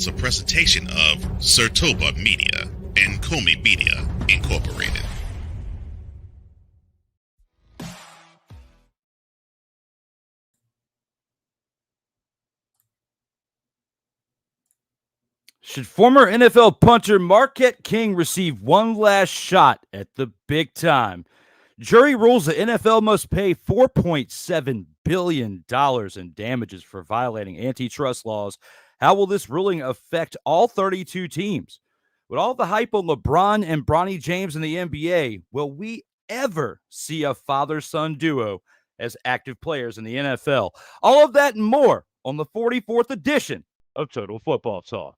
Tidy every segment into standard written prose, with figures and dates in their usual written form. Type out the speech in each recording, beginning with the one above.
is a presentation of Sertoba Media and Comey Media, Incorporated. Should former NFL punter Marquette King receive one last shot at the big time? Jury rules the NFL must pay $4.7 billion in damages for violating antitrust laws. How will this ruling affect all 32 teams? With all the hype on LeBron and Bronny James in the NBA, will we ever see a father-son duo as active players in the NFL? All of that and more on the 44th edition of Total Football Talk.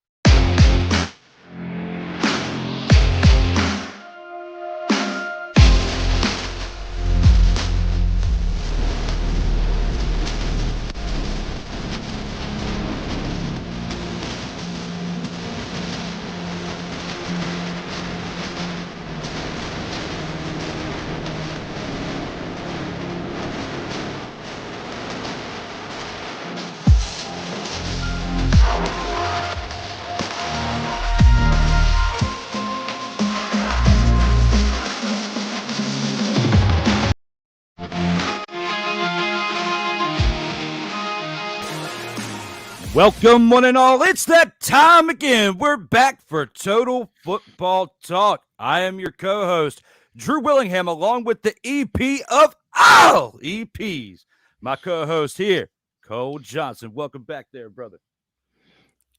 Welcome, one and all. It's that time again. We're back for Total Football Talk. I am your co-host, Drew Willingham, along with the EP of all EPs. My co-host here, Cole Johnson. Welcome back there, brother.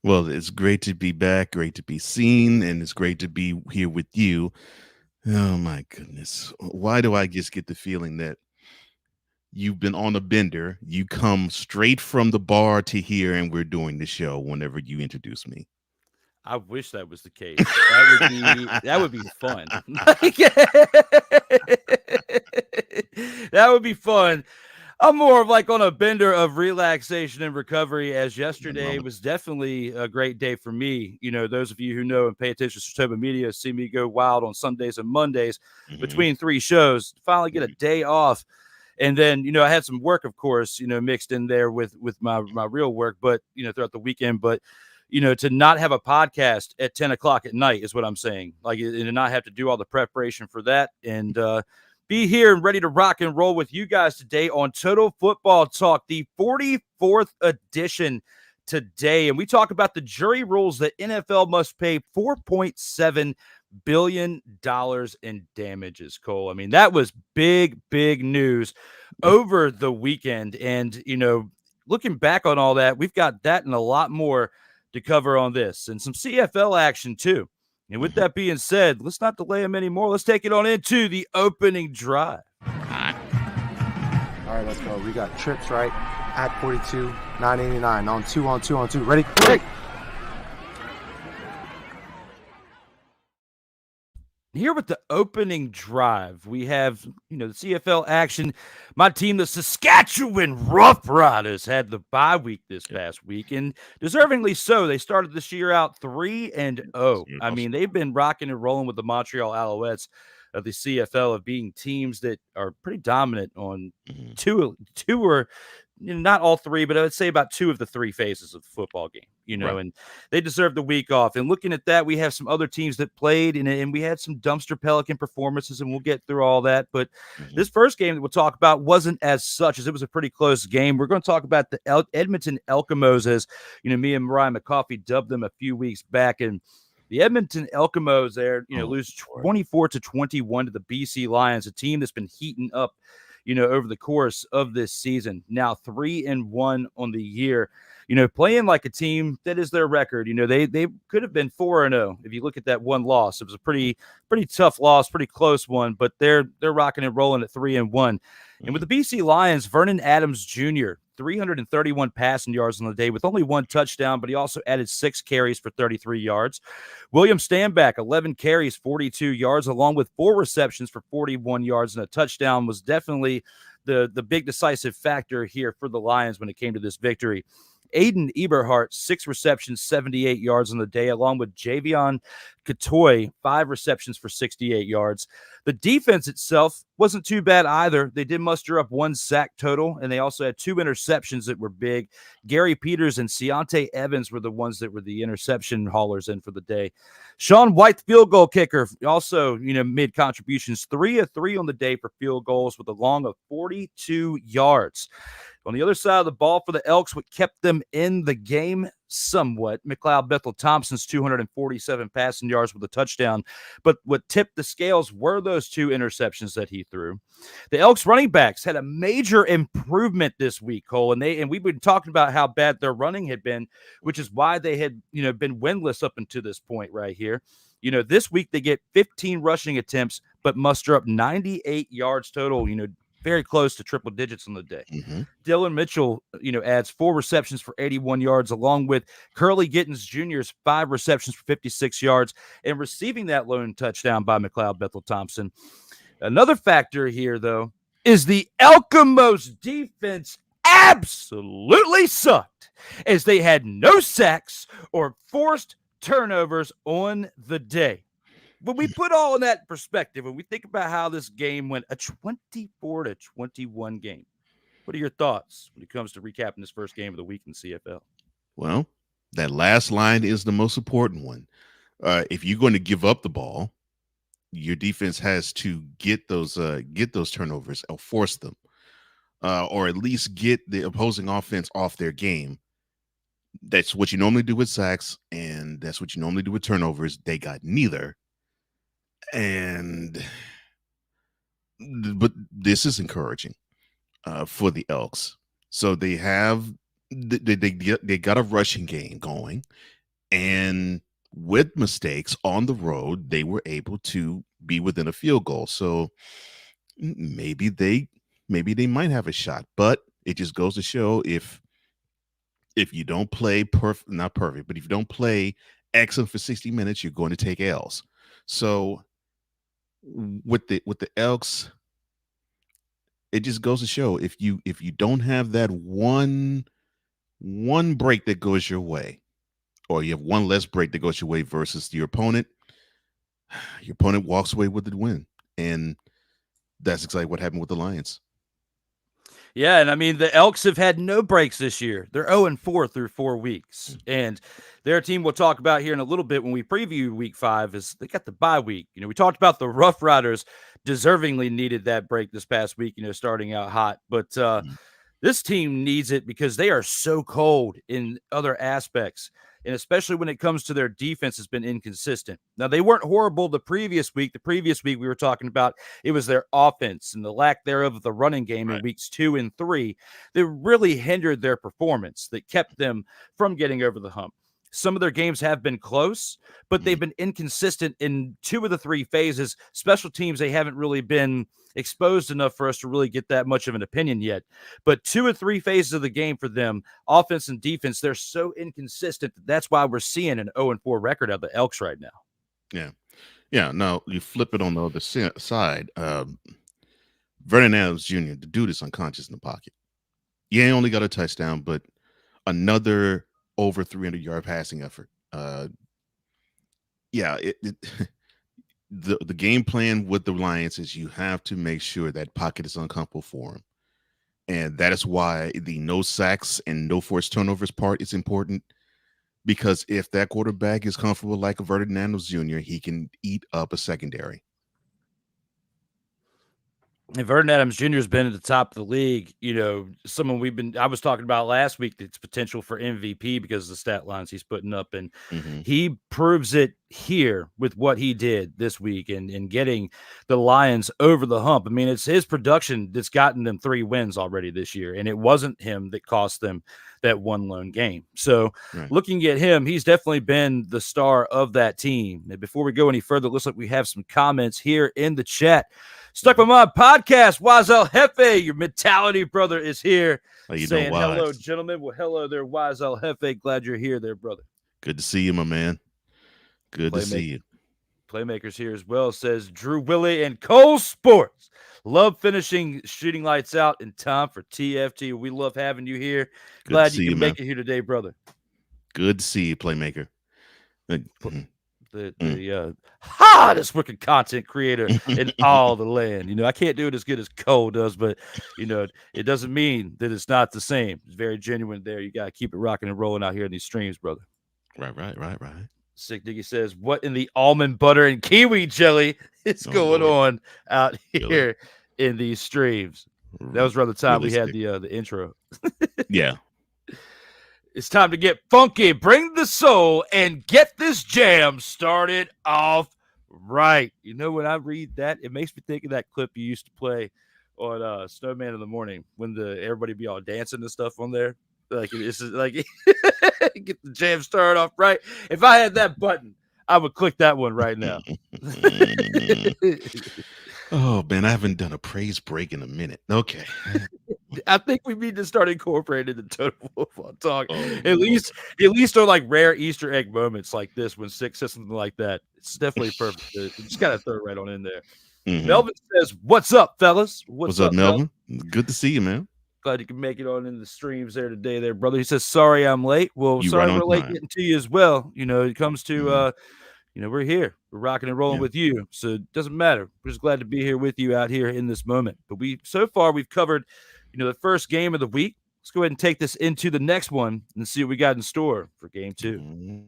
Well, it's great to be back, great to be seen, and it's great to be here with you. Oh, my goodness. Why do I just get the feeling that you've been on a bender, you come straight from the bar to here, and we're doing the show whenever you introduce me? I wish that was the case. That would be fun. That would be fun. I'm more of like on a bender of relaxation and recovery, as yesterday was definitely a great day for me. You know, those of you who know and pay attention to Sertoba Media see me go wild on Sundays and Mondays between three shows. Finally get a day off. And then, you know, I had some work, of course, you know, mixed in there with my real work, but, you know, throughout the weekend. But, you know, to not have a podcast at 10 o'clock at night is what I'm saying. Like, and not have to do all the preparation for that and be here and ready to rock and roll with you guys today on Total Football Talk, the 44th edition today. And we talk about the jury rules that NFL must pay $4.7 billion in damages, Cole. I mean, that was big news over the weekend. And, you know, looking back on all that, we've got that and a lot more to cover on this and some CFL action too. And with that being said, let's not delay them anymore. Let's take it on into the opening drive. All right, let's go. We got trips right at 42, 989 on two. Ready? Quick. Here with the opening drive, we have, you know, the CFL action. My team, the Saskatchewan Roughriders, had the bye week this past week, and deservingly so. They started this year out 3-0. I mean, they've been rocking and rolling with the Montreal Alouettes of the CFL, of being teams that are pretty dominant on two or, you know, not all three, but I would say about two of the three phases of the football game, you know, and they deserve the week off. And looking at that, we have some other teams that played, and we had some dumpster Pelican performances, and we'll get through all that. But this first game that we'll talk about wasn't as such, as it was a pretty close game. We're going to talk about the Edmonton Elkamos, as, you know, me and Mariah McCoffey dubbed them a few weeks back. And the Edmonton Elkamos there, you know, lose 24-21 to the BC Lions, a team that's been heating up, you know, over the course of this season. Now 3-1 on the year, you know, playing like a team that is their record. You know, they could have been 4-0 if you look at that one loss. It was a pretty tough loss, pretty close one, but they're rocking and rolling at 3-1. And with the BC Lions, Vernon Adams Jr., 331 passing yards on the day with only one touchdown, but he also added 6 carries for 33 yards. William Stanback, 11 carries, 42 yards, along with 4 receptions for 41 yards and a touchdown, was definitely the big decisive factor here for the Lions when it came to this victory. Aiden Eberhardt, 6 receptions, 78 yards on the day, along with Javion Katoy, 5 receptions for 68 yards. The defense itself wasn't too bad either. They did muster up 1 sack total, and they also had 2 interceptions that were big. Gary Peters and Ciante Evans were the ones that were the interception haulers in for the day. Sean White, field goal kicker, also, made contributions, 3 of 3 on the day for field goals with a long of 42 yards. On the other side of the ball for the Elks, what kept them in the game somewhat, McLeod Bethel-Thompson's 247 passing yards with a touchdown. But what tipped the scales were those 2 interceptions that he threw. The Elks running backs had a major improvement this week, Cole, and we've been talking about how bad their running had been, which is why they had been winless up until this point right here. This week they get 15 rushing attempts, but muster up 98 yards total, very close to triple digits on the day. Mm-hmm. Dylan Mitchell, adds 4 receptions for 81 yards, along with Curly Gittens Jr.'s 5 receptions for 56 yards, and receiving that lone touchdown by McLeod Bethel-Thompson. Another factor here, though, is the Elkamos defense absolutely sucked, as they had no sacks or forced turnovers on the day. When we put all in that perspective, when we think about how this game went, a 24-21 game, what are your thoughts when it comes to recapping this first game of the week in the CFL? Well, that last line is the most important one. If you're going to give up the ball, your defense has to get those turnovers or force them, or at least get the opposing offense off their game. That's what you normally do with sacks, and that's what you normally do with turnovers. They got neither. But this is encouraging for the Elks. So they have they got a rushing game going, and with mistakes on the road, they were able to be within a field goal. So maybe they might have a shot, but it just goes to show if you don't play not perfect, but if you don't play excellent for 60 minutes, you're going to take L's. So with the Elks, it just goes to show if you don't have that one break that goes your way, or you have one less break that goes your way versus your opponent walks away with the win. And that's exactly what happened with the Lions. Yeah, and I mean, the Elks have had no breaks this year. They're 0-4 through 4 weeks. And their team we'll talk about here in a little bit when we preview week 5 is they got the bye week. We talked about the Rough Riders deservingly needed that break this past week, starting out hot. But this team needs it because they are so cold in other aspects. And especially when it comes to their defense has been inconsistent. Now, they weren't horrible the previous week. The previous week we were talking about, it was their offense and the lack thereof of the running game in weeks 2 and 3 that really hindered their performance, that kept them from getting over the hump. Some of their games have been close, but they've been inconsistent in 2 of the 3 phases. Special teams, they haven't really been exposed enough for us to really get that much of an opinion yet. But 2 or 3 phases of the game for them, offense and defense, they're so inconsistent. That's why we're seeing an 0-4 record of the Elks right now. Yeah. Yeah. Now you flip it on the other side. Vernon Adams Jr., the dude is unconscious in the pocket. Yeah, he only got a touchdown, but another over 300-yard passing effort. The game plan with the Lions is you have to make sure that pocket is uncomfortable for him. And that is why the no sacks and no forced turnovers part is important, because if that quarterback is comfortable like a Vernon Adams Jr., he can eat up a secondary. And Vernon Adams Jr. has been at the top of the league. Someone I was talking about last week that's potential for MVP because of the stat lines he's putting up. And he proves it here with what he did this week and getting the Lions over the hump. I mean, it's his production that's gotten them 3 wins already this year. And it wasn't him that cost them that one lone game. So looking at him, he's definitely been the star of that team. And before we go any further, it looks like we have some comments here in the chat. Stuck with my podcast, Wise El Jefe, your mentality brother, is here saying hello, gentlemen. Well, hello there, Wise El Jefe. Glad you're here there, brother. Good to see you, my man. Good to see you. Playmakers here as well, says Drew Willy and Cole Sports. Love finishing shooting lights out in time for TFT. We love having you here. Good Glad to you see can you, make man. it here today, brother. Good to see you, Playmaker. The hottest working content creator in all the land. You know, I can't do it as good as Cole does, but you know, it doesn't mean that it's not the same. It's very genuine there. You gotta keep it rocking and rolling out here in these streams, brother. Right. Sick Diggy says, what in the almond butter and kiwi jelly is Oh, going Lord. on out Really? here in these streams? That was around the time Really we had sick. the intro. Yeah. It's time to get funky, bring the soul, and get this jam started off right. You know, when I read that, it makes me think of that clip you used to play on Snowman in the Morning when everybody be all dancing and stuff on there. Like it's like get the jam started off right. If I had that button, I would click that one right now. Oh man, I haven't done a praise break in a minute. Okay. I think we need to start incorporating the Total Football Talk. Oh, at least on like rare Easter egg moments like this when Six says something like that. It's definitely perfect. You just gotta throw it right on in there. Mhm. Melvin says, "What's up, fellas? What's up, Melvin? Good to see you, man. Glad you can make it on in the streams there today, there, brother." He says, "Sorry, I'm late." Well, You sorry right on we're late time. getting to you as well. You know, it comes to Mhm. you know, we're here. We're rocking and rolling Yeah. with you. So it doesn't matter. We're just glad to be here with you out here in this moment. But so far we've covered, you know, the first game of the week. Let's go ahead and take this into the next one and see what we got in store for game 2. Mhm.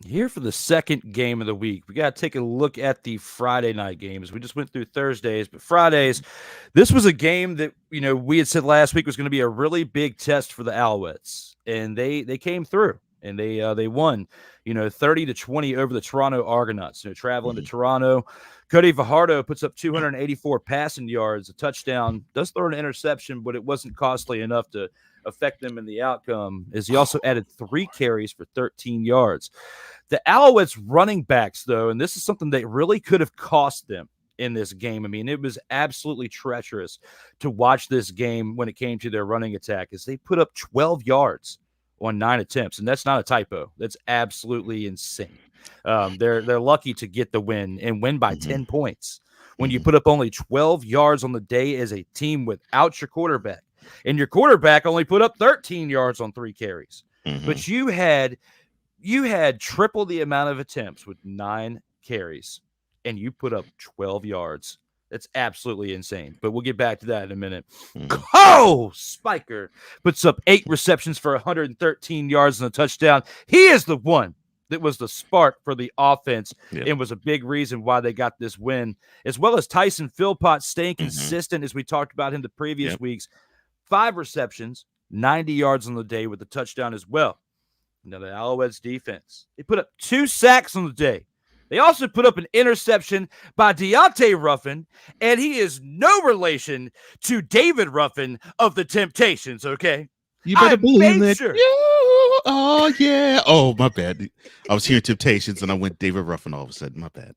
Here for the second game of the week, we got to take a look at the Friday night games. We just went through Thursdays, but Fridays, this was a game that, you know, we had said last week was going to be a really big test for the Alouettes, and they came through and they won, you know, 30-20 over the Toronto Argonauts. You know, traveling to Toronto, Cody Fajardo puts up 284 passing yards, a touchdown, does throw an interception, but it wasn't costly enough to affect them in the outcome, as he also added 3 carries for 13 yards. The Alouettes running backs, though, and this is something that really could have cost them in this game. I mean, it was absolutely treacherous to watch this game when it came to their running attack, as they put up 12 yards on 9 attempts, and that's not a typo. That's absolutely insane. They're lucky to get the win and win by 10 points when you put up only 12 yards on the day as a team without your quarterback. And your quarterback only put up 13 yards on 3 carries. But you had triple the amount of attempts with 9 carries, and you put up 12 yards. That's absolutely insane. But we'll get back to that in a minute. Cole Spiker puts up 8 receptions for 113 yards and a touchdown. He is the one that was the spark for the offense and was a big reason why they got this win, as well as Tyson Philpott staying consistent, as we talked about him the previous weeks. 5 receptions, 90 yards on the day with a touchdown as well. Now, the Alouettes defense, they put up 2 sacks on the day. They also put up an interception by Deontay Ruffin, and he is no relation to David Ruffin of the Temptations, okay? You better believe that. Sure. Oh, yeah. Oh, my bad. I was hearing Temptations, and I went David Ruffin all of a sudden. My bad.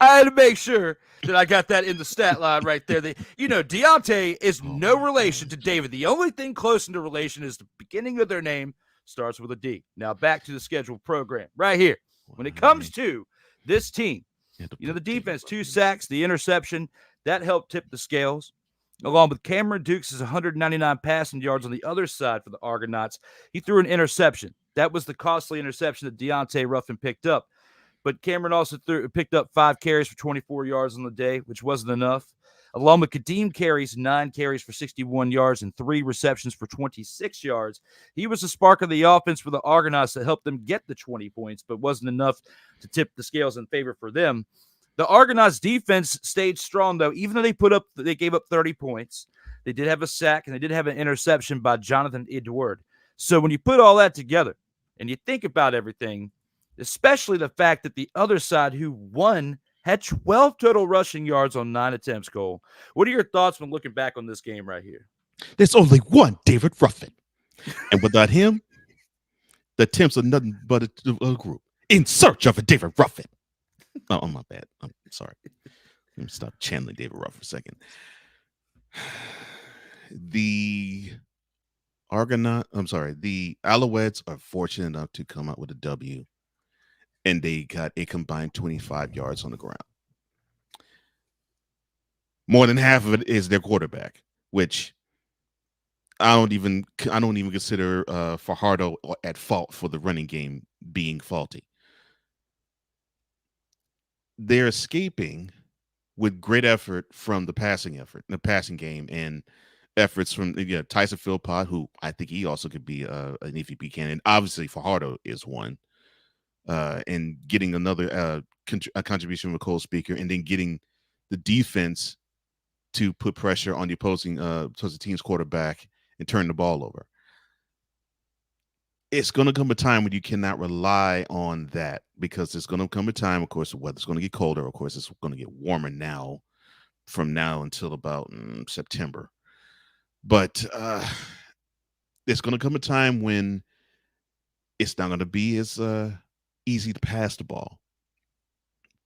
I had to make sure that I got that in the stat line right there. You know, Deontay is no relation to David. The only thing close into relation is the beginning of their name starts with a D. Now, back to the scheduled program right here. When it comes to this team, you know, the defense, 2 sacks, the interception, that helped tip the scales, along with Cameron Dukes' 199 passing yards on the other side for the Argonauts. He threw an interception. That was the costly interception that Deontay Ruffin picked up. But Cameron also picked up 5 carries for 24 yards on the day, which wasn't enough. Along with Kadeem carries, 9 carries for 61 yards and 3 receptions for 26 yards. He was the spark of the offense for the Argonauts that helped them get the 20 points, but wasn't enough to tip the scales in favor for them. The Argonauts defense stayed strong, though, even though they gave up 30 points. They did have a sack, and they did have an interception by Jonathan Edward. So when you put all that together and you think about everything, especially the fact that the other side who won had 12 total rushing yards on 9 attempts, Cole. What are your thoughts when looking back on this game right here? There's only one David Ruffin. And without him, the attempts are nothing but a group in search of a David Ruffin. Oh, my bad. I'm sorry. Let me stop channeling David Ruffin for a second. The Alouettes are fortunate enough to come out with a W, and they got a combined 25 yards on the ground. More than half of it is their quarterback, which I don't even consider Fajardo at fault for the running game being faulty. They're escaping with great effort from the passing game, and efforts from Tyson Philpott, who I think he also could be an MVP candidate. Obviously, Fajardo is one, and getting another a contribution from Cole Speaker, and then getting the defense to put pressure on the opposing team's quarterback and turn the ball over. It's going to come a time when you cannot rely on that, because it's going to come a time, of course, the weather's going to get colder. Of course, it's going to get warmer now, from now until about September. But there's going to come a time when it's not going to be as easy to pass the ball.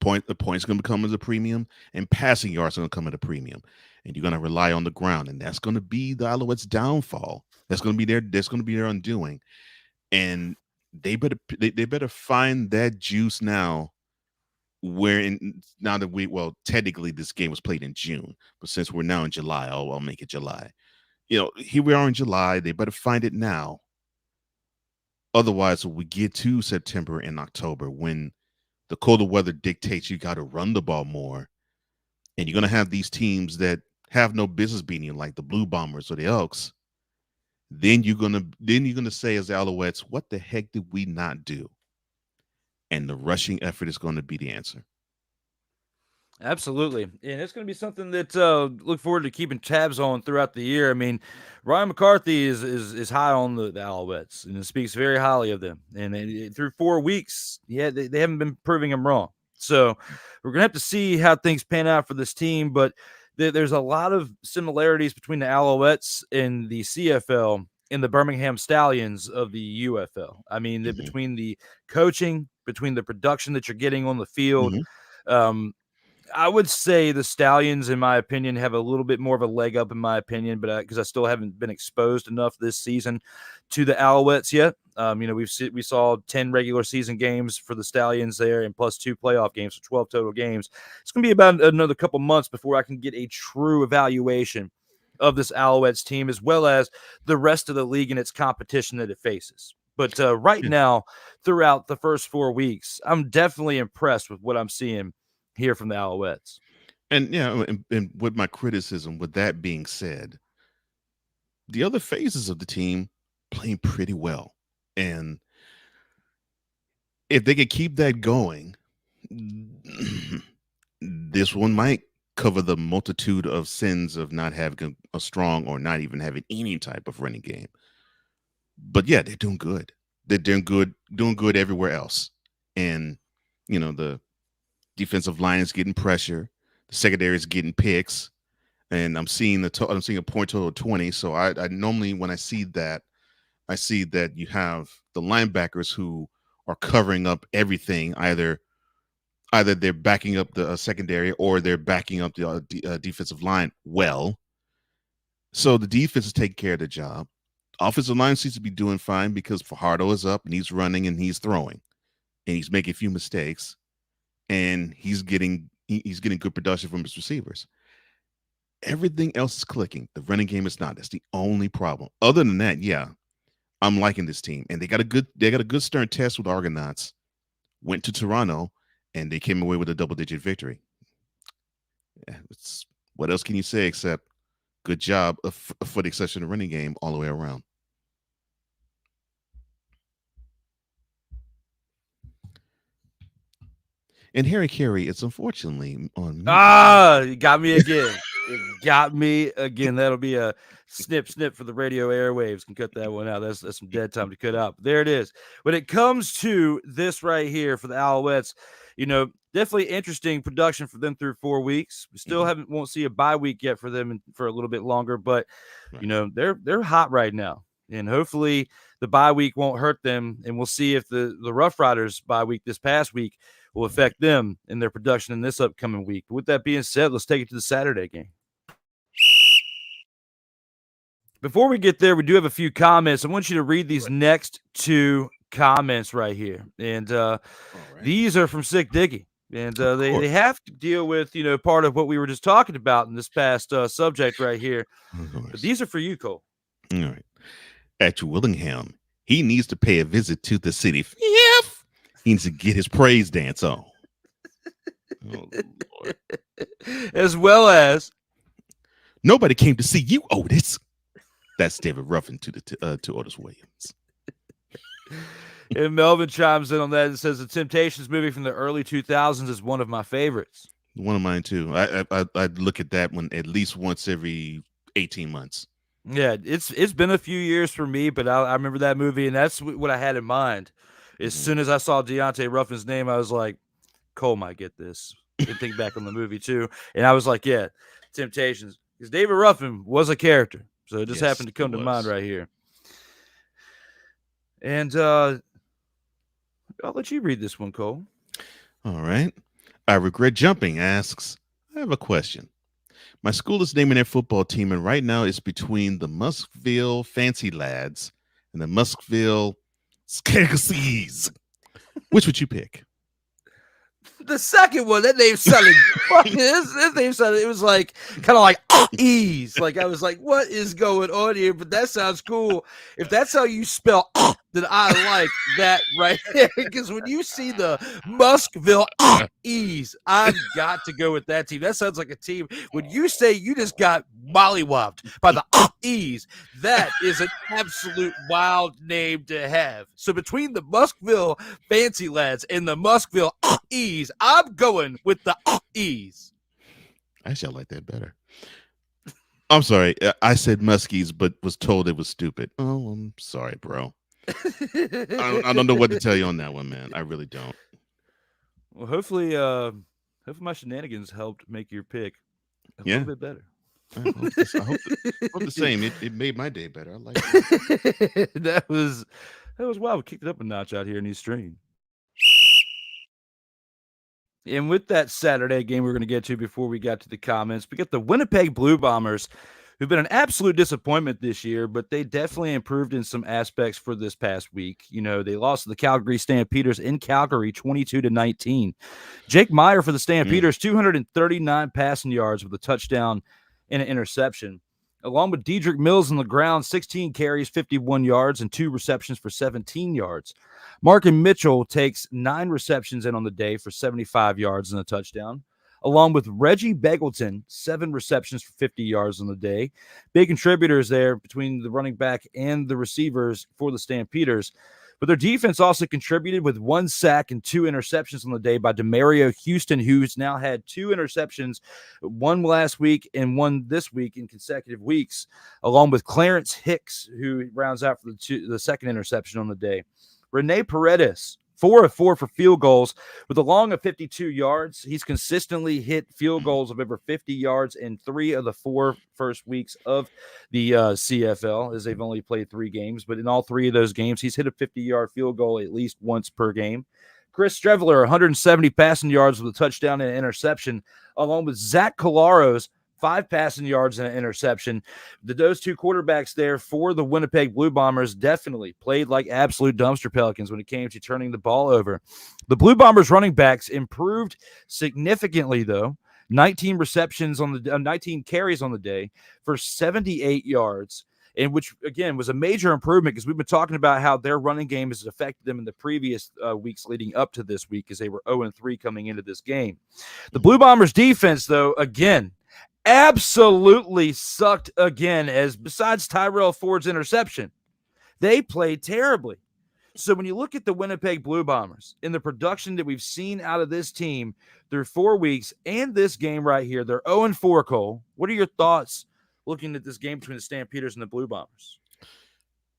The point's going to come as a premium, and passing yards are going to come at a premium, and you're going to rely on the ground, and that's going to be the Alouettes' downfall. That's going to be their undoing, and they better find that juice now. Now that technically this game was played in June, but since we're now in July, I'll make it July. Here we are in July. They better find it now. Otherwise, when we get to September and October, when the colder weather dictates you got to run the ball more, and you're going to have these teams that have no business beating you, like the Blue Bombers or the Elks, then you're going to say, as the Alouettes, what the heck did we not do? And the rushing effort is going to be the answer. Absolutely. And it's going to be something that look forward to keeping tabs on throughout the year. I mean, Ryan McCarthy is high on the Alouettes, and it speaks very highly of them. And through 4 weeks, they haven't been proving him wrong. So we're going to have to see how things pan out for this team. But there's a lot of similarities between the Alouettes and the CFL and the Birmingham Stallions of the UFL. I mean, between the coaching, between the production that you're getting on the field, I would say the Stallions, in my opinion, have a little bit more of a leg up, in my opinion, but because I still haven't been exposed enough this season to the Alouettes yet. We saw 10 regular season games for the Stallions there, and plus 2 playoff games, so 12 total games. It's going to be about another couple months before I can get a true evaluation of this Alouettes team, as well as the rest of the league and its competition that it faces. But right now, throughout the first 4 weeks, I'm definitely impressed with what I'm seeing here from the Alouettes. And and with my criticism, with that being said, the other phases of the team playing pretty well. And if they could keep that going, this one might cover the multitude of sins of not having a strong or not even having any type of running game. But yeah, they're doing good. They're doing good everywhere else. And the defensive line is getting pressure. The secondary is getting picks, and I'm seeing a point total of 20. So I normally, when I see that you have the linebackers who are covering up everything. Either they're backing up the secondary, or they're backing up the defensive line well. So the defense is taking care of the job. Offensive line seems to be doing fine because Fajardo is up and he's running and he's throwing, and he's making a few mistakes. And he's getting good production from his receivers. Everything else is clicking. The running game is not. That's the only problem. Other than that, yeah, I'm liking this team. And they got a good stern test with Argonauts. Went to Toronto, and they came away with a double-digit victory. Yeah, what else can you say except good job for the exception of the running game all the way around. And Harry Carey, it's unfortunately on me. You got me again. It got me again. That'll be a snip for the radio airwaves. Can cut that one out. That's some dead time to cut out. But there it is. When it comes to this right here for the Alouettes, definitely interesting production for them through 4 weeks. We still won't see a bye week yet for them for a little bit longer, but they're hot right now. And hopefully the bye week won't hurt them. And we'll see if the Rough Riders bye week this past week will affect them in their production in this upcoming week. But with that being said, let's take it to the Saturday game. Before we get there, we do have a few comments. I want you to read these next 2 comments right here. And these are from Sick Diggy. And they have to deal with, part of what we were just talking about in this past subject right here. But these are for you, Cole. All right. At Willingham, he needs to pay a visit to the city. Yes. He needs to get his praise dance on. Oh, Lord. As well as nobody came to see you, Otis. That's David Ruffin to Otis Williams. And Melvin chimes in on that and says the Temptations movie from the early 2000s is one of my favorites. One of mine too. I look at that one at least once every 18 months. Yeah, it's been a few years for me, but I remember that movie, and that's what I had in mind. As soon as I saw Deontay Ruffin's name, I was like, Cole might get this. And think back on the movie too, and I was like, yeah, Temptations, because David Ruffin was a character, so it just happened to come to mind right here. And I'll let you read this one, Cole. All right. I Regret Jumping asks, I have a question. My school is naming their football team, and right now it's between the Muskville Fancy Lads and the Muskville Skagasies. Which would you pick? The second one, that name sounded this name sounded, it was like kind of like ease. Like I was like, what is going on here? But that sounds cool. If that's how you spell then I like that right there. Because when you see the Muskville ease, I've got to go with that team. That sounds like a team. When you say you just got mollywopped by the ease, that is an absolute wild name to have. So between the Muskville Fancy Lads and the Muskville ease, I'm going with the ease. Actually, I like that better. I'm sorry. I said Muskies, but was told it was stupid. Oh, I'm sorry, bro. I don't know what to tell you on that one, man. I really don't. Well, hopefully my shenanigans helped make your pick a little bit better. I hope the same. It made my day better. I like that. that was wild. We kicked it up a notch out here in East Stream. And with that Saturday game we're going to get to before we got to the comments, we got the Winnipeg Blue Bombers, who've been an absolute disappointment this year, but they definitely improved in some aspects for this past week. They lost to the Calgary Stampeders in Calgary 22-19. Jake Meyer for the Stampeders, 239 passing yards with a touchdown and an interception. Along with Dedrick Mills on the ground, 16 carries, 51 yards, and 2 receptions for 17 yards. Markin Mitchell takes 9 receptions in on the day for 75 yards and a touchdown. Along with Reggie Beggleton, 7 receptions for 50 yards on the day. Big contributors there between the running back and the receivers for the Stampeders. But their defense also contributed with 1 sack and 2 interceptions on the day by Demario Houston, who's now had 2 interceptions, 1 last week and 1 this week in consecutive weeks, along with Clarence Hicks, who rounds out for the second interception on the day. Rene Paredes, 4 of 4 for field goals with a long of 52 yards. He's consistently hit field goals of over 50 yards in 3 of the 4 first weeks of the CFL, as they've only played 3 games. But in all 3 of those games, he's hit a 50-yard field goal at least once per game. Chris Streveler, 170 passing yards with a touchdown and an interception, along with Zach Colaros, 5 passing yards and an interception. Those 2 quarterbacks there for the Winnipeg Blue Bombers definitely played like absolute dumpster pelicans when it came to turning the ball over. The Blue Bombers running backs improved significantly, though. 19 carries on the day for 78 yards, and which, again, was a major improvement because we've been talking about how their running game has affected them in the previous weeks leading up to this week as they were 0-3 coming into this game. The Blue Bombers defense, though, again, absolutely sucked again, as besides Tyrell Ford's interception, they played terribly. So when you look at the Winnipeg Blue Bombers and the production that we've seen out of this team through 4 weeks and this game right here, they're 0-4, Cole. What are your thoughts looking at this game between the Stampeders and the Blue Bombers?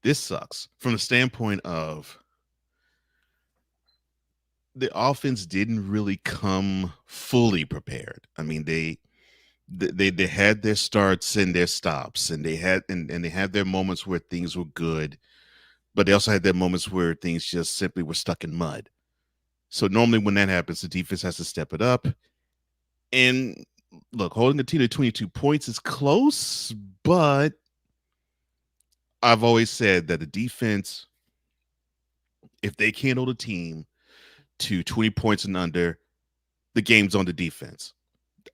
This sucks from the standpoint of the offense didn't really come fully prepared. I mean, they had their starts and their stops, and they had their moments where things were good, but they also had their moments where things just simply were stuck in mud. So normally when that happens, the defense has to step it up. And look, holding the team to 22 points is close, but I've always said that the defense, if they can't hold a team to 20 points and under, the game's on the defense.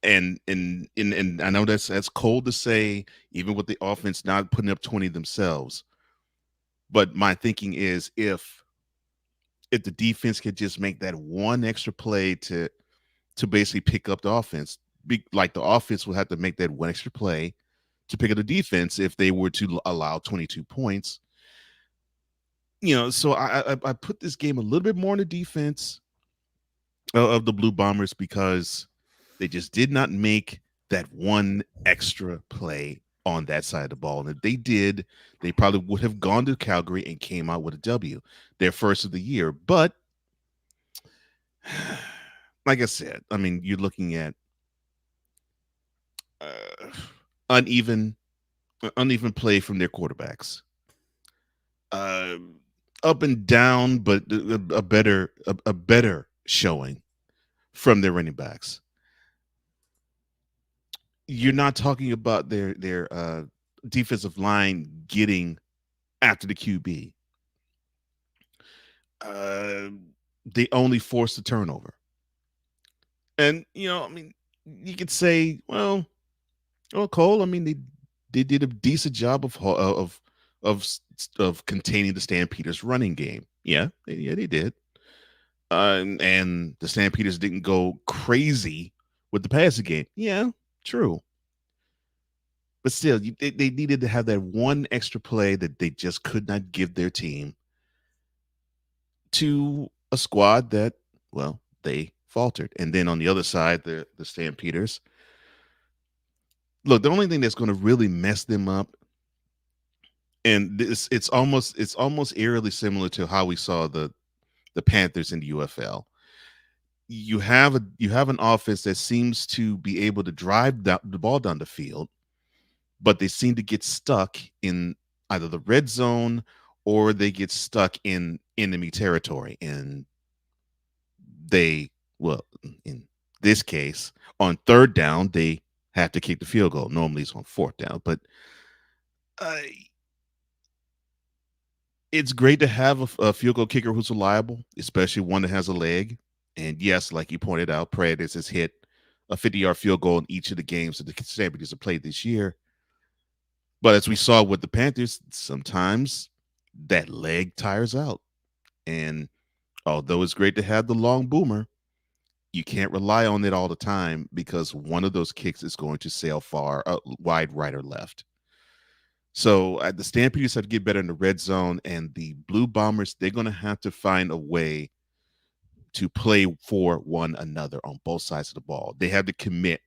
And I know that's cold to say, even with the offense not putting up 20 themselves. But my thinking is if the defense could just make that one extra play to basically pick up the offense, like the offense will have to make that one extra play to pick up the defense if they were to allow 22 points. So I put this game a little bit more on the defense of the Blue Bombers because they just did not make that one extra play on that side of the ball. And if they did, they probably would have gone to Calgary and came out with a W, their first of the year. But like I said, I mean, you're looking at uneven play from their quarterbacks. Up and down, but a better showing from their running backs. You're not talking about their defensive line getting after the QB. They only forced a turnover. And, I mean, you could say, well, Cole, I mean, they did a decent job of containing the Stampeders running game. Yeah, they did. And the Stampeders didn't go crazy with the passing game. Yeah, true. But still, they needed to have that one extra play that they just could not give their team to a squad that, well, they faltered. And then on the other side, the Stampeders. Look, the only thing that's going to really mess them up, and it's almost eerily similar to how we saw the Panthers in the UFL. You have an offense that seems to be able to drive the ball down the field, but they seem to get stuck in either the red zone or they get stuck in enemy territory. And in this case, on third down, they have to kick the field goal. Normally it's on fourth down, but it's great to have a field goal kicker who's reliable, especially one that has a leg. And yes, like you pointed out, Paredes has hit a 50-yard field goal in each of the games that the Stampeders have played this year. But as we saw with the Panthers, sometimes that leg tires out. And although it's great to have the long boomer, you can't rely on it all the time because one of those kicks is going to sail far, wide right or left. So the Stampeders have to get better in the red zone, and the Blue Bombers, they're going to have to find a way to play for one another on both sides of the ball. They have to commit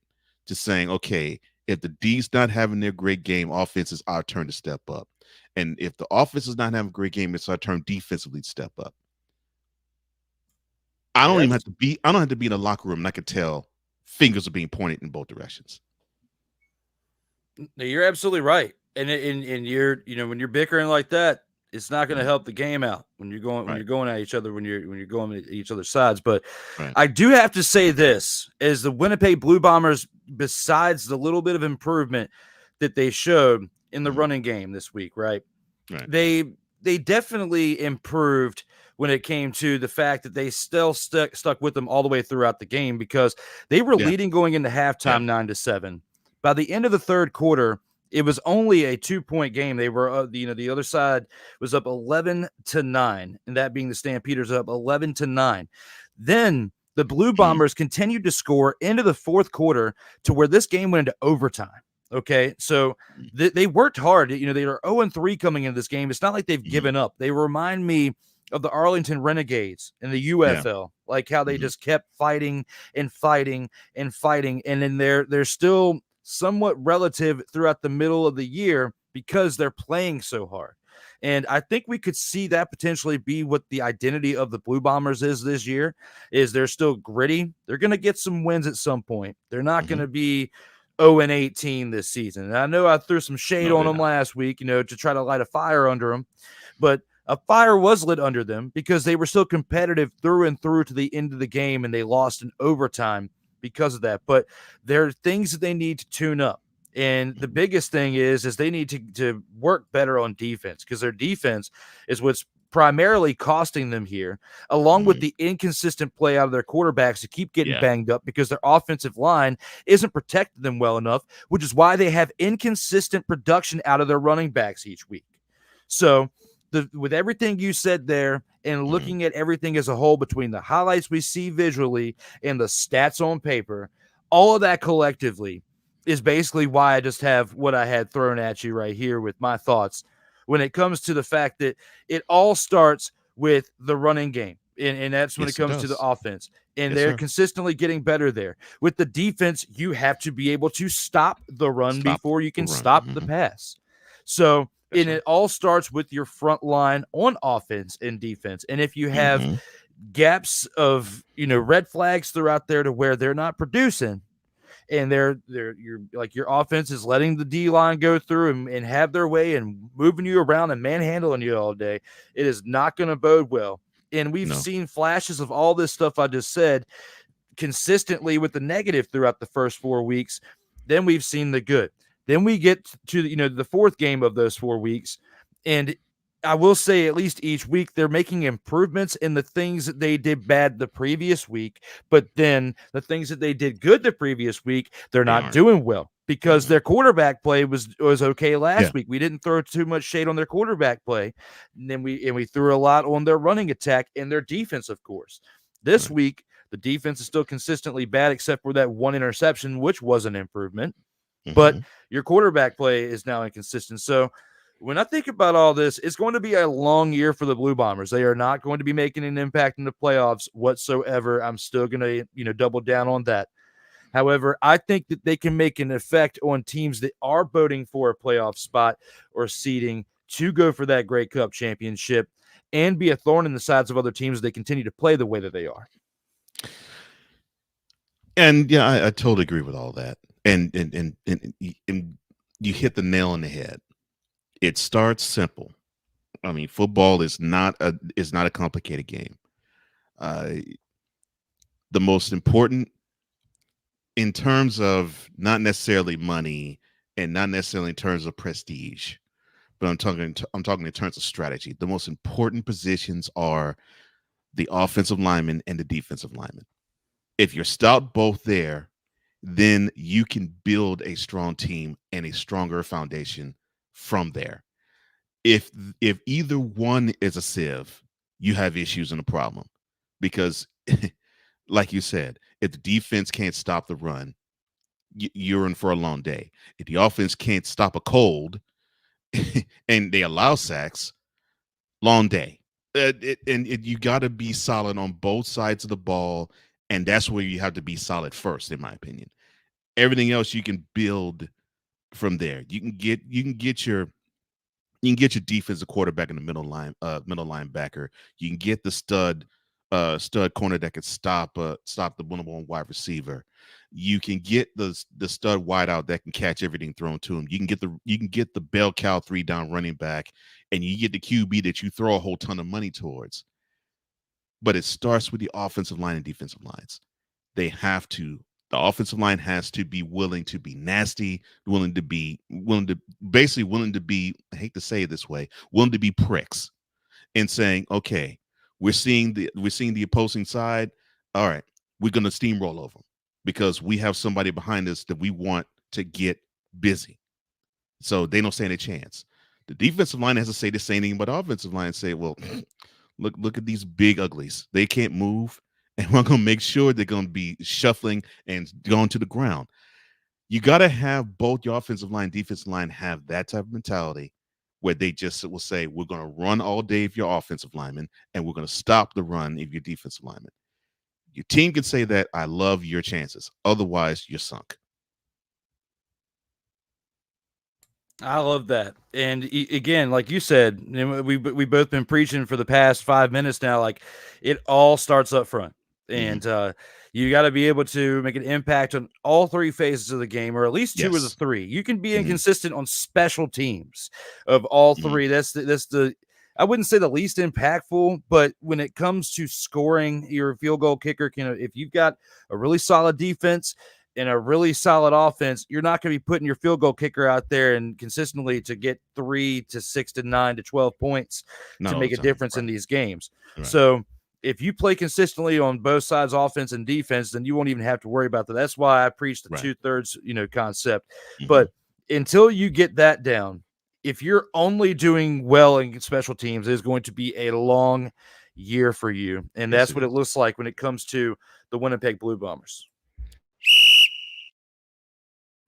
to saying, okay, if the D's not having their great game, offense is our turn to step up. And if the offense is not having a great game, it's our turn defensively to step up. I don't have to be in the locker room and I could tell fingers are being pointed in both directions. No, you're absolutely right. And you're, when you're bickering like that, it's not going to help the game out when you're going at each other, when you're going at each other's sides. But I do have to say this, as the Winnipeg Blue Bombers, besides the little bit of improvement that they showed in the running game this week, right? They definitely improved when it came to the fact that they still stuck with them all the way throughout the game, because they were leading going into halftime 9-7. By the end of the third quarter, it was only a 2-point game. They were, the other side was up 11-9, and that being the Stampeders up 11-9. Then the Blue Bombers continued to score into the fourth quarter to where this game went into overtime. Okay, so they worked hard. They are 0-3 coming into this game. It's not like they've given up. They remind me of the Arlington Renegades in the UFL, like how they just kept fighting and fighting and fighting, and then they're still somewhat relative throughout the middle of the year because they're playing so hard. And I think we could see that potentially be what the identity of the Blue Bombers is this year, is they're still gritty. They're going to get some wins at some point. They're not going to be 0-18 this season. And I know I threw some shade on them last week, to try to light a fire under them, but a fire was lit under them because they were still competitive through and through to the end of the game, and they lost in overtime because of that. But there are things that they need to tune up. And the biggest thing is they need to work better on defense, because their defense is what's primarily costing them here, along with the inconsistent play out of their quarterbacks who keep getting banged up because their offensive line isn't protecting them well enough, which is why they have inconsistent production out of their running backs each week. So with everything you said there and looking at everything as a whole between the highlights we see visually and the stats on paper, all of that collectively is basically why I just have what I had thrown at you right here with my thoughts when it comes to the fact that it all starts with the running game. And that's when it comes to the offense. And they're consistently getting better there. With the defense, you have to be able to stop the run before you can stop the pass. So, it all starts with your front line on offense and defense. And if you have gaps of, red flags throughout there to where they're not producing, and your offense is letting the D line go through and have their way and moving you around and manhandling you all day, it is not going to bode well. And we've seen flashes of all this stuff I just said consistently with the negative throughout the first 4 weeks. Then we've seen the good. Then we get to the fourth game of those 4 weeks, and I will say at least each week they're making improvements in the things that they did bad the previous week, but then the things that they did good the previous week, they're not doing well because their quarterback play was okay last week. We didn't throw too much shade on their quarterback play, and then we threw a lot on their running attack and their defense, of course. This week, the defense is still consistently bad except for that one interception, which was an improvement. But your quarterback play is now inconsistent. So when I think about all this, it's going to be a long year for the Blue Bombers. They are not going to be making an impact in the playoffs whatsoever. I'm still going to, double down on that. However, I think that they can make an effect on teams that are voting for a playoff spot or seeding to go for that Grey Cup championship and be a thorn in the sides of other teams as they continue to play the way that they are. And I totally agree with all that. And you hit the nail on the head. It starts simple. I mean, football is not a complicated game. The most important in terms of not necessarily money and not necessarily in terms of prestige, but I'm talking in terms of strategy. The most important positions are the offensive lineman and the defensive lineman. If you're stout both there, then you can build a strong team and a stronger foundation from there. If either one is a sieve, you have issues and a problem because, like you said, if the defense can't stop the run, you're in for a long day. If the offense can't stop a cold and they allow sacks, long day. You got to be solid on both sides of the ball. And that's where you have to be solid first, in my opinion. Everything else you can build from there. You can get your defensive quarterback in the middle linebacker. You can get the stud corner that can stop the one-on-one wide receiver. You can get the stud wideout that can catch everything thrown to him. You can get the bell cow 3-down running back, and you get the QB that you throw a whole ton of money towards. But it starts with the offensive line and defensive lines. The offensive line has to be willing to be nasty, willing to be, I hate to say it this way, willing to be pricks and saying, okay, we're seeing the opposing side. All right, we're going to steamroll over them because we have somebody behind us that we want to get busy. So they don't stand a chance. The defensive line has to say the same thing, but the offensive line say, well, Look at these big uglies. They can't move, and we're going to make sure they're going to be shuffling and going to the ground. You got to have both your offensive line, defensive line have that type of mentality where they just will say, we're going to run all day if you're offensive lineman, and we're going to stop the run if you're defensive lineman. Your team can say that. I love your chances. Otherwise, you're sunk. I love that. And again, like you said, we've both been preaching for the past 5 minutes now, like it all starts up front. And you got to be able to make an impact on all three phases of the game, or at least two of the three. You can be inconsistent on special teams of all three. That's the I wouldn't say the least impactful, but when it comes to scoring, your field goal kicker can, if you've got a really solid defense in a really solid offense, you're not going to be putting your field goal kicker out there and consistently to get 3 to 6 to 9 to 12 points to make a difference in these games. Right. So if you play consistently on both sides, offense and defense, then you won't even have to worry about that. That's why I preach the 2/3, concept. But until you get that down, if you're only doing well in special teams, it is going to be a long year for you. And that's what it looks like when it comes to the Winnipeg Blue Bombers.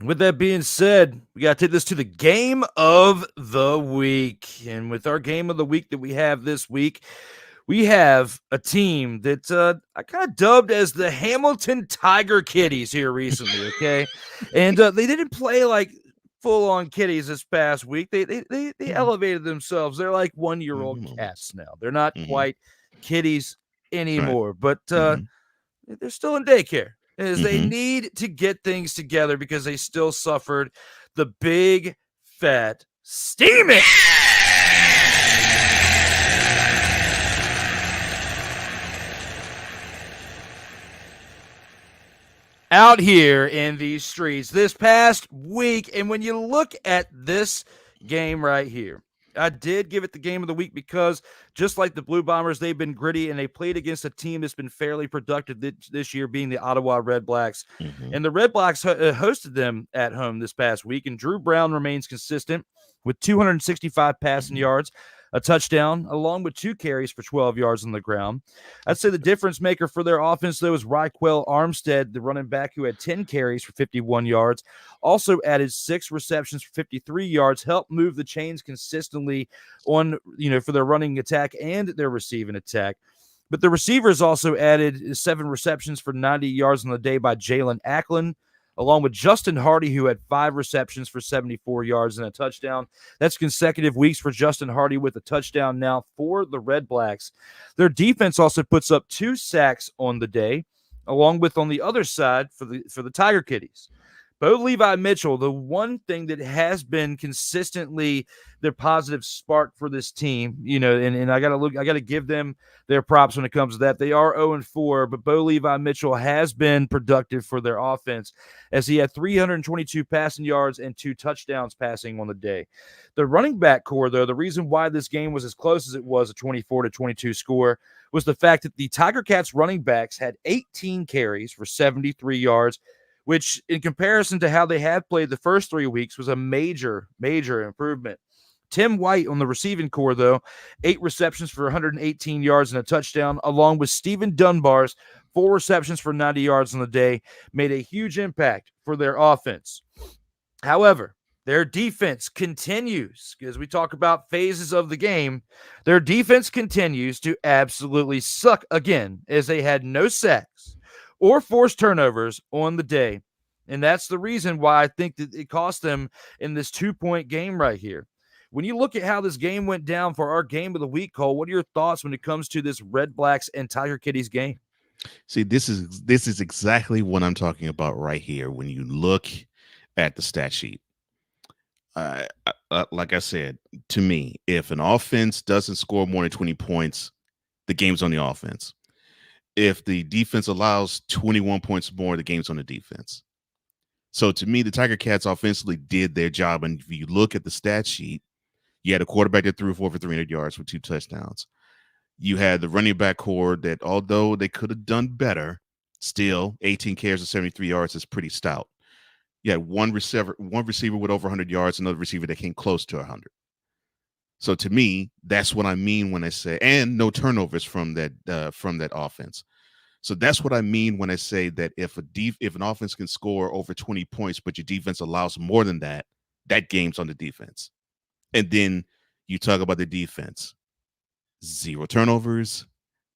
With that being said, we got to take this to the game of the week. And with our game of the week that we have this week, we have a team that I kind of dubbed as the Hamilton Tiger Kitties here recently, okay? And they didn't play like full-on kitties this past week. They elevated themselves. They're like 1-year-old cats now. They're not quite kitties anymore, but they're still in daycare. As they need to get things together because they still suffered the big, fat steaming. Out here in these streets this past week. And when you look at this game right here, I did give it the game of the week because just like the Blue Bombers, they've been gritty and they played against a team that's been fairly productive this year, being the Ottawa Redblacks. And the Redblacks hosted them at home this past week. And Drew Brown remains consistent with 265 passing yards, a touchdown, along with 2 carries for 12 yards on the ground. I'd say the difference maker for their offense, though, is Raquel Armstead, the running back who had 10 carries for 51 yards, also added 6 receptions for 53 yards, helped move the chains consistently on, for their running attack and their receiving attack. But the receivers also added 7 receptions for 90 yards on the day by Jalen Ackland, along with Justin Hardy, who had 5 receptions for 74 yards and a touchdown. That's consecutive weeks for Justin Hardy with a touchdown now for the Redblacks. Their defense also puts up 2 sacks on the day, along with on the other side for the Tiger Kitties. Bo Levi Mitchell, the one thing that has been consistently their positive spark for this team, and I got to give them their props when it comes to that. They are 0-4, but Bo Levi Mitchell has been productive for their offense as he had 322 passing yards and 2 touchdowns passing on the day. The running back core, though, the reason why this game was as close as it was, a 24-22 score, was the fact that the Tiger Cats running backs had 18 carries for 73 yards, which in comparison to how they had played the first 3 weeks was a major, major improvement. Tim White on the receiving core, though, 8 receptions for 118 yards and a touchdown, along with Steven Dunbar's 4 receptions for 90 yards on the day, made a huge impact for their offense. However, their defense continues, as we talk about phases of the game, their defense continues to absolutely suck again, as they had no sacks or forced turnovers on the day. And that's the reason why I think that it cost them in this 2-point game right here. When you look at how this game went down for our game of the week, Cole, what are your thoughts when it comes to this Redblacks and Tiger Kitties game? See, this is exactly what I'm talking about right here. When you look at the stat sheet, like I said, to me, if an offense doesn't score more than 20 points, the game's on the offense. If the defense allows 21 points more, the game's on the defense. So to me, the Tiger Cats offensively did their job. And if you look at the stat sheet, you had a quarterback that threw for 300 yards with 2 touchdowns. You had the running back core that, although they could have done better, still 18 carries and 73 yards is pretty stout. You had one receiver with over 100 yards, another receiver that came close to 100. So to me, that's what I mean when I say, and no turnovers from that offense. So that's what I mean when I say that if an offense can score over 20 points, but your defense allows more than that, that game's on the defense. And then you talk about the defense: 0 turnovers,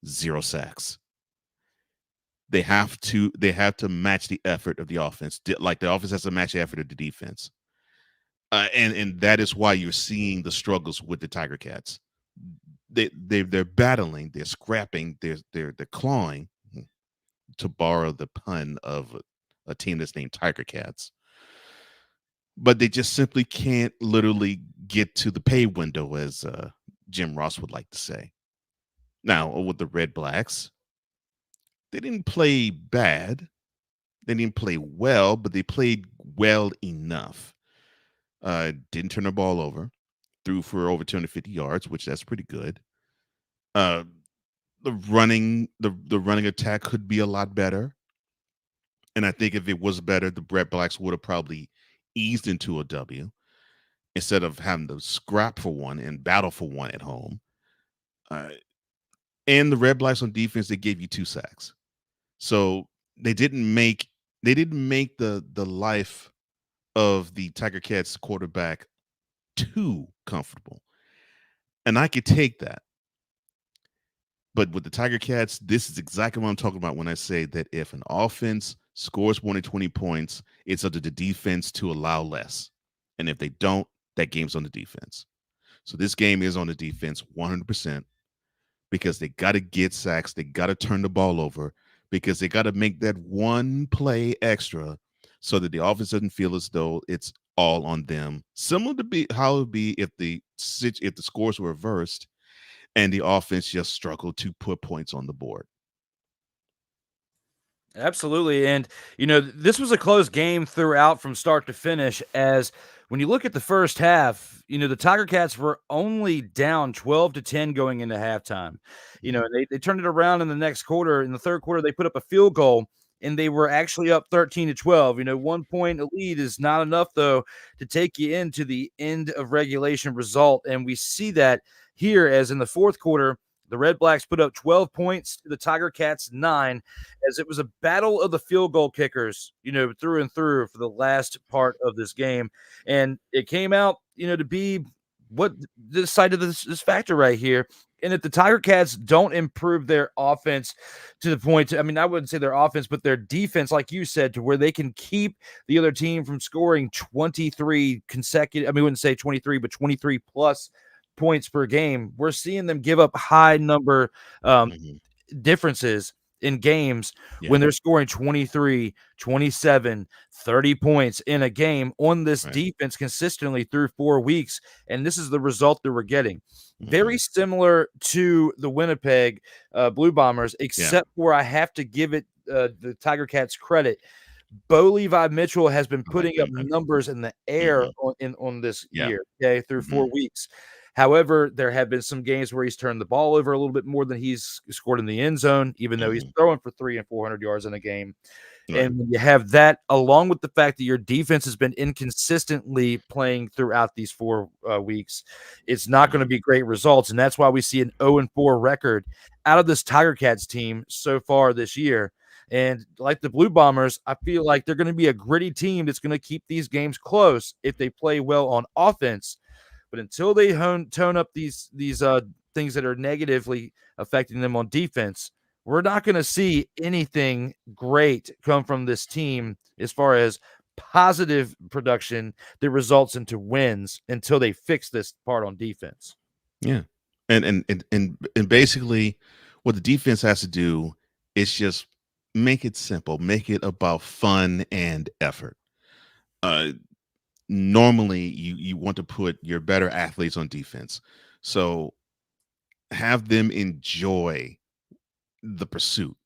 0 sacks. They have to match the effort of the offense, like the offense has to match the effort of the defense. And that is why you're seeing the struggles with the Tiger Cats. They're battling, they're scrapping, they're clawing, to borrow the pun of a team that's named Tiger Cats. But they just simply can't literally get to the pay window, as Jim Ross would like to say. Now, with the Redblacks, they didn't play bad. They didn't play well, but they played well enough. Didn't turn the ball over. Threw for over 250 yards, which that's pretty good. Uh, the running attack could be a lot better. And I think if it was better, the Redblacks would have probably eased into a W instead of having to scrap for one and battle for one at home. And the Redblacks on defense, they gave you 2 sacks. So they didn't make the life of the Tiger Cats quarterback too comfortable. And I could take that. But with the Tiger Cats, this is exactly what I'm talking about when I say that if an offense scores more than 20 points, it's up to the defense to allow less. And if they don't, that game's on the defense. So this game is on the defense 100% because they got to get sacks. They got to turn the ball over because they got to make that one play extra so that the offense doesn't feel as though it's all on them. Similar to how it would be if the scores were reversed and the offense just struggled to put points on the board. Absolutely. And, this was a close game throughout from start to finish, as when you look at the first half, the Tiger Cats were only down 12-10 going into halftime. And they turned it around in the next quarter. In the third quarter, they put up a field goal and they were actually up 13-12. 1 point lead is not enough, though, to take you into the end of regulation result. And we see that here, as in the fourth quarter, the Redblacks put up 12 points to the Tiger Cats 9, as it was a battle of the field goal kickers, through and through for the last part of this game. And it came out, to be what this side of this factor right here. And if the Tiger Cats don't improve their offense to the point, I wouldn't say their offense, but their defense, like you said, to where they can keep the other team from scoring 23 consecutive, we wouldn't say 23, but 23 plus points per game, we're seeing them give up high number differences in games when they're scoring 23, 27, 30 points in a game on this defense consistently through 4 weeks. And this is the result that we're getting. Very similar to the Winnipeg Blue Bombers, except for I have to give it the Tiger Cats credit. Bo Levi Mitchell has been putting up numbers in the air on this year, through 4 weeks. However, there have been some games where he's turned the ball over a little bit more than he's scored in the end zone, even though he's throwing for 300 and 400 yards in a game. And when you have that, along with the fact that your defense has been inconsistently playing throughout these 4 weeks, it's not going to be great results. And that's why we see an 0-4 record out of this Tiger Cats team so far this year. And like the Blue Bombers, I feel like they're going to be a gritty team that's going to keep these games close if they play well on offense. But until they tone up these things that are negatively affecting them on defense, we're not going to see anything great come from this team as far as positive production that results into wins until they fix this part on defense. Yeah. And basically what the defense has to do is just make it simple, make it about fun and effort. Normally you want to put your better athletes on defense. So have them enjoy the pursuit.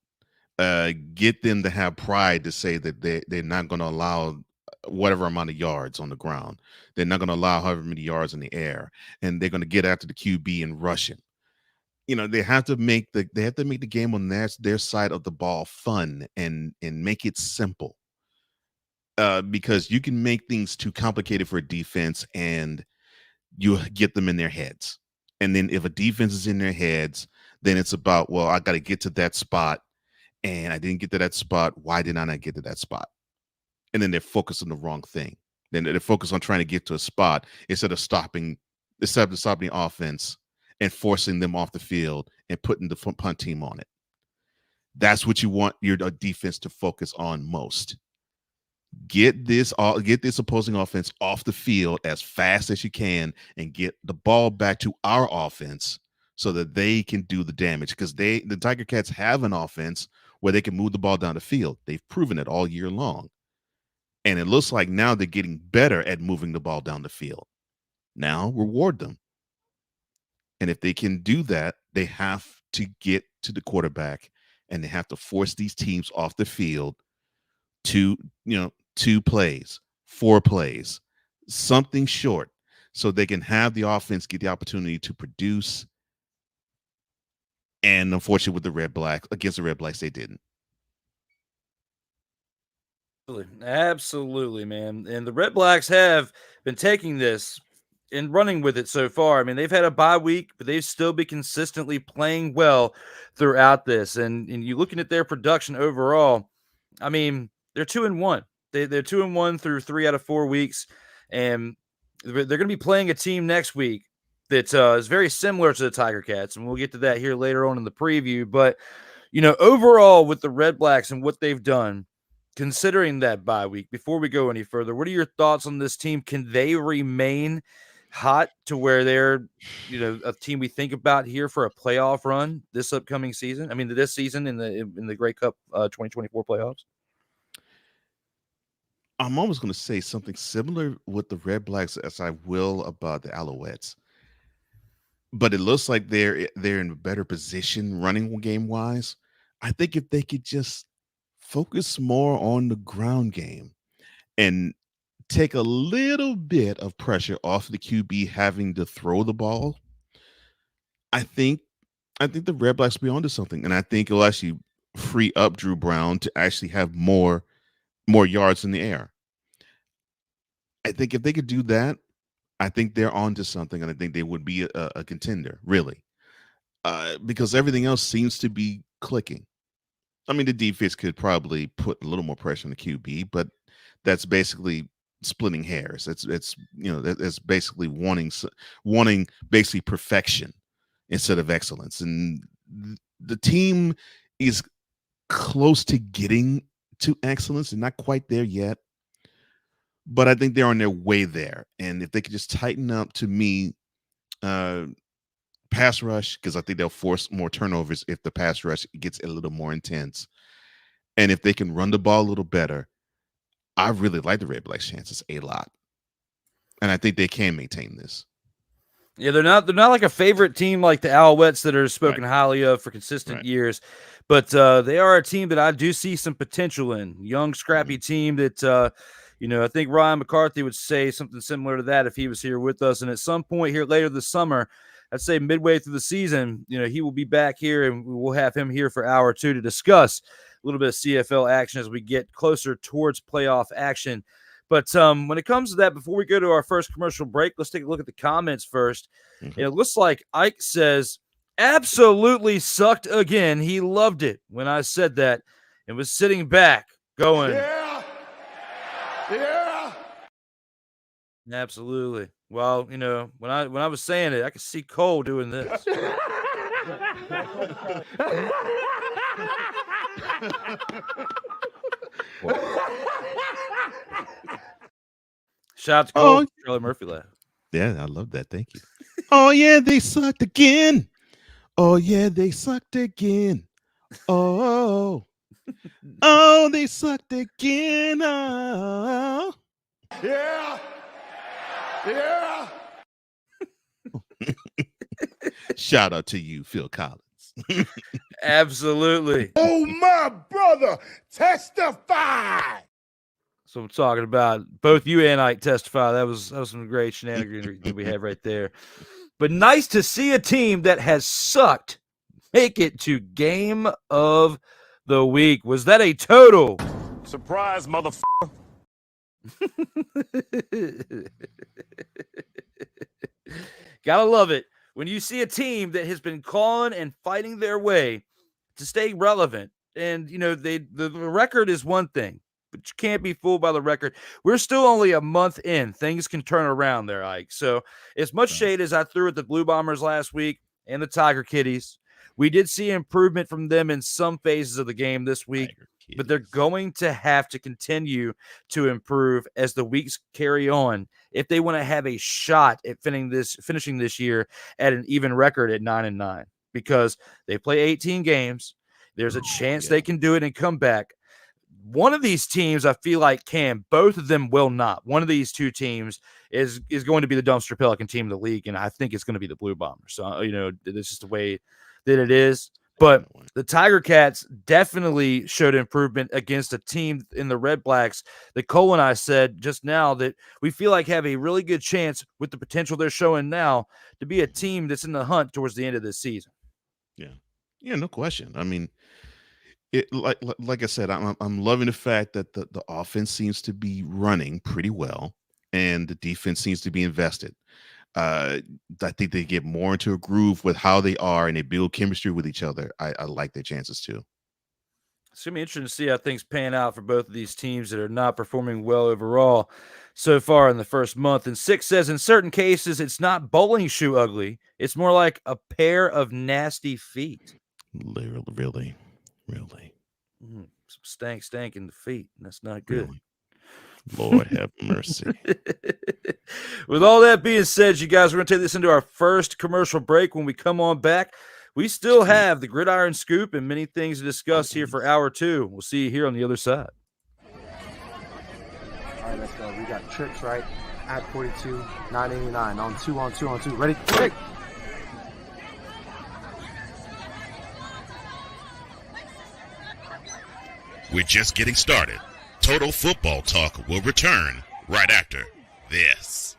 Get them to have pride to say that they're not going to allow whatever amount of yards on the ground. They're not going to allow however many yards in the air, and they're going to get after the QB and rush him. They have to make the game on their side of the ball fun and make it simple. Because you can make things too complicated for a defense and you get them in their heads. And then if a defense is in their heads, then it's about, well, I got to get to that spot and I didn't get to that spot. Why did I not get to that spot? And then they're focused on the wrong thing. Then they're focused on trying to get to a spot instead of stopping the offense and forcing them off the field and putting the punt team on it. That's what you want your defense to focus on most. Get this opposing offense off the field as fast as you can and get the ball back to our offense so that they can do the damage, because the Tiger Cats have an offense where they can move the ball down the field. They've proven it all year long. And it looks like now they're getting better at moving the ball down the field. Now reward them. And if they can do that, they have to get to the quarterback and they have to force these teams off the field 2 plays, 4 plays, something short, so they can have the offense get the opportunity to produce. And unfortunately, with the Redblacks, they didn't. Absolutely, man. And the Redblacks have been taking this and running with it so far. I mean, they've had a bye week, but they've still been consistently playing well throughout this. And you looking at their production overall, I mean, they're 2-1. They're 2-1 through 3 out of 4 weeks, and they're going to be playing a team next week that is very similar to the Tiger Cats, and we'll get to that here later on in the preview. But overall with the Redblacks and what they've done, considering that bye week, before we go any further, what are your thoughts on this team? Can they remain hot to where they're, a team we think about here for a playoff run this upcoming season? I mean, this season in the Grey Cup 2024 playoffs? I'm almost going to say something similar with the Redblacks as I will about the Alouettes. But it looks like they're in a better position running game wise. I think if they could just focus more on the ground game and take a little bit of pressure off the QB having to throw the ball, I think the Redblacks will be onto something, and I think it'll actually free up Drew Brown to actually have more yards in the air. I think if they could do that, I think they're onto something, and I think they would be a contender, really, because everything else seems to be clicking. I mean, the defense could probably put a little more pressure on the QB, but that's basically splitting hairs. That's basically wanting basically perfection instead of excellence. And the team is close to getting to excellence and not quite there yet, but I think they're on their way there. And if they could just tighten up, to me, pass rush, because I think they'll force more turnovers if the pass rush gets a little more intense. And if they can run the ball a little better, I really like the Redblacks' chances a lot. And I think they can maintain this. Yeah, they're not like a favorite team like the Alouettes that are spoken highly of for consistent years. But they are a team that I do see some potential in. Young, scrappy team that, I think Ryan McCarthy would say something similar to that if he was here with us. And at some point here later this summer, I'd say midway through the season, he will be back here, and we'll have him here for hour 2 to discuss a little bit of CFL action as we get closer towards playoff action. But when it comes to that, before we go to our first commercial break, let's take a look at the comments first. Mm-hmm. It looks like Ike says, absolutely sucked again. He loved it when I said that and was sitting back going, yeah. Absolutely. Well, when I was saying it, I could see Cole doing this. Shout out to Cole. Charlie Murphy laugh. Yeah, I love that. Thank you. Oh, yeah, they sucked again. Oh, yeah, they sucked again. Oh, they sucked again. Oh. Yeah. Shout out to you, Phil Collins. Absolutely. Oh, my brother, testify. So I'm talking about. Both you and Ike testify. That was some great shenanigans that we have right there. But nice to see a team that has sucked make it to game of the week. Was that a total surprise, motherfucker? Gotta love it when you see a team that has been clawing and fighting their way to stay relevant. And the record is one thing, but you can't be fooled by the record. We're still only a month in. Things can turn around there, Ike. So as much shade as I threw at the Blue Bombers last week and the Tiger Kitties, we did see improvement from them in some phases of the game this week. But they're going to have to continue to improve as the weeks carry on if they want to have a shot at finishing this year at an even record at 9-9, because they play 18 games. There's a chance they can do it and come back. One of these teams I feel like can. Both of them will not. One of these two teams is going to be the dumpster Pelican team of the league, and I think it's going to be the Blue Bombers. So, it's just the way that it is. But the Tiger Cats definitely showed improvement against a team in the Redblacks that Cole and I said just now that we feel like have a really good chance with the potential they're showing now to be a team that's in the hunt towards the end of this season. Yeah, no question. I mean, like I said, I'm loving the fact that the offense seems to be running pretty well and the defense seems to be invested. I think they get more into a groove with how they are and they build chemistry with each other. I like their chances too. It's going to be interesting to see how things pan out for both of these teams that are not performing well overall so far in the first month. And Six says in certain cases, it's not bowling shoe ugly. It's more like a pair of nasty feet. Really. Some stank in the feet. And that's not good. Really? Lord have mercy. With all that being said, you guys, we're going to take this into our first commercial break. When we come on back, we still have the Gridiron Scoop and many things to discuss here for hour 2. We'll see you here on the other side. All right, let's go. We got trips, right? At 42, 989. On 2, on 2, on 2. Ready? Hey! We're just getting started. Total Football Talk will return right after this.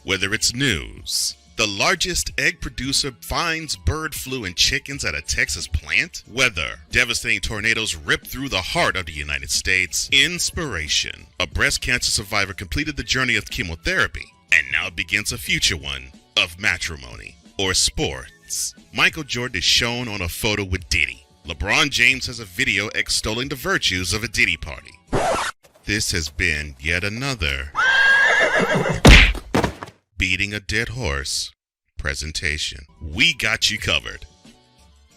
Whether it's news, the largest egg producer finds bird flu in chickens at a Texas plant, weather, devastating tornadoes rip through the heart of the United States, inspiration, a breast cancer survivor completed the journey of chemotherapy and now begins a future one of matrimony or sports. Michael Jordan is shown on a photo with Diddy. LeBron James has a video extolling the virtues of a Diddy party. This has been yet another beating a dead horse presentation. We got you covered.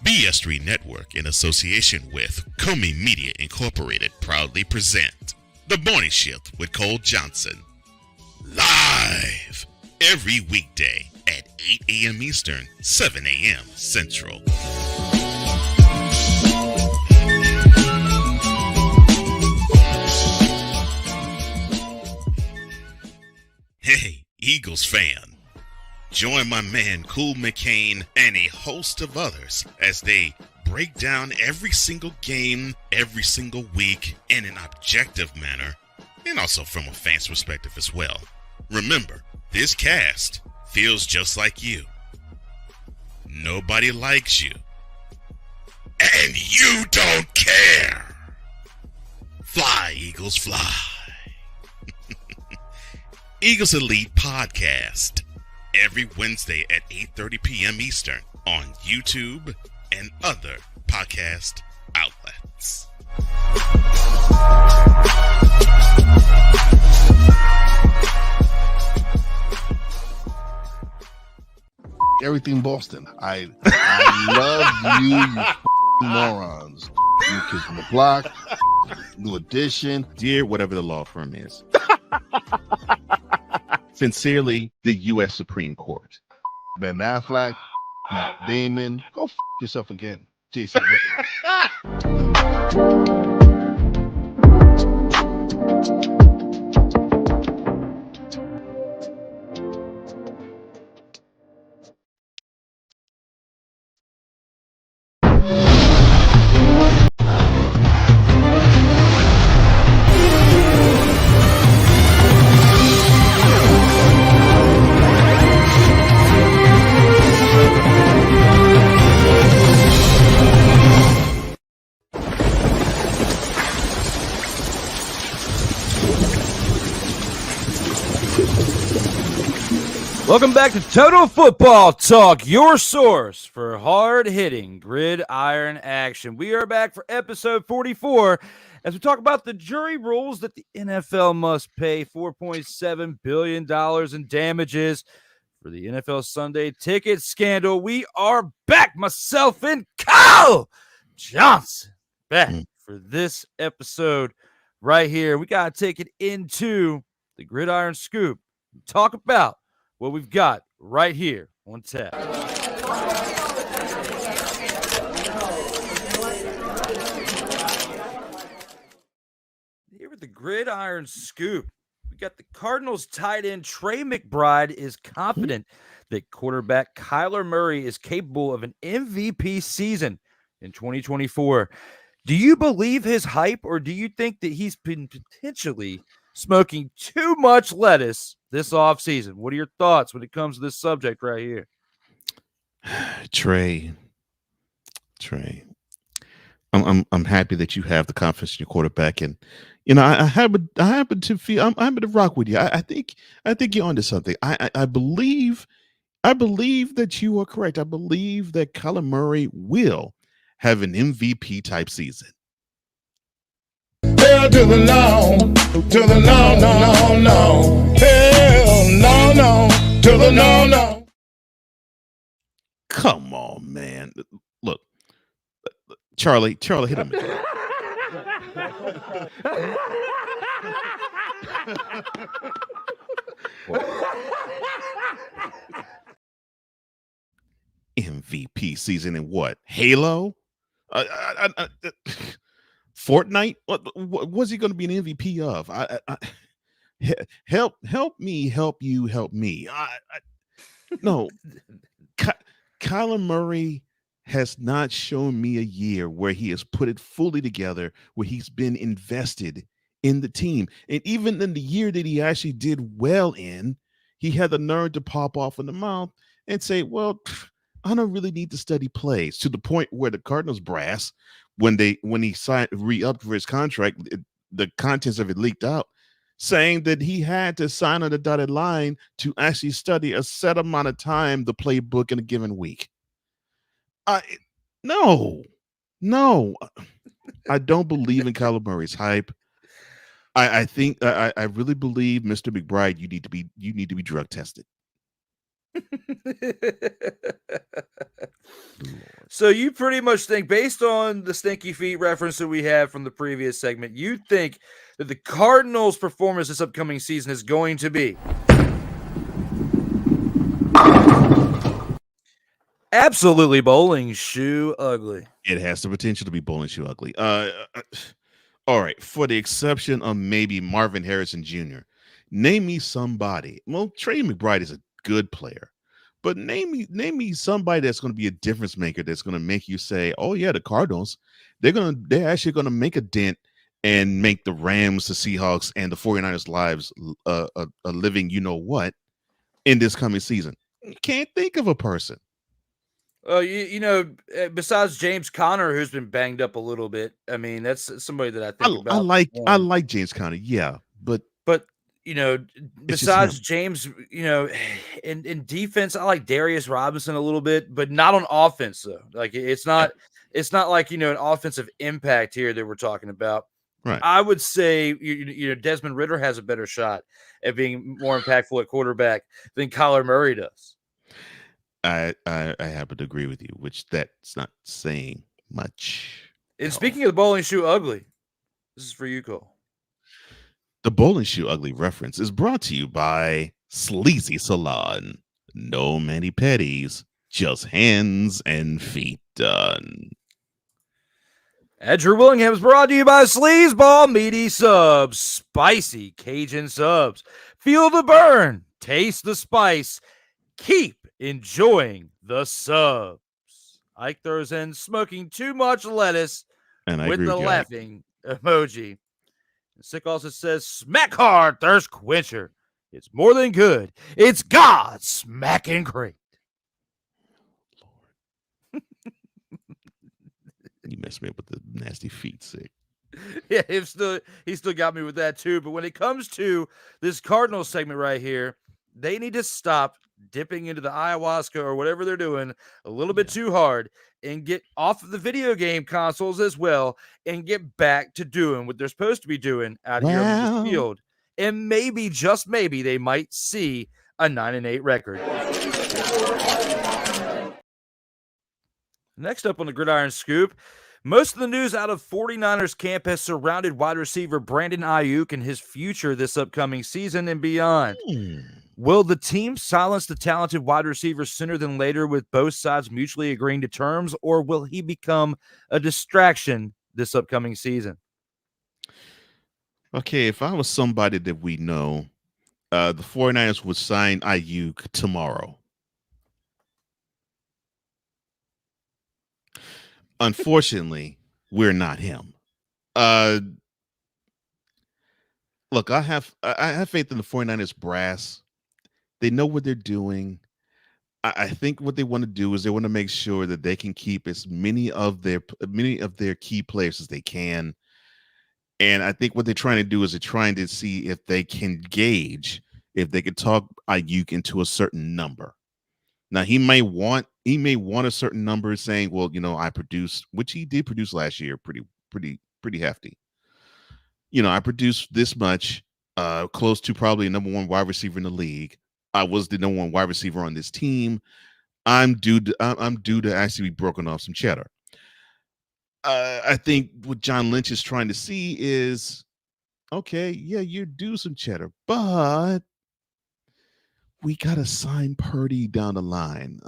BS3 Network, in association with Comey Media Incorporated, proudly present The Morning Shift with Cole Johnson. Live every weekday at 8 a.m. Eastern, 7 a.m. Central. Hey, Eagles fan. Join my man Cool McCain and a host of others as they break down every single game, every single week in an objective manner, and also from a fan's perspective as well. Remember, this cast feels just like you. Nobody likes you. And you don't care. Fly, Eagles, fly. Eagles Elite Podcast, every Wednesday at 8:30 p.m. Eastern on YouTube and other podcast outlets. Everything Boston. I love you morons. New Kids on the Block, New Edition. Dear whatever the law firm is. Sincerely, the U.S. Supreme Court. Ben Affleck, Matt Damon. Go yourself again, Jason. Welcome back to Total Football Talk, your source for hard-hitting gridiron action. We are back for episode 44 as we talk about the jury rules that the NFL must pay $4.7 billion in damages for the NFL Sunday ticket scandal. We are back, myself and Kyle Johnson, back for this episode right here. We got to take it into the Gridiron Scoop and talk about what we've got right here on tap. Here with the Gridiron Scoop, we got the Cardinals tight end Trey McBride is confident that quarterback Kyler Murray is capable of an MVP season in 2024. Do you believe his hype, or do you think that he's been potentially smoking too much lettuce this offseason? What are your thoughts when it comes to this subject right here? Trey. I'm happy that you have the confidence in your quarterback, and I happen to rock with you. I think you're onto something. I believe that you are correct. I believe that Kyler Murray will have an MVP type season. Hell to the no, to the no, no, no, no. Hell no, no, to the no, no. Come on, man. Look, Charlie, hit him again. MVP season in what? Halo? Fortnite? What was he going to be an MVP of? Help me, help you, help me. No, Kyler Murray has not shown me a year where he has put it fully together, where he's been invested in the team. And even in the year that he actually did well in, he had the nerve to pop off in the mouth and say, well, I don't really need to study plays, to the point where the Cardinals brass, when he signed re-upped for his contract, the contents of it leaked out, saying that he had to sign on the dotted line to actually study a set amount of time the playbook in a given week. No, I don't believe in Kyler Murray's hype. I think I really believe, Mr. McBride, you need to be drug tested. So you pretty much think, based on the stinky feet reference that we have from the previous segment, you think that the Cardinals' performance this upcoming season is going to be absolutely bowling shoe ugly. It has the potential to be bowling shoe ugly. All right, for the exception of maybe Marvin Harrison Jr., name me somebody. Well, Trey McBride is a good player, but name me somebody that's going to be a difference maker, that's going to make you say, oh yeah, the Cardinals, they're actually going to make a dent and make the Rams, the Seahawks, and the 49ers lives a living what in this coming season. You can't think of a person. Besides James Conner, who's been banged up a little bit. I mean, that's somebody that I think about. I like James Conner, yeah, but besides James, in defense, I like Darius Robinson a little bit, but not on offense though. Like it's not like an offensive impact here that we're talking about. Right. I would say Desmond Ridder has a better shot at being more impactful at quarterback than Kyler Murray does. I happen to agree with you, which that's not saying much. And speaking of the bowling shoe ugly, this is for you, Cole. The bowling shoe ugly reference is brought to you by Sleazy Salon. No mani-pedis, just hands and feet done. Andrew Willingham is brought to you by Sleazeball Meaty Subs, spicy Cajun subs. Feel the burn, taste the spice, keep enjoying the subs. Ike throws in smoking too much lettuce and with the laughing emoji. Sick also says smack hard thirst quencher. It's more than good. It's God smacking great. Lord. You messed me up with the nasty feet, sick. Yeah, he still got me with that too. But when it comes to this Cardinals segment right here, they need to stop dipping into the ayahuasca or whatever they're doing a little bit too hard and get off of the video game consoles as well and get back to doing what they're supposed to be doing out here on the field. And maybe, just maybe, they might see a 9-8 record. Next up on the Gridiron Scoop, most of the news out of 49ers camp has surrounded wide receiver Brandon Ayuk and his future this upcoming season and beyond. Will the team silence the talented wide receiver sooner than later with both sides mutually agreeing to terms, or will he become a distraction this upcoming season? Okay, if I was somebody that we know, the 49ers would sign Ayuk tomorrow. Unfortunately, we're not him. Uh Look, I have faith in the 49ers brass. They know what they're doing. I think what they want to do is they want to make sure that they can keep as many of their key players as they can. And I think what they're trying to do is they're trying to see if they can gauge if they could talk Ayuk into a certain number. Now he may want a certain number, saying, well, I produced, which he did produce last year, pretty hefty. I produced this much, close to probably a number one wide receiver in the league. I was the number one wide receiver on this team. I'm due to actually be broken off some cheddar. I think what John Lynch is trying to see is, okay, yeah, you're due some cheddar, but we got to sign Purdy down the line.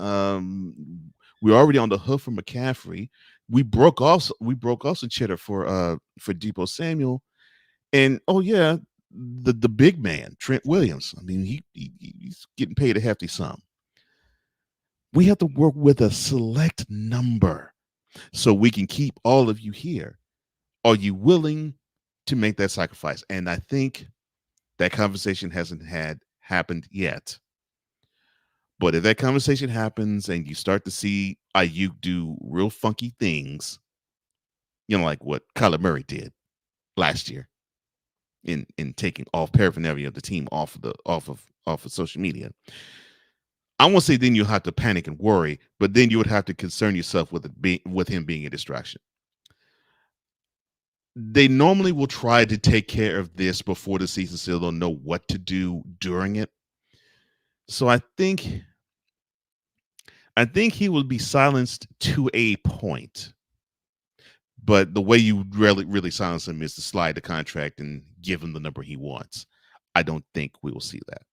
We're already on the hook for McCaffrey. We broke off some cheddar for Deebo Samuel, and the big man Trent Williams. I mean, he's getting paid a hefty sum. We have to work with a select number so we can keep all of you here. Are you willing to make that sacrifice? And I think that conversation hasn't happened yet. But if that conversation happens and you start to see Ayuk do real funky things, like what Kyler Murray did last year in taking off paraphernalia of the team off of social media, I won't say then you'll have to panic and worry, but then you would have to concern yourself with him being a distraction. They normally will try to take care of this before the season, so they'll know what to do during it. So I think he will be silenced to a point. But the way you really silence him is to slide the contract and give him the number he wants. I don't think we will see that.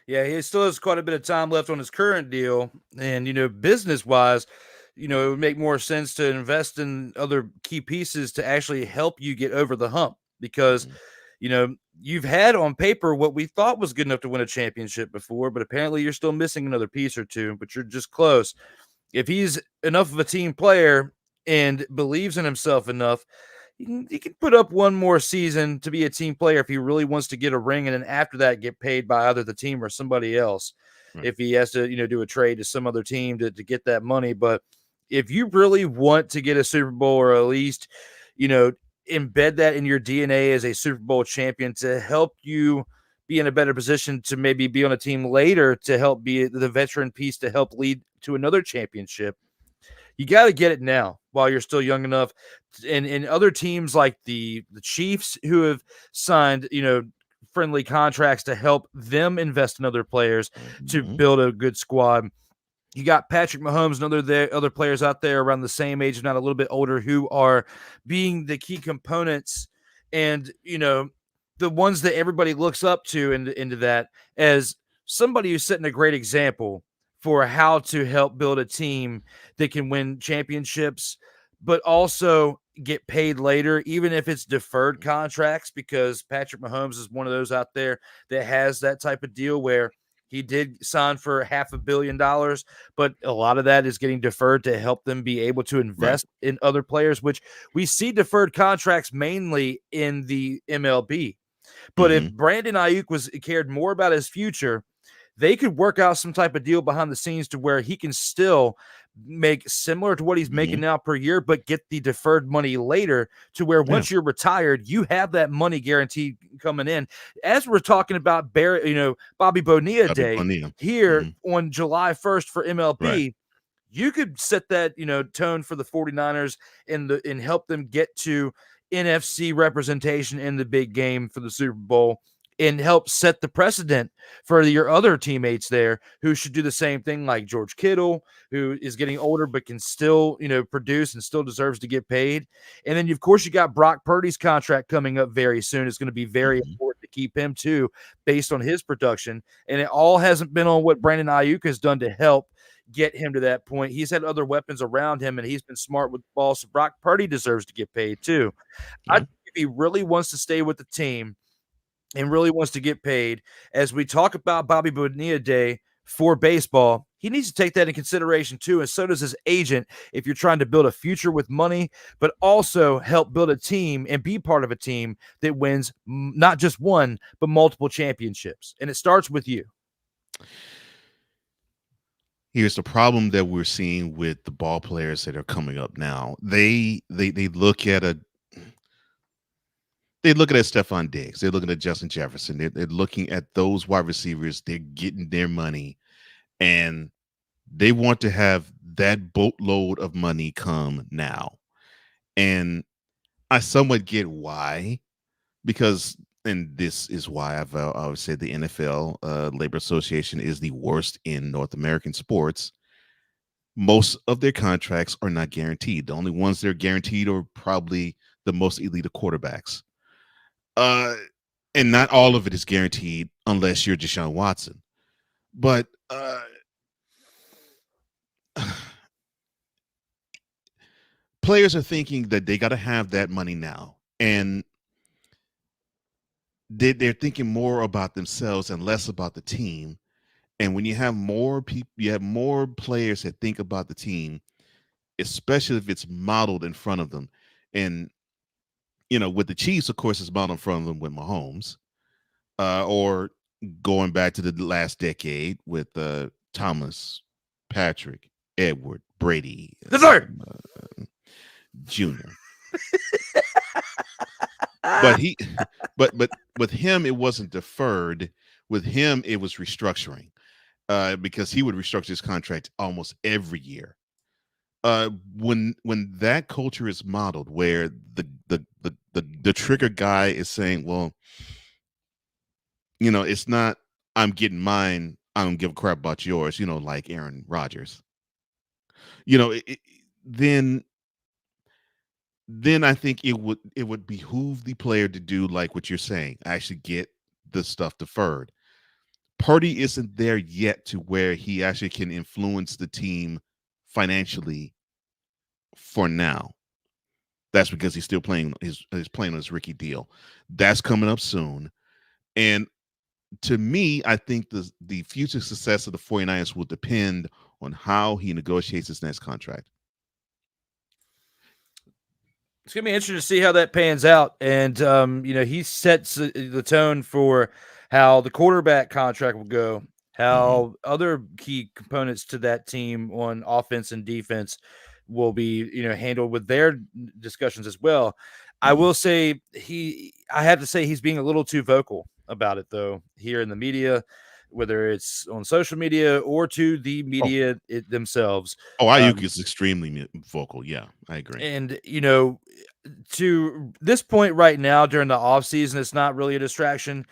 Yeah, he still has quite a bit of time left on his current deal. And, business-wise, it would make more sense to invest in other key pieces to actually help you get over the hump. Because, you've had on paper what we thought was good enough to win a championship before, but apparently you're still missing another piece or two, but you're just close. If he's enough of a team player and believes in himself enough, he can put up one more season to be a team player if he really wants to get a ring, and then after that get paid by either the team or somebody else. Right. If he has to, do a trade to some other team to get that money. But if you really want to get a Super Bowl, or at least, embed that in your DNA as a Super Bowl champion to help you be in a better position to maybe be on a team later to help be the veteran piece to help lead to another championship, you got to get it now while you're still young enough. And other teams like the Chiefs, who have signed, friendly contracts to help them invest in other players to build a good squad. You got Patrick Mahomes and other players out there around the same age, if not a little bit older, who are being the key components and, the ones that everybody looks up to into that as somebody who's setting a great example for how to help build a team that can win championships, but also get paid later, even if it's deferred contracts, because Patrick Mahomes is one of those out there that has that type of deal where he did sign for $500 million, but a lot of that is getting deferred to help them be able to invest in other players, which we see deferred contracts mainly in the MLB. But if Brandon Ayuk cared more about his future, they could work out some type of deal behind the scenes to where he can still make similar to what he's making now per year, but get the deferred money later to where once you're retired, you have that money guaranteed coming in. As we're talking about Bobby Bonilla Day here on July 1st for MLB, you could set that, tone for the 49ers and help them get to NFC representation in the big game for the Super Bowl, and help set the precedent for your other teammates there who should do the same thing, like George Kittle, who is getting older but can still, produce and still deserves to get paid. And then, of course, you got Brock Purdy's contract coming up very soon. It's going to be very important to keep him, too, based on his production. And it all hasn't been on what Brandon Ayuk has done to help get him to that point. He's had other weapons around him, and he's been smart with the ball, so Brock Purdy deserves to get paid, too. I if he really wants to stay with the team and really wants to get paid, as we talk about Bobby Bonilla Day for baseball, he needs to take that in consideration too, and so does his agent if you're trying to build a future with money, but also help build a team and be part of a team that wins not just one, but multiple championships. And it starts with you. Here's the problem that we're seeing with the ball players that are coming up now. They look at Stephon Diggs. They're looking at Justin Jefferson. They're looking at those wide receivers. They're getting their money, and they want to have that boatload of money come now. And I somewhat get why, because, and this is why I've always said the NFL Labor Association is the worst in North American sports. Most of their contracts are not guaranteed. The only ones that are guaranteed are probably the most elite of quarterbacks. And not all of it is guaranteed unless you're Deshaun Watson. But players are thinking that they got to have that money now, and they're thinking more about themselves and less about the team. And when you have more people, you have more players that think about the team, especially if it's modeled in front of them. And with the Chiefs, of course, it's modeled in front of them with Mahomes, or going back to the last decade with Thomas, Patrick, Edward, Brady, Junior. But with him, it wasn't deferred. With him, it was restructuring, because he would restructure his contract almost every year. When that culture is modeled, where the trigger guy is saying, well, it's not, I'm getting mine, I don't give a crap about yours, like Aaron Rodgers. Then I think it would behoove the player to do like what you're saying, actually get the stuff deferred. Purdy isn't there yet to where he actually can influence the team financially for now. That's because he's still playing on his rookie deal. That's coming up soon. And to me, I think the future success of the 49ers will depend on how he negotiates his next contract. It's going to be interesting to see how that pans out. And, he sets the tone for how the quarterback contract will go, how other key components to that team on offense and defense will be, handled with their discussions as well. I will say I have to say he's being a little too vocal about it, though, here in the media, whether it's on social media or to the media themselves. Ayuk is extremely vocal. Yeah, I agree. And, to this point right now during the offseason, it's not really a distraction.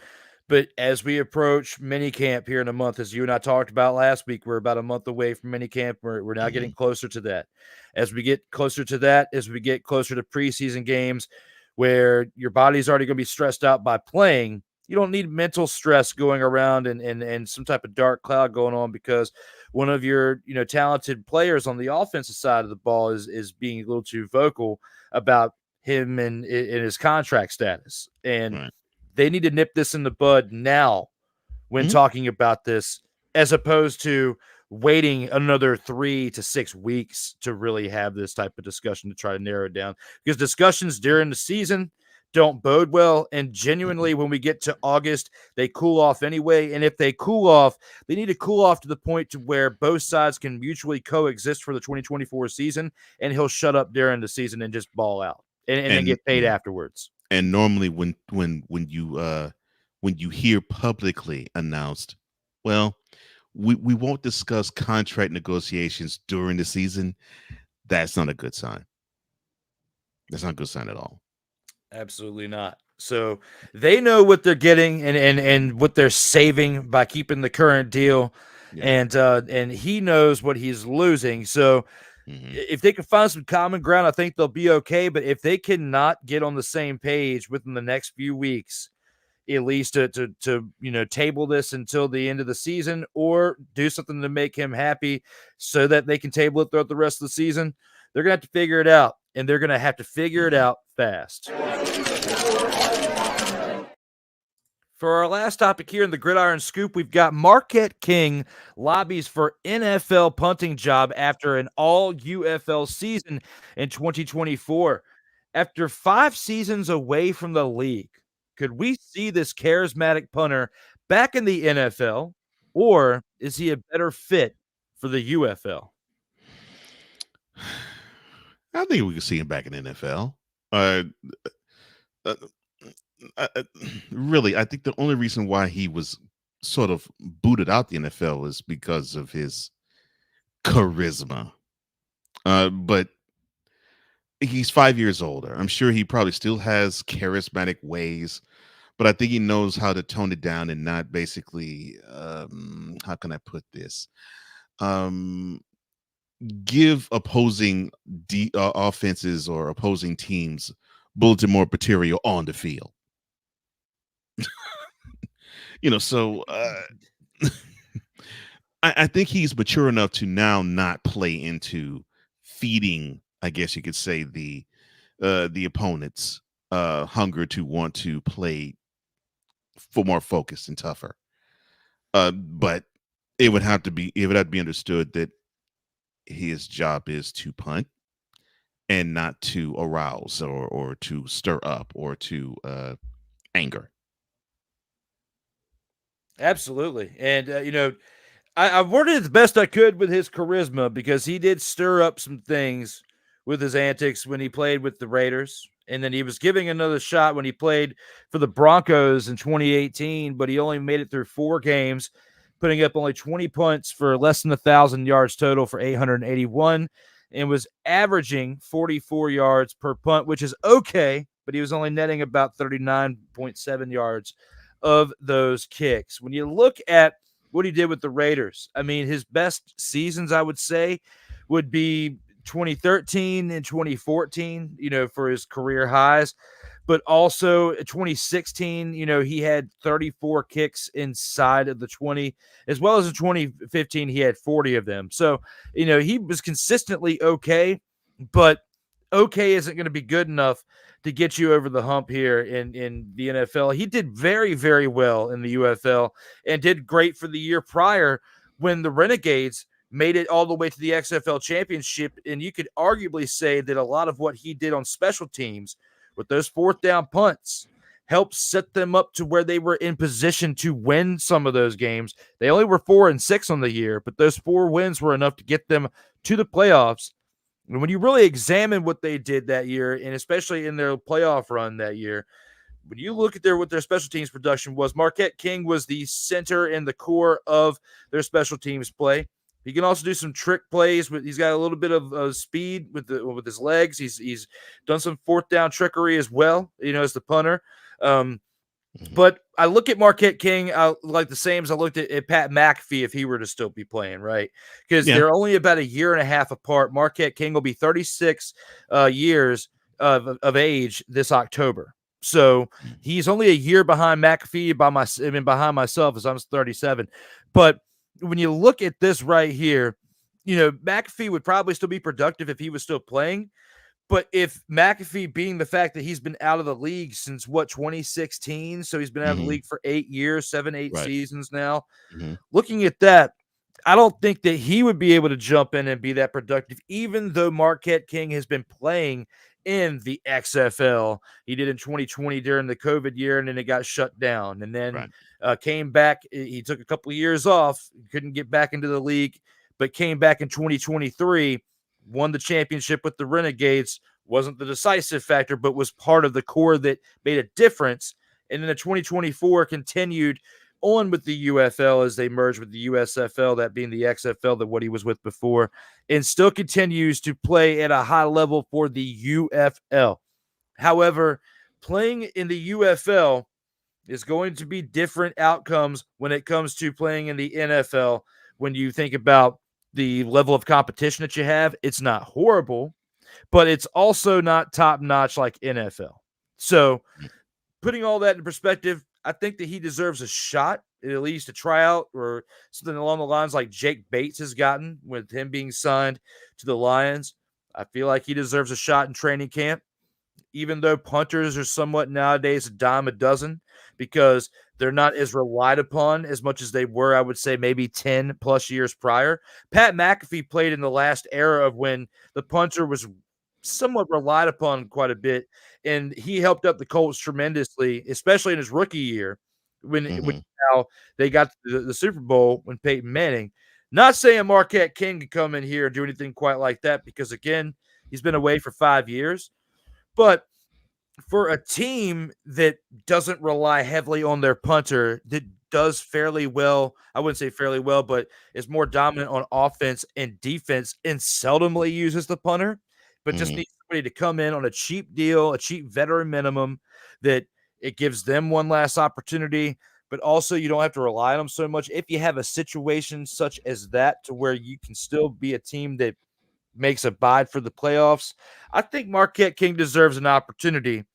But as we approach minicamp here in a month, as you and I talked about last week, we're about a month away from minicamp. We're now getting closer to that. As we get closer to that, as we get closer to preseason games where your body's already going to be stressed out by playing, you don't need mental stress going around and some type of dark cloud going on because one of your talented players on the offensive side of the ball is being a little too vocal about him and his contract status. And they need to nip this in the bud now when talking about this, as opposed to waiting another 3 to 6 weeks to really have this type of discussion to try to narrow it down. Because discussions during the season don't bode well. And genuinely, when we get to August, they cool off anyway. And if they cool off, they need to cool off to the point to where both sides can mutually coexist for the 2024 season. And he'll shut up during the season and just ball out and then get paid afterwards. And normally when you hear publicly announced, well, we won't discuss contract negotiations during the season, that's not a good sign. That's not a good sign at all. Absolutely not. So they know what they're getting and what they're saving by keeping the current deal. Yeah. And he knows what he's losing. So if they can find some common ground, I think they'll be okay. But if they cannot get on the same page within the next few weeks, at least to table this until the end of the season or do something to make him happy so that they can table it throughout the rest of the season, they're going to have to figure it out. And they're going to have to figure it out fast. For our last topic here in the Gridiron Scoop, we've got Marquette King lobbies for NFL punting job after an all-UFL season in 2024. After 5 seasons away from the league, could we see this charismatic punter back in the NFL, or is he a better fit for the UFL? I think we can see him back in the NFL. Really, I think the only reason why he was sort of booted out the NFL is because of his charisma. But he's 5 years older. I'm sure he probably still has charismatic ways, but I think he knows how to tone it down and not basically, how can I put this? Give opposing offenses or opposing teams bulletin board material on the field. So I think he's mature enough to now not play into feeding, I guess you could say, the opponent's hunger to want to play for more focused and tougher. But it would have to be understood that his job is to punt and not to arouse or to stir up or to anger. Absolutely. And, I worded it the best I could with his charisma because he did stir up some things with his antics when he played with the Raiders. And then he was giving another shot when he played for the Broncos in 2018, but he only made it through 4 games, putting up only 20 punts for less than 1,000 yards total for 881, and was averaging 44 yards per punt, which is okay, but he was only netting about 39.7 yards of those kicks. When you look at what he did with the Raiders, I mean, his best seasons, I would say, would be 2013 and 2014, for his career highs. But also 2016, he had 34 kicks inside of the 20, as well as in 2015, he had 40 of them. So, he was consistently okay, but okay isn't going to be good enough to get you over the hump here in the NFL. He did very, very well in the UFL and did great for the year prior when the Renegades made it all the way to the XFL championship. And you could arguably say that a lot of what he did on special teams with those 4th down punts helped set them up to where they were in position to win some of those games. They only were 4-6 on the year, but those 4 wins were enough to get them to the playoffs. And when you really examine what they did that year, and especially in their playoff run that year, when you look at what their special teams production was, Marquette King was the center and the core of their special teams play. He can also do some trick plays. He's got a little bit of speed with his legs. He's done some 4th down trickery as well, as the punter. But I look at Marquette King like the same as I looked at Pat McAfee if he were to still be playing, right? Because they're only about a year and a half apart. Marquette King will be 36 years of age this October. So he's only a year behind McAfee behind myself as I'm 37. But when you look at this right here, McAfee would probably still be productive if he was still playing. But if McAfee, being the fact that he's been out of the league since 2016, so he's been out of the league for 8 years, 7-8 seasons now. Looking at that, I don't think that he would be able to jump in and be that productive, even though Marquette King has been playing in the XFL. He did in 2020 during the COVID year, and then it got shut down. And then came back. He took a couple of years off, couldn't get back into the league, but came back in 2023, won the championship with the Renegades, wasn't the decisive factor, but was part of the core that made a difference. And then the 2024 continued on with the UFL as they merged with the USFL, that being the XFL, that what he was with before, and still continues to play at a high level for the UFL. However, playing in the UFL is going to be different outcomes when it comes to playing in the NFL. When you think about the level of competition that you have, it's not horrible, but it's also not top notch like NFL. So putting all that in perspective, I think that he deserves a shot, at least a tryout or something along the lines like Jake Bates has gotten with him being signed to the Lions. I feel like he deserves a shot in training camp. even though punters are somewhat nowadays a dime a dozen because they're not as relied upon as much as they were, I would say, maybe 10 plus years prior. Pat McAfee played in the last era of when the punter was somewhat relied upon quite a bit, and he helped up the Colts tremendously, especially in his rookie year when how they got to the Super Bowl when Peyton Manning. Not saying Marquette King could come in here and do anything quite like that because, again, he's been away for 5 years. But for a team that doesn't rely heavily on their punter, that does fairly well, I wouldn't say fairly well, but is more dominant on offense and defense and seldomly uses the punter, but just needs somebody to come in on a cheap deal, a cheap veteran minimum that it gives them one last opportunity, but also you don't have to rely on them so much. If you have a situation such as that to where you can still be a team that makes a bid for the playoffs, I think Marquette King deserves an opportunity,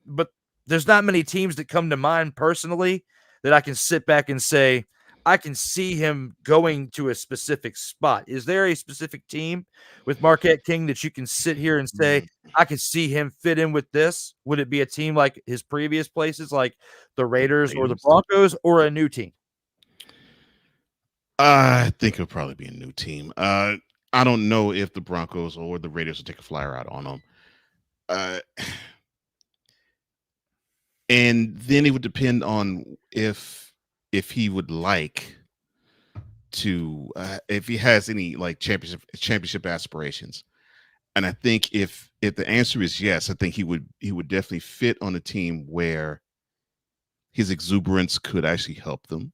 but there's not many teams that come to mind personally that I can sit back and say, I can see him going to a specific spot. Is there a specific team with Marquette King that you can sit here and say, I can see him fit in with this? Would it be a team like his previous places, like the Raiders or the Broncos, or a new team? I think it'll probably be a new team. I don't know if the Broncos or the Raiders will take a flyer out on them. And then it would depend on if he would like to, if he has any like championship aspirations. And I think if the answer is yes, I think he would definitely fit on a team where his exuberance could actually help them,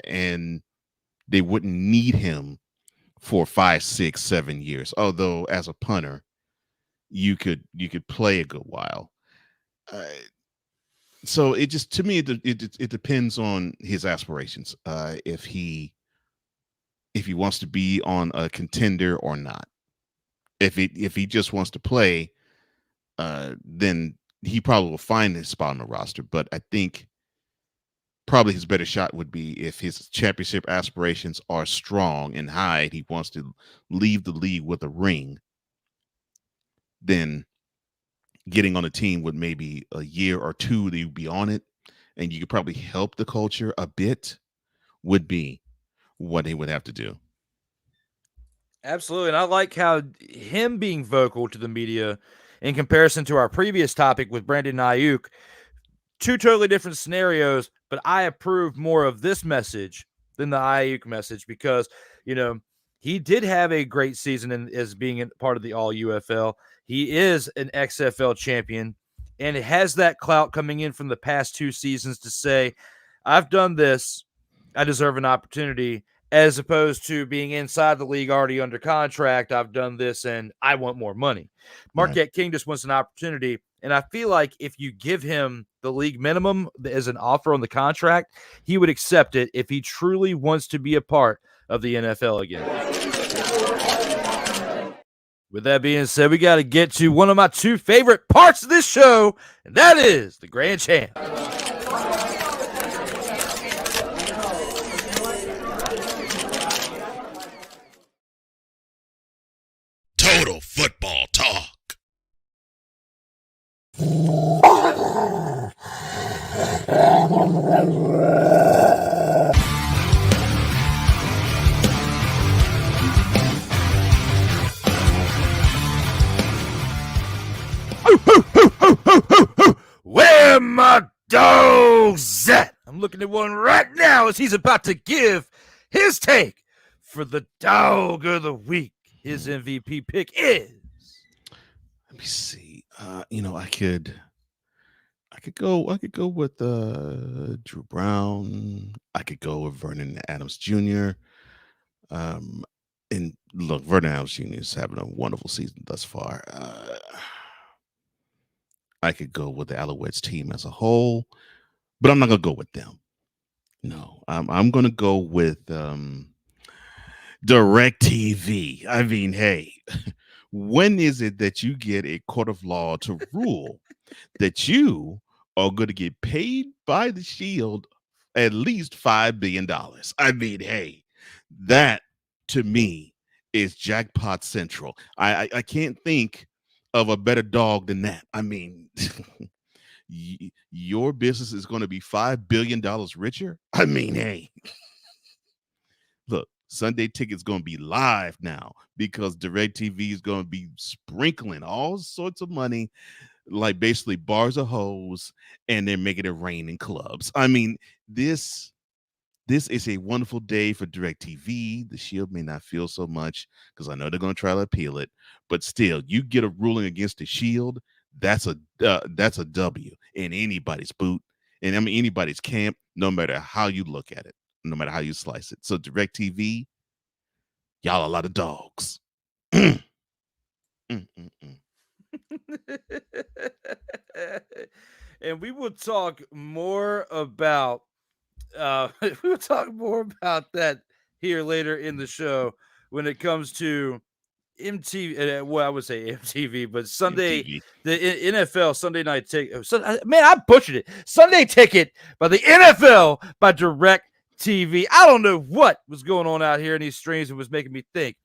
and they wouldn't need him for 5, 6, 7 years. Although as a punter, you could play a good while. So it just, to me, it depends on his aspirations. If he wants to be on a contender or not. If he just wants to play, then he probably will find his spot on the roster. But I think probably his better shot would be if his championship aspirations are strong and high, and he wants to leave the league with a ring, then getting on a team with maybe a year or two that you'd be on it, and you could probably help the culture a bit, would be what he would have to do. Absolutely. And I like how him being vocal to the media in comparison to our previous topic with Brandon Ayuk, two totally different scenarios, but I approve more of this message than the Ayuk message because, he did have a great season as being part of the All UFL. He is an XFL champion, and it has that clout coming in from the past 2 seasons to say, I've done this, I deserve an opportunity, as opposed to being inside the league already under contract. I've done this and I want more money. Marquette King just wants an opportunity. And I feel like if you give him the league minimum as an offer on the contract, he would accept it if he truly wants to be a part of the NFL again. With that being said, we got to get to one of my 2 favorite parts of this show, and that is the Grand Champ. Total football talk. Where my dogs at? I'm looking at one right now as he's about to give his take for the dog of the week. His MVP pick is. Let me see. I could go with Drew Brown. I could go with Vernon Adams Jr. And look, Vernon Adams Jr. is having a wonderful season thus far. I could go with the Alouettes team as a whole, but I'm not gonna go with them. No, I'm gonna go with DirecTV. I mean, hey, when is it that you get a court of law to rule that you are going to get paid by the Shield at least $5 billion? I mean, hey, that to me is jackpot central. I can't think of a better dog than that. I mean, your business is going to be $5 billion richer. I mean, hey, look, Sunday Ticket's going to be live now because DirecTV is going to be sprinkling all sorts of money, like basically bars of hose, and they're making it rain in clubs. I mean, this is a wonderful day for DirecTV. The Shield may not feel so much because I know they're going to try to appeal it, but still, you get a ruling against the Shield, that's a W in anybody's boot, and I mean anybody's camp, no matter how you look at it, no matter how you slice it. So DirecTV, y'all a lot of dogs. And we will talk more about that here later in the show when it comes to MTV. Well, I would say MTV, but Sunday, MTV. the NFL Sunday night ticket. Man, I butchered it. Sunday Ticket by the NFL by DirecTV. I don't know what was going on out here in these streams that was making me think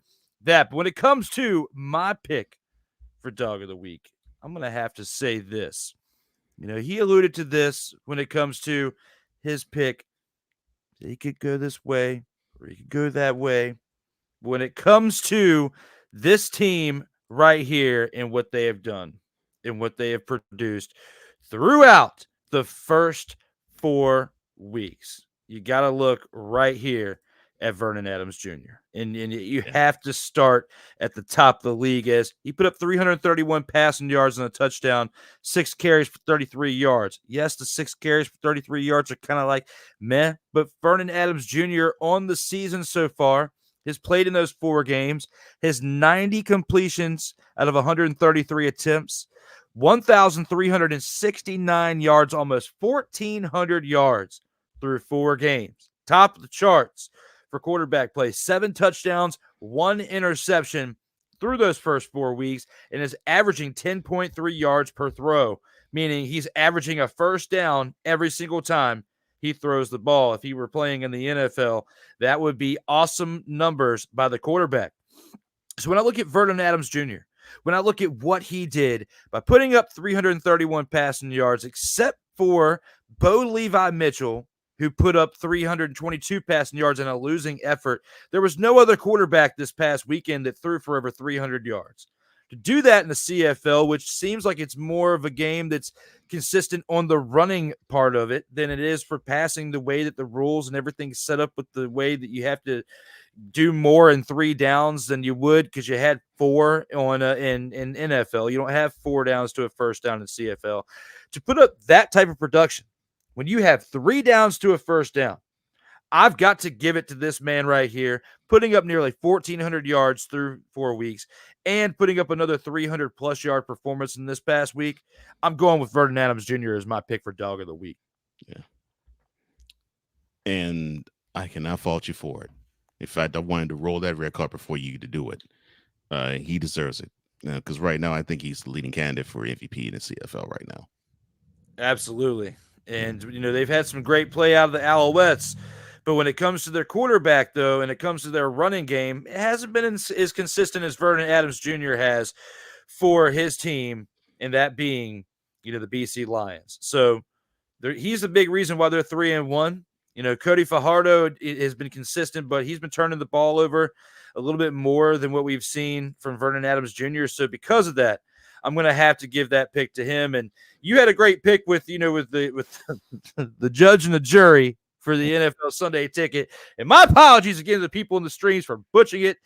that. But when it comes to my pick for Dog of the Week, I'm going to have to say this. You know, he alluded to this when it comes to his pick. He could go this way or he could go that way. When it comes to this team right here and what they have done and what they have produced throughout the first 4 weeks, you got to look right here at Vernon Adams Jr. And you have to start at the top of the league as he put up 331 passing yards and a touchdown, 6 carries for 33 yards. Yes, the 6 carries for 33 yards are kind of like meh, but Vernon Adams Jr. on the season so far has played in those 4 games, has 90 completions out of 133 attempts, 1,369 yards, almost 1,400 yards through 4 games. Top of the charts for quarterback play, 7 touchdowns, 1 interception through those first 4 weeks, and is averaging 10.3 yards per throw, meaning he's averaging a first down every single time he throws the ball. If he were playing in the NFL, that would be awesome numbers by the quarterback. So when I look at Vernon Adams Jr., when I look at what he did by putting up 331 passing yards, except for Bo Levi Mitchell, who put up 322 passing yards in a losing effort, there was no other quarterback this past weekend that threw for over 300 yards. To do that in the CFL, which seems like it's more of a game that's consistent on the running part of it than it is for passing, the way that the rules and everything's set up with the way that you have to do more in 3 downs than you would because you had 4 on in NFL. You don't have 4 downs to a first down in CFL. To put up that type of production, when you have 3 downs to a first down, I've got to give it to this man right here, putting up nearly 1,400 yards through 4 weeks and putting up another 300-plus yard performance in this past week. I'm going with Vernon Adams Jr. as my pick for Dog of the Week. Yeah. And I cannot fault you for it. In fact, I wanted to roll that red carpet for you to do it. He deserves it. Because right now, I think he's the leading candidate for MVP in the CFL right now. Absolutely. And, you know, they've had some great play out of the Alouettes. But when it comes to their quarterback, though, and it comes to their running game, it hasn't been as consistent as Vernon Adams Jr. has for his team, and that being, you know, the BC Lions. So he's the big reason why they're 3-1. You know, Cody Fajardo has been consistent, but he's been turning the ball over a little bit more than what we've seen from Vernon Adams Jr. So because of that, I'm going to have to give that pick to him. And you had a great pick with the judge and the jury for the NFL Sunday Ticket. And my apologies again to the people in the streams for butchering it.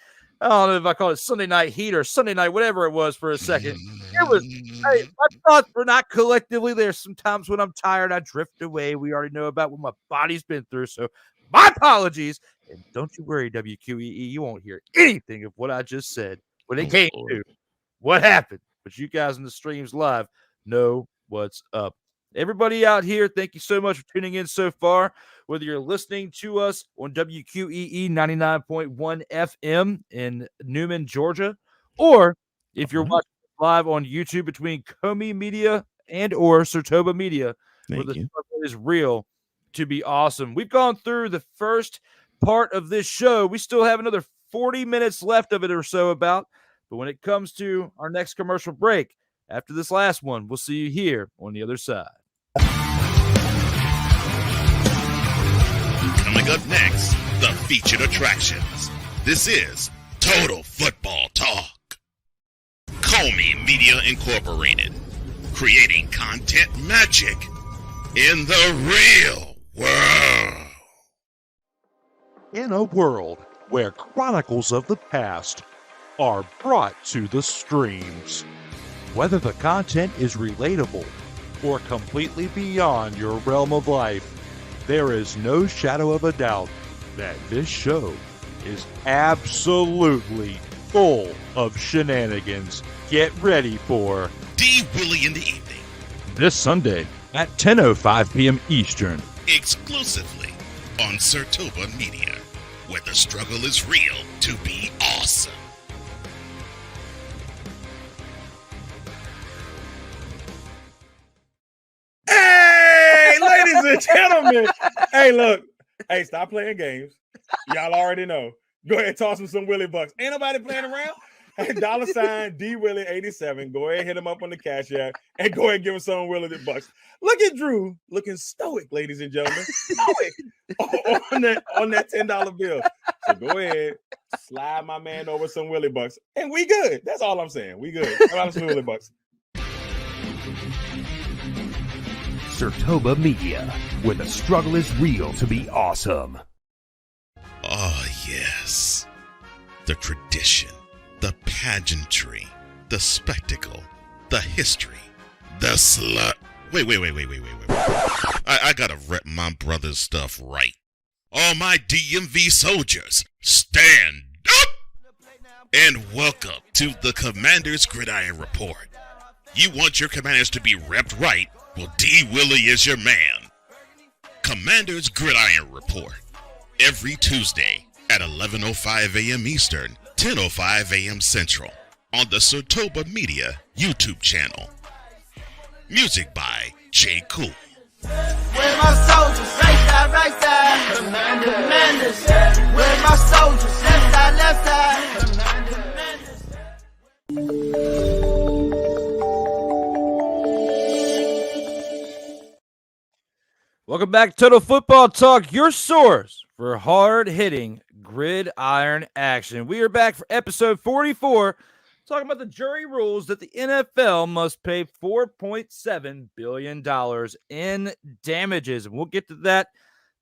I don't know if I call it Sunday Night Heat or Sunday Night, whatever it was for a second. My thoughts were not collectively. There's sometimes when I'm tired, I drift away. We already know about what my body's been through. So my apologies. And don't you worry, WQEE, you won't hear anything of what I just said when it came to what happened. But you guys in the streams live know what's up. Everybody out here, thank you so much for tuning in so far. Whether you're listening to us on WQEE 99.1 FM in Newman, Georgia, or if you're watching live on YouTube between Comey Media and or Sartoba Media, where the struggle is real to be awesome. We've gone through the first part of this show. We still have another 40 minutes left of it or so about. But when it comes to our next commercial break, after this last one, we'll see you here on the other side. Coming up next, the featured attractions. This is Total Football Talk. Comey Media Incorporated, creating content magic in the real world. In a world where chronicles of the past are brought to the streams, whether the content is relatable or completely beyond your realm of life, there is no shadow of a doubt that this show is absolutely full of shenanigans. Get ready for D Willy in the evening, this Sunday at 10:05 p.m. Eastern. exclusively on Sertoba Media, where the struggle is real to be awesome. Hey, ladies and gentlemen. Hey, look. Hey, stop playing games. Y'all already know. Go ahead and toss him some Willie bucks. Ain't nobody playing around. Hey, $ D Willy 87. Go ahead, hit him up on the Cash App, and go ahead and give him some Willie bucks. Look at Drew looking stoic, ladies and gentlemen. Stoic on that $10 bill. So go ahead, slide my man over some Willie bucks, and we good. That's all I'm saying. We good. How about some Willie bucks? Sertoba Media, where the struggle is real to be awesome. Oh, yes. The tradition, the pageantry, the spectacle, the history, the slut. Wait. I gotta rep my brother's stuff right. All my DMV soldiers, stand up! And welcome to the Commander's Gridiron Report. You want your commanders to be repped right? Well, D Willy is your man. Commander's Gridiron Report. Every Tuesday at 11:05 a.m. Eastern, 10:05 a.m. Central on the Sertoba Media YouTube channel. Music by J. Cool. Where my soldiers, right side, commanders. Where my soldiers, left side, commanders. Welcome back to Total Football Talk, your source for hard-hitting gridiron action. We are back for episode 44, talking about the jury rules that the NFL must pay $4.7 billion in damages. And we'll get to that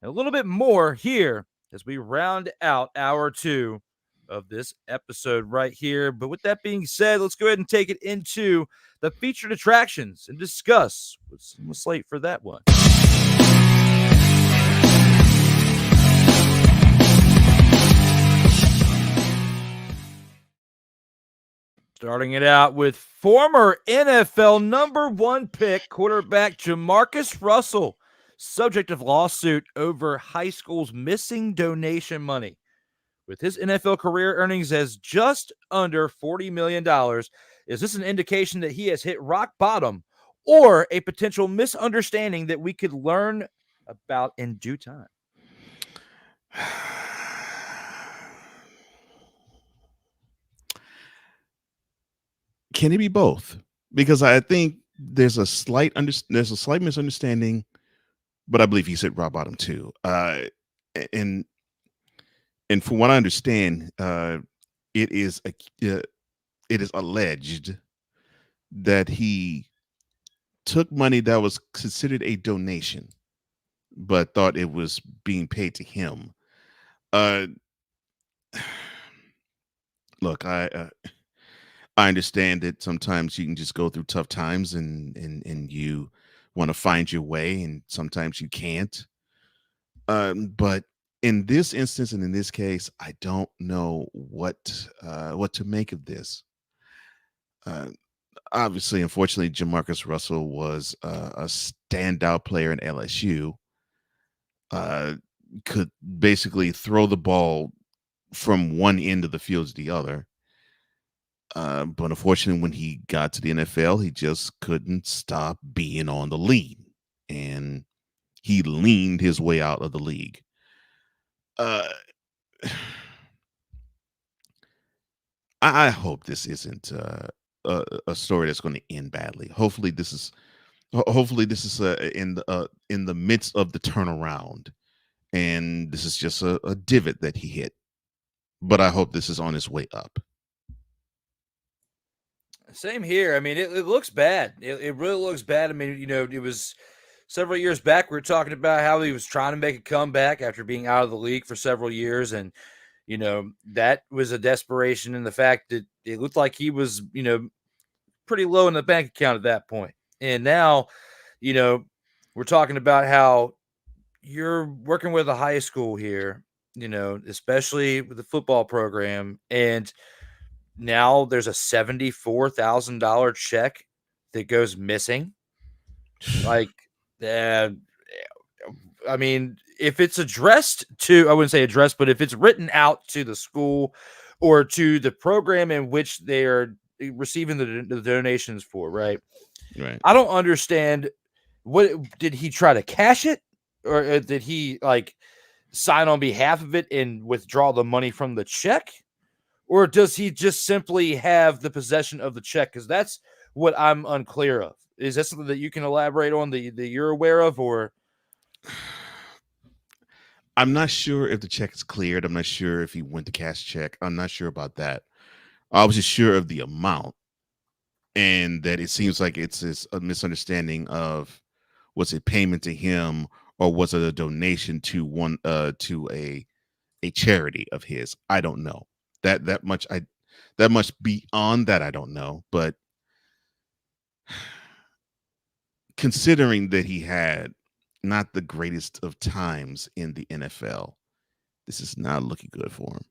and a little bit more here as we round out hour 2 of this episode right here. But with that being said, let's go ahead and take it into the featured attractions and discuss what's on the slate for that one. Starting it out with former NFL number 1 pick quarterback Jamarcus Russell, subject of lawsuit over high school's missing donation money. With his NFL career earnings as just under $40 million, is this an indication that he has hit rock bottom or a potential misunderstanding that we could learn about in due time? Can it be both? Because I think there's a slight misunderstanding, but I believe he's hit rock bottom too. And from what I understand, it is alleged that he took money that was considered a donation, but thought it was being paid to him. Look, I understand that sometimes you can just go through tough times and you want to find your way, and sometimes you can't. But in this instance and in this case, I don't know what to make of this. Obviously, unfortunately, Jamarcus Russell was a standout player in LSU. Could basically throw the ball from one end of the field to the other. But unfortunately, when he got to the NFL, he just couldn't stop being on the lean, and he leaned his way out of the league. I hope this isn't a story that's going to end badly. Hopefully, this is in the midst of the turnaround, and this is just a divot that he hit. But I hope this is on his way up. Same here. I mean, it looks bad. It really looks bad. I mean, it was several years back. We were talking about how he was trying to make a comeback after being out of the league for several years. And, that was a desperation in the fact that it looked like he was, pretty low in the bank account at that point. And now, we're talking about how you're working with a high school here, especially with the football program. And now there's a $74,000 check that goes missing. Like, I mean, if it's addressed to, I wouldn't say addressed, but if it's written out to the school or to the program in which they are receiving the donations for, right? Right. I don't understand. What did he try to cash it, or did he sign on behalf of it and withdraw the money from the check? Or does he just simply have the possession of the check? Because that's what I'm unclear of. Is that something that you can elaborate on that you're aware of? Or I'm not sure if the check is cleared. I'm not sure if he went to cash check. I'm not sure about that. I was just sure of the amount, and that it seems like it's a misunderstanding of, was it payment to him or was it a donation to a charity of his? I don't know. That much beyond that I don't know, but considering that he had not the greatest of times in the NFL, this is not looking good for him.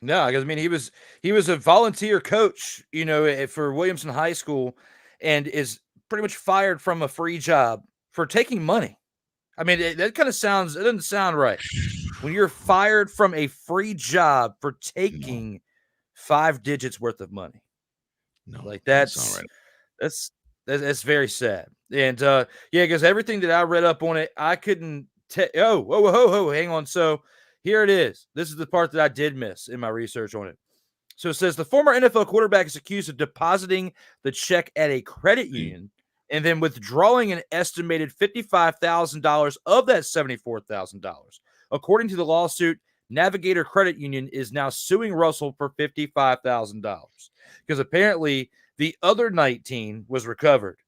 no, because I mean he was a volunteer coach, for Williamson High School, and is pretty much fired from a free job for taking money. I mean, that kind of it doesn't sound right. When you're fired from a free job for taking 5 digits worth of money. No, that's not right. That's very sad. And because everything that I read up on it, I couldn't whoa, hang on. So here it is. This is the part that I did miss in my research on it. So it says the former NFL quarterback is accused of depositing the check at a credit union and then withdrawing an estimated $55,000 of that $74,000. According to the lawsuit, Navigator Credit Union is now suing Russell for $55,000 because apparently the other 19 was recovered,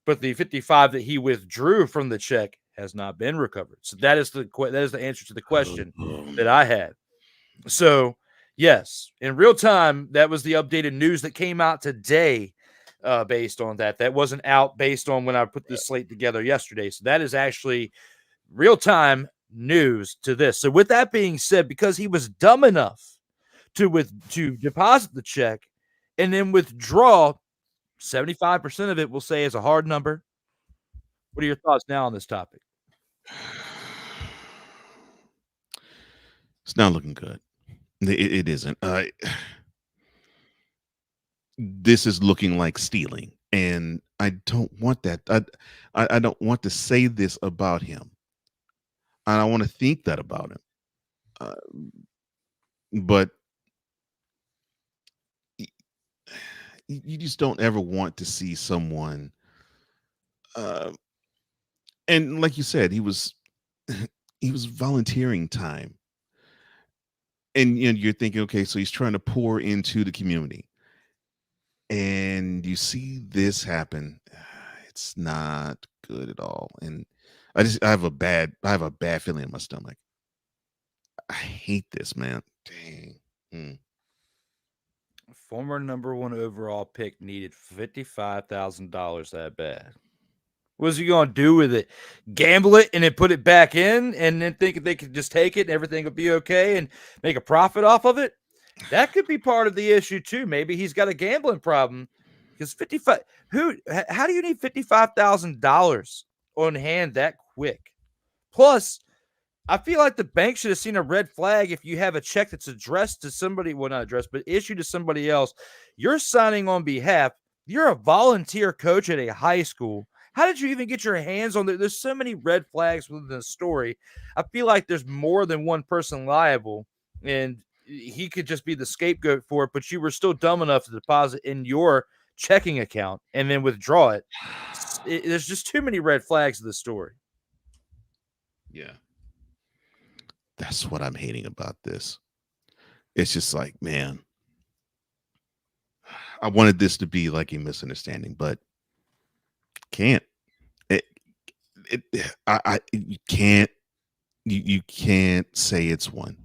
but the 55 that he withdrew from the check has not been recovered. So that is the answer to the question that I had. So yes, in real time, that was the updated news that came out today. Based on that. That wasn't out based on when I put this slate together yesterday. So that is actually real-time news to this. So with that being said, because he was dumb enough to deposit the check and then withdraw 75% of it, we'll say is a hard number. What are your thoughts now on this topic? It's not looking good. It isn't. This is looking like stealing, and I don't want that. I don't want to say this about him. I don't want to think that about him. But you just don't ever want to see someone. And like you said, he was volunteering time, and you're thinking, okay, so he's trying to pour into the community. And you see this happen, it's not good at all. And I have a bad feeling in my stomach. I hate this, man. Dang. Former number 1 overall pick needed $55,000 that bad. What's he going to do with it? Gamble it and then put it back in and then think they could just take it and everything will be okay and make a profit off of it? That could be part of the issue too. Maybe he's got a gambling problem because how do you need $55,000 on hand that quick? Plus, I feel like the bank should have seen a red flag if you have a check that's addressed to somebody, well, not addressed, but issued to somebody else. You're signing on behalf. You're a volunteer coach at a high school. How did you even get your hands on it? There's so many red flags within the story. I feel like there's more than one person liable. And he could just be the scapegoat for it, but you were still dumb enough to deposit in your checking account and then withdraw it. There's just too many red flags in the story. Yeah. That's what I'm hating about this. It's just like, man, I wanted this to be like a misunderstanding, but can't. You can't. You can't say it's one.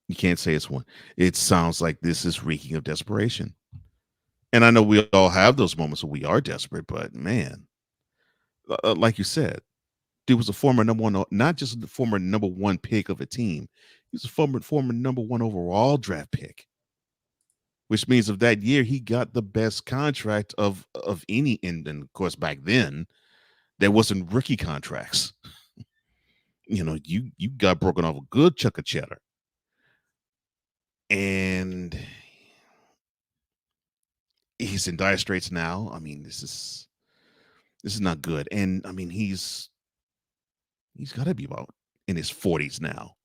You can't say it's one. It sounds like this is reeking of desperation. And I know we all have those moments where we are desperate, but man, like you said, dude was a former number one, not just the former number one pick of a team. He was a former number one overall draft pick, which means of that year, he got the best contract of any. And of course, back then, there wasn't rookie contracts. You know, you got broken off a good chunk of cheddar. And he's in dire straits now. I mean, this is not good. And I mean, he's got to be about in his 40s now.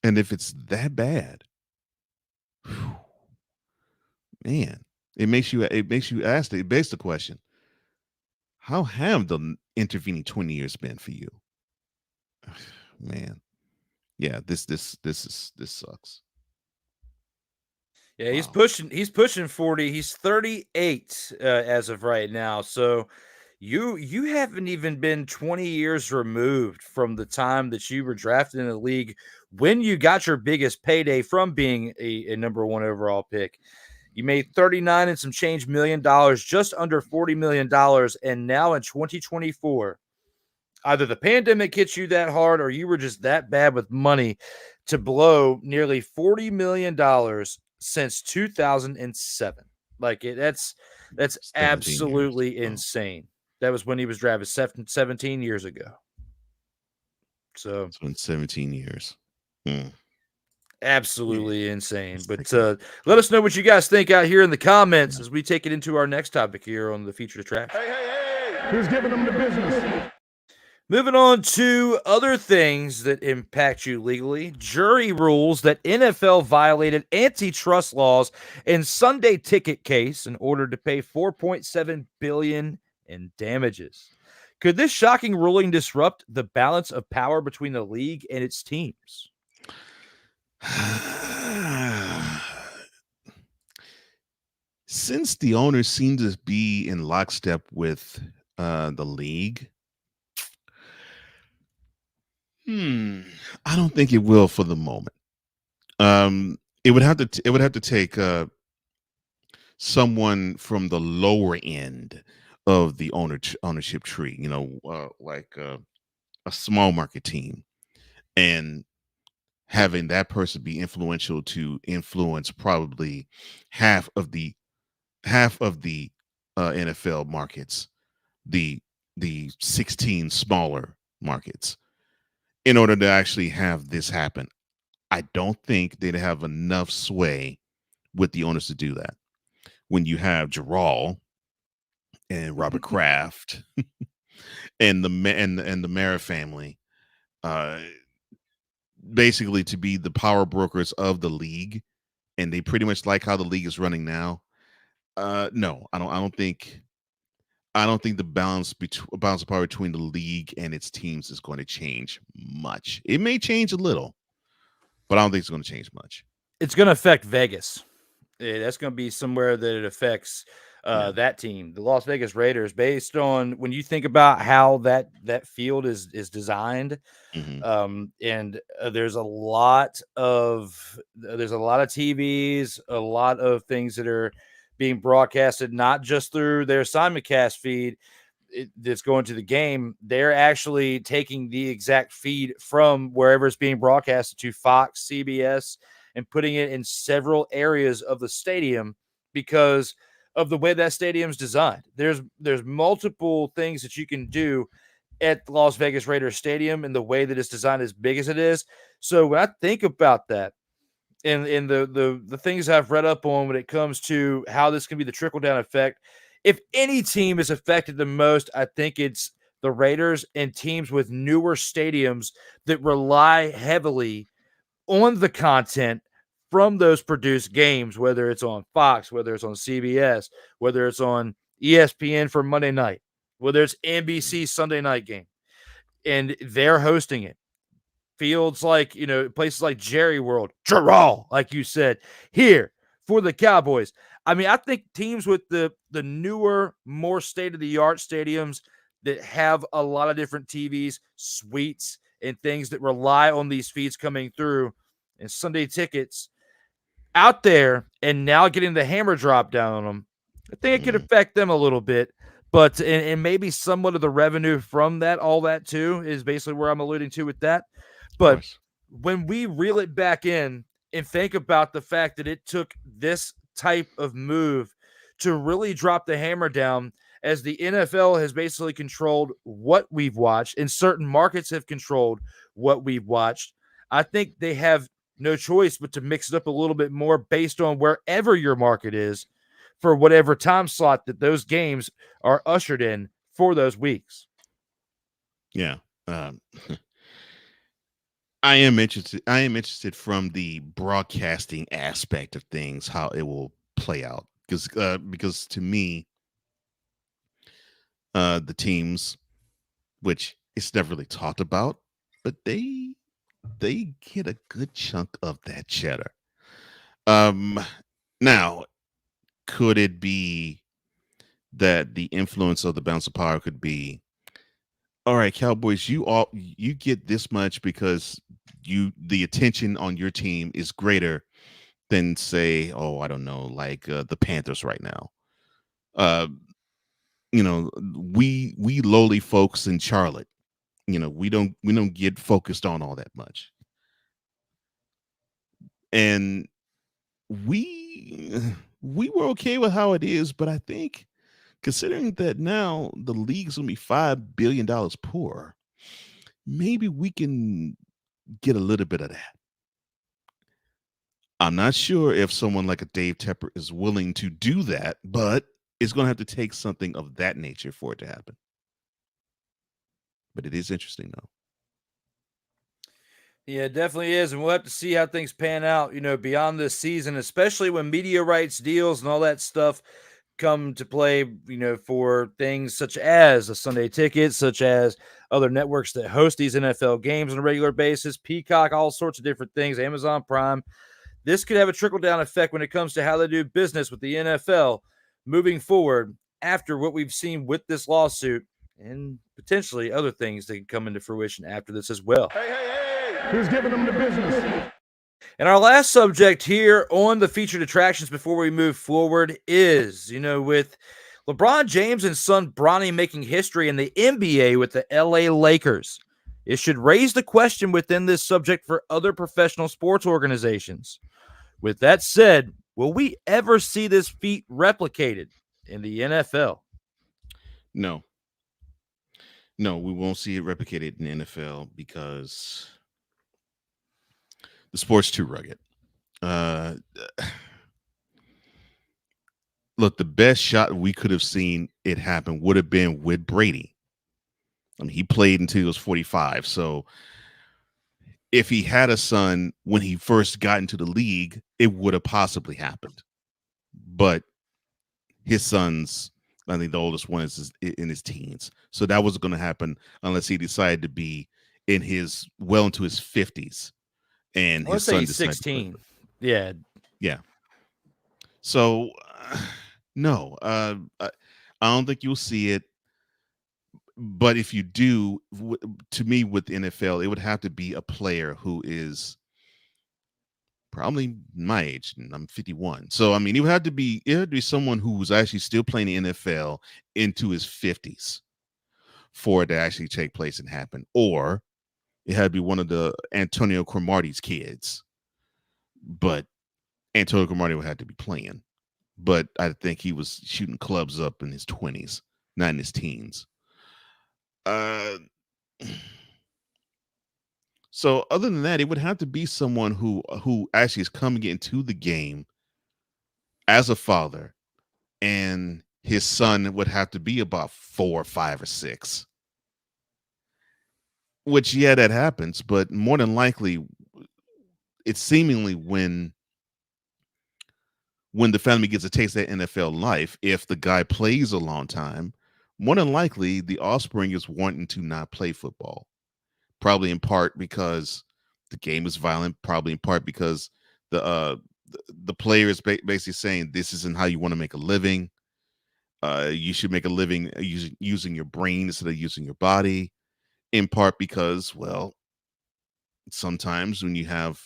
And if it's that bad, man, it makes you ask it begs the question, how have the intervening 20 years been for you? Man. Yeah, this sucks. Yeah, he's pushing 40. He's 38 as of right now. So you haven't even been 20 years removed from the time that you were drafted in the league when you got your biggest payday from being a number one overall pick. You made 39 and some change $1 million, just under $40 million. And now in 2024, either the pandemic hits you that hard or you were just that bad with money to blow nearly $40 million since 2007. Like that's absolutely insane. That was when he was drafted 17 years ago. So it's been 17 years. Absolutely insane. But let us know what you guys think out here in the comments as we take it into our next topic here on the Feature to Trash. Hey. Who's giving them the business? Moving on to other things that impact you legally. Jury rules that NFL violated antitrust laws in Sunday ticket case in order to pay $4.7 billion in damages. Could this shocking ruling disrupt the balance of power between the league and its teams? Since the owners seem to be in lockstep with the league, I don't think it will for the moment. It would have to take someone from the lower end of the ownership tree, you know, like a small market team, and having that person be influential to influence probably half of the NFL markets, the 16 smaller markets, in order to actually have this happen. I don't think they'd have enough sway with the owners to do that. When you have Gerald and Robert Kraft and the Mara family, basically to be the power brokers of the league, and they pretty much like how the league is running now. No, I don't think the balance of power between the league and its teams is going to change much. It may change a little, but I don't think it's going to change much. It's going to affect Vegas. That's going to be somewhere that it affects that team, the Las Vegas Raiders, based on when you think about how that field is designed. And there's a lot of TVs, a lot of things that are being broadcasted, not just through their simulcast feed that's going to the game. They're actually taking the exact feed from wherever it's being broadcasted to Fox, CBS, and putting it in several areas of the stadium because of the way that stadium's designed. There's multiple things that you can do at the Las Vegas Raiders Stadium and the way that it's designed as big as it is. So when I think about that, and the things I've read up on when it comes to how this can be the trickle-down effect, if any team is affected the most, I think it's the Raiders and teams with newer stadiums that rely heavily on the content from those produced games, whether it's on Fox, whether it's on CBS, whether it's on ESPN for Monday night, whether it's NBC Sunday night game, and they're hosting it. Fields like, places like Jerry World, Gerald, like you said, here for the Cowboys. I mean, I think teams with the newer, more state-of-the-art stadiums that have a lot of different TVs, suites, and things that rely on these feeds coming through and Sunday tickets out there and now getting the hammer drop down on them, I think it could affect them a little bit. But and maybe somewhat of the revenue from that, all that too, is basically where I'm alluding to with that. But when we reel it back in and think about the fact that it took this type of move to really drop the hammer down, as the NFL has basically controlled what we've watched and certain markets have controlled what we've watched, I think they have no choice but to mix it up a little bit more based on wherever your market is for whatever time slot that those games are ushered in for those weeks. Yeah. I am interested from the broadcasting aspect of things, how it will play out. Because to me, the teams, which it's never really talked about, but they get a good chunk of that cheddar. Now, could it be that the influence of the balance of power could be, all right, Cowboys, you get this much because the attention on your team is greater than, say, I don't know, like the Panthers right now. We lowly folks in Charlotte, we don't get focused on all that much, and we were okay with how it is. But I think, considering that now the league's gonna be $5 billion poor, maybe we can get a little bit of that. I'm not sure if someone like a Dave Tepper is willing to do that, but it's going to have to take something of that nature for it to happen. But it is interesting, though. Yeah, it definitely is. And we'll have to see how things pan out, beyond this season, especially when media rights deals and all that stuff come to play, for things such as a Sunday ticket, such as other networks that host these NFL games on a regular basis, Peacock, all sorts of different things, Amazon Prime. This could have a trickle-down effect when it comes to how they do business with the NFL moving forward after what we've seen with this lawsuit and potentially other things that can come into fruition after this as well. Hey, who's giving them the business? And our last subject here on the featured attractions before we move forward is, with LeBron James and son Bronny making history in the NBA with the LA Lakers, it should raise the question within this subject for other professional sports organizations. With that said, will we ever see this feat replicated in the NFL? No, we won't see it replicated in the NFL because the sport's too rugged. Look, the best shot we could have seen it happen would have been with Brady. I mean, he played until he was 45. So if he had a son when he first got into the league, it would have possibly happened. But his son's, I think the oldest one is in his teens. So that wasn't going to happen unless he decided to be into his 50s. And his son he's 16. Yeah. So no, I don't think you'll see it. But if you do, to me, with the NFL, it would have to be a player who is probably my age, and I'm 51. So I mean, it would have to be someone who was actually still playing the NFL into his 50s for it to actually take place and happen, or it had to be one of the Antonio Cromartie's kids. But Antonio Cromartie would have to be playing. But I think he was shooting clubs up in his 20s, not in his teens. So other than that, it would have to be someone who actually is coming into the game as a father, and his son would have to be about 4, 5, or 6. Which, yeah, that happens, but more than likely, it's seemingly when the family gets a taste of that NFL life, if the guy plays a long time, more than likely the offspring is wanting to not play football. Probably in part because the game is violent, probably in part because the player is basically saying this isn't how you want to make a living. You should make a living using your brain instead of using your body. In part because, well, sometimes when you have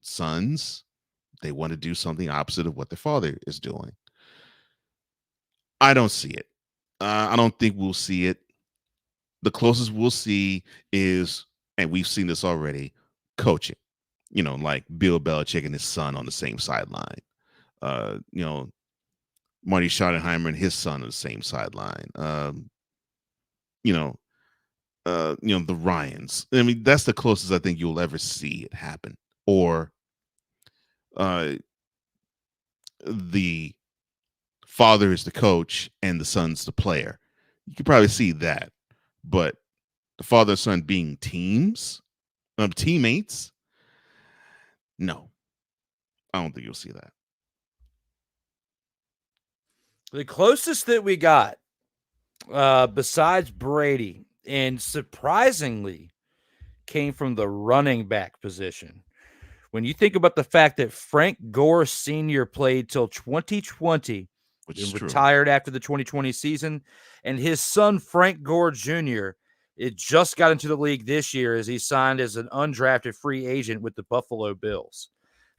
sons, they want to do something opposite of what their father is doing. I don't see it. I don't think we'll see it. The closest we'll see is, and we've seen this already, coaching. Like Bill Belichick and his son on the same sideline. Marty Schottenheimer and his son on the same sideline. The Ryans. I mean, that's the closest I think you'll ever see it happen. Or the father is the coach and the son's the player. You could probably see that. But the father and son being teammates, no. I don't think you'll see that. The closest that we got, besides Brady, and surprisingly, came from the running back position. When you think about the fact that Frank Gore Sr. played till 2020, which is retired after the 2020 season, and his son Frank Gore Jr. it just got into the league this year as he signed as an undrafted free agent with the Buffalo Bills.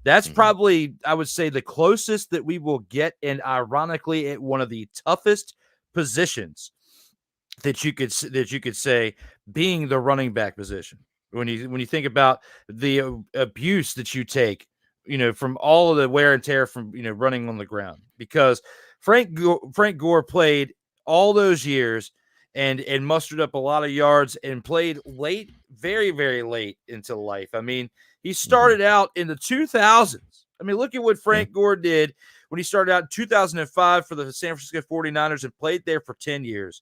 That's probably, I would say, the closest that we will get, and ironically, at one of the toughest positions that you could say being the running back position. When you think about the abuse that you take, from all of the wear and tear from running on the ground, because Frank Gore played all those years and mustered up a lot of yards and played late, very, very late into life. I mean, he started out in the 2000s. I mean, look at what Frank Gore did when he started out in 2005 for the San Francisco 49ers and played there for 10 years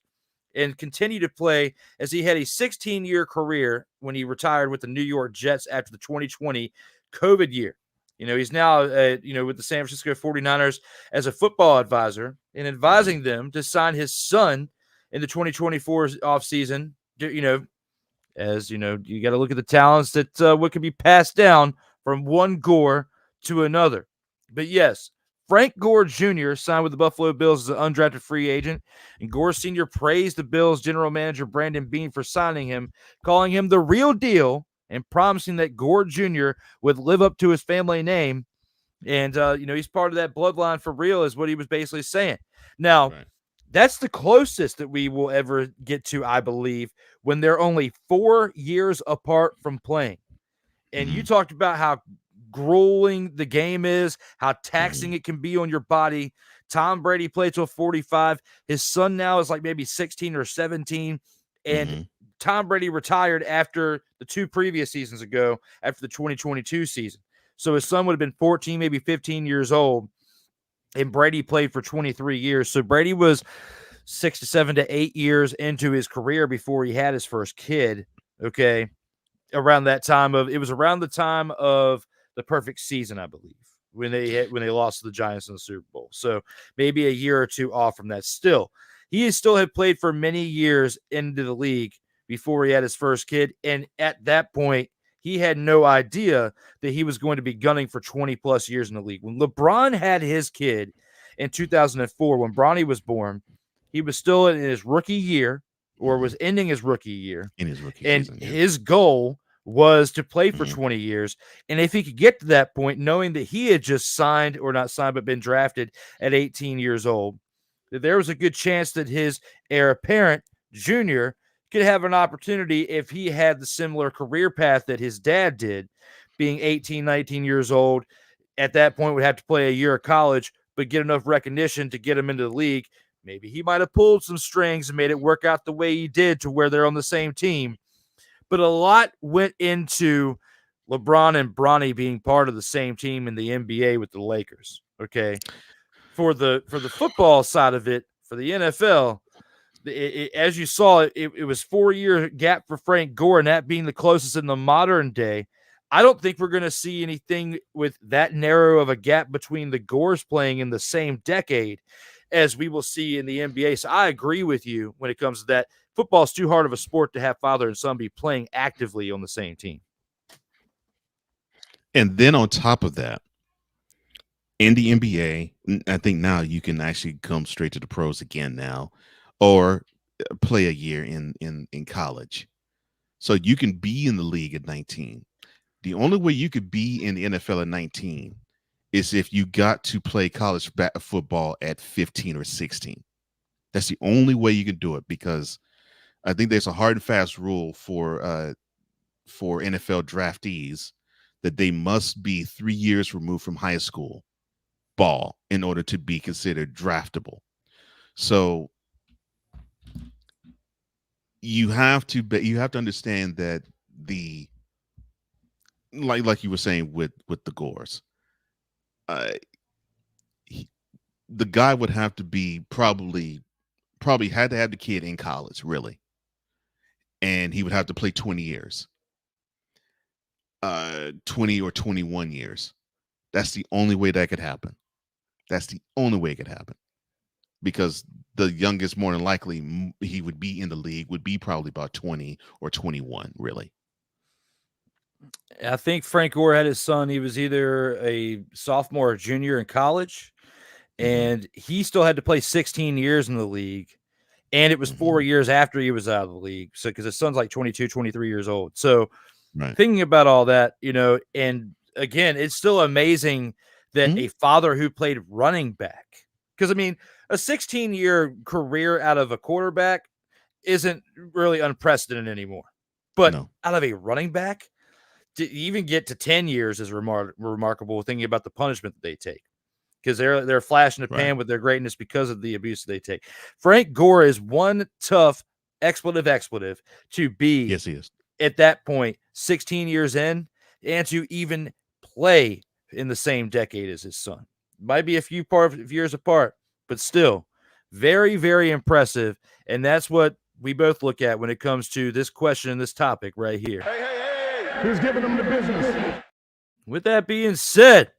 and continued to play as he had a 16-year career when he retired with the New York Jets after the 2020 COVID year. He's now, with the San Francisco 49ers as a football advisor and advising them to sign his son in the 2024 offseason. As you got to look at the talents that what can be passed down from one Gore to another. But yes, Frank Gore Jr. signed with the Buffalo Bills as an undrafted free agent, and Gore Sr. praised the Bills general manager Brandon Beane for signing him, calling him the real deal and promising that Gore Jr. would live up to his family name. And, he's part of that bloodline for real is what he was basically saying. Now, right. That's the closest that we will ever get to, I believe, when they're only 4 years apart from playing. And you talked about how grueling the game is, how taxing it can be on your body. Tom Brady played till 45. His son now is like maybe 16 or 17. And Tom Brady retired after the 2 previous seasons ago, after the 2022 season. So his son would have been 14, maybe 15 years old. And Brady played for 23 years. So Brady was 6 to 7 to 8 years into his career before he had his first kid. Okay. Around that time it was around the time of the perfect season, I believe, when they lost to the Giants in the Super Bowl. So maybe a year or two off from that. Still, he still had played for many years into the league before he had his first kid. And at that point, he had no idea that he was going to be gunning for 20 plus years in the league. When LeBron had his kid in 2004, when Bronny was born, he was still in his rookie year or was ending his rookie year. In his rookie season. And his goal was to play for 20 years. And if he could get to that point, knowing that he had just signed or not signed, but been drafted at 18 years old, that there was a good chance that his heir apparent, Junior, could have an opportunity if he had the similar career path that his dad did, being 18, 19 years old. At that point, would have to play a year of college, but get enough recognition to get him into the league. Maybe he might have pulled some strings and made it work out the way he did to where they're on the same team. But a lot went into LeBron and Bronny being part of the same team in the NBA with the Lakers. Okay. For the football side of it, for the NFL, as you saw, it was 4-year gap for Frank Gore, and that being the closest in the modern day. I don't think we're going to see anything with that narrow of a gap between the Gores playing in the same decade as we will see in the NBA. So I agree with you when it comes to that. Football is too hard of a sport to have father and son be playing actively on the same team. And then on top of that, in the NBA, I think now you can actually come straight to the pros again now, or play a year in college. So you can be in the league at 19. The only way you could be in the NFL at 19 is if you got to play college football at 15 or 16. That's the only way you can do it, because I think there's a hard and fast rule for NFL draftees that they must be 3 years removed from high school ball in order to be considered draftable. So you have to understand that the like you were saying with the Gores, the guy would have to be probably had to have the kid in college, really, and he would have to play 20 years, 20 or 21 years. That's the only way that could happen. That's the only way it could happen, because the youngest, more than likely, he would be in the league would be probably about 20 or 21, really. I think Frank Gore had his son. He was either a sophomore or junior in college, and he still had to play 16 years in the league. And it was 4 years after he was out of the league. So, because his son's like 22, 23 years old. So thinking about all that, and again, it's still amazing that a father who played running back, because I mean, a 16-year career out of a quarterback isn't really unprecedented anymore. But out of a running back, to even get to 10 years is remarkable, thinking about the punishment that they take, because they're a flash in the pan with their greatness because of the abuse that they take. Frank Gore is one tough expletive to be. Yes, he is. At that point, 16 years in, and to even play in the same decade as his son. Might be a few years apart, but still very, very impressive. And that's what we both look at when it comes to this question and this topic right here. Hey, who's giving them the business? With that being said,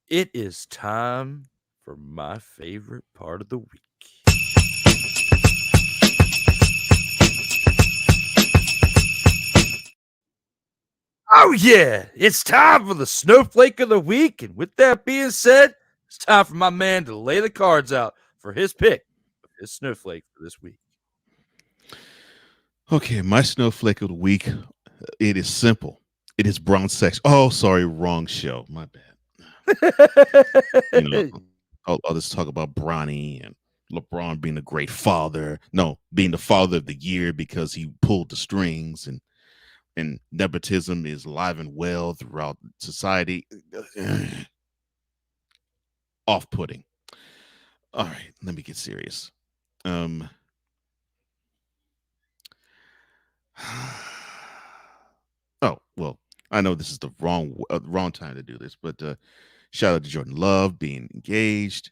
it is time for my favorite part of the week. Oh, yeah, it's time for the snowflake of the week. And with that being said, it's time for my man to lay the cards out for his pick of his snowflake for this week. Okay, my snowflake of the week, it is simple. It is Brown sex. Oh, sorry, wrong show. My bad. I'll just talk about Bronny and LeBron being a great father. No, being the father of the year because he pulled the strings, and nepotism is alive and well throughout society. Off-putting. All right, let me get serious. Oh, well, I know this is the wrong time to do this, but shout out to Jordan Love being engaged.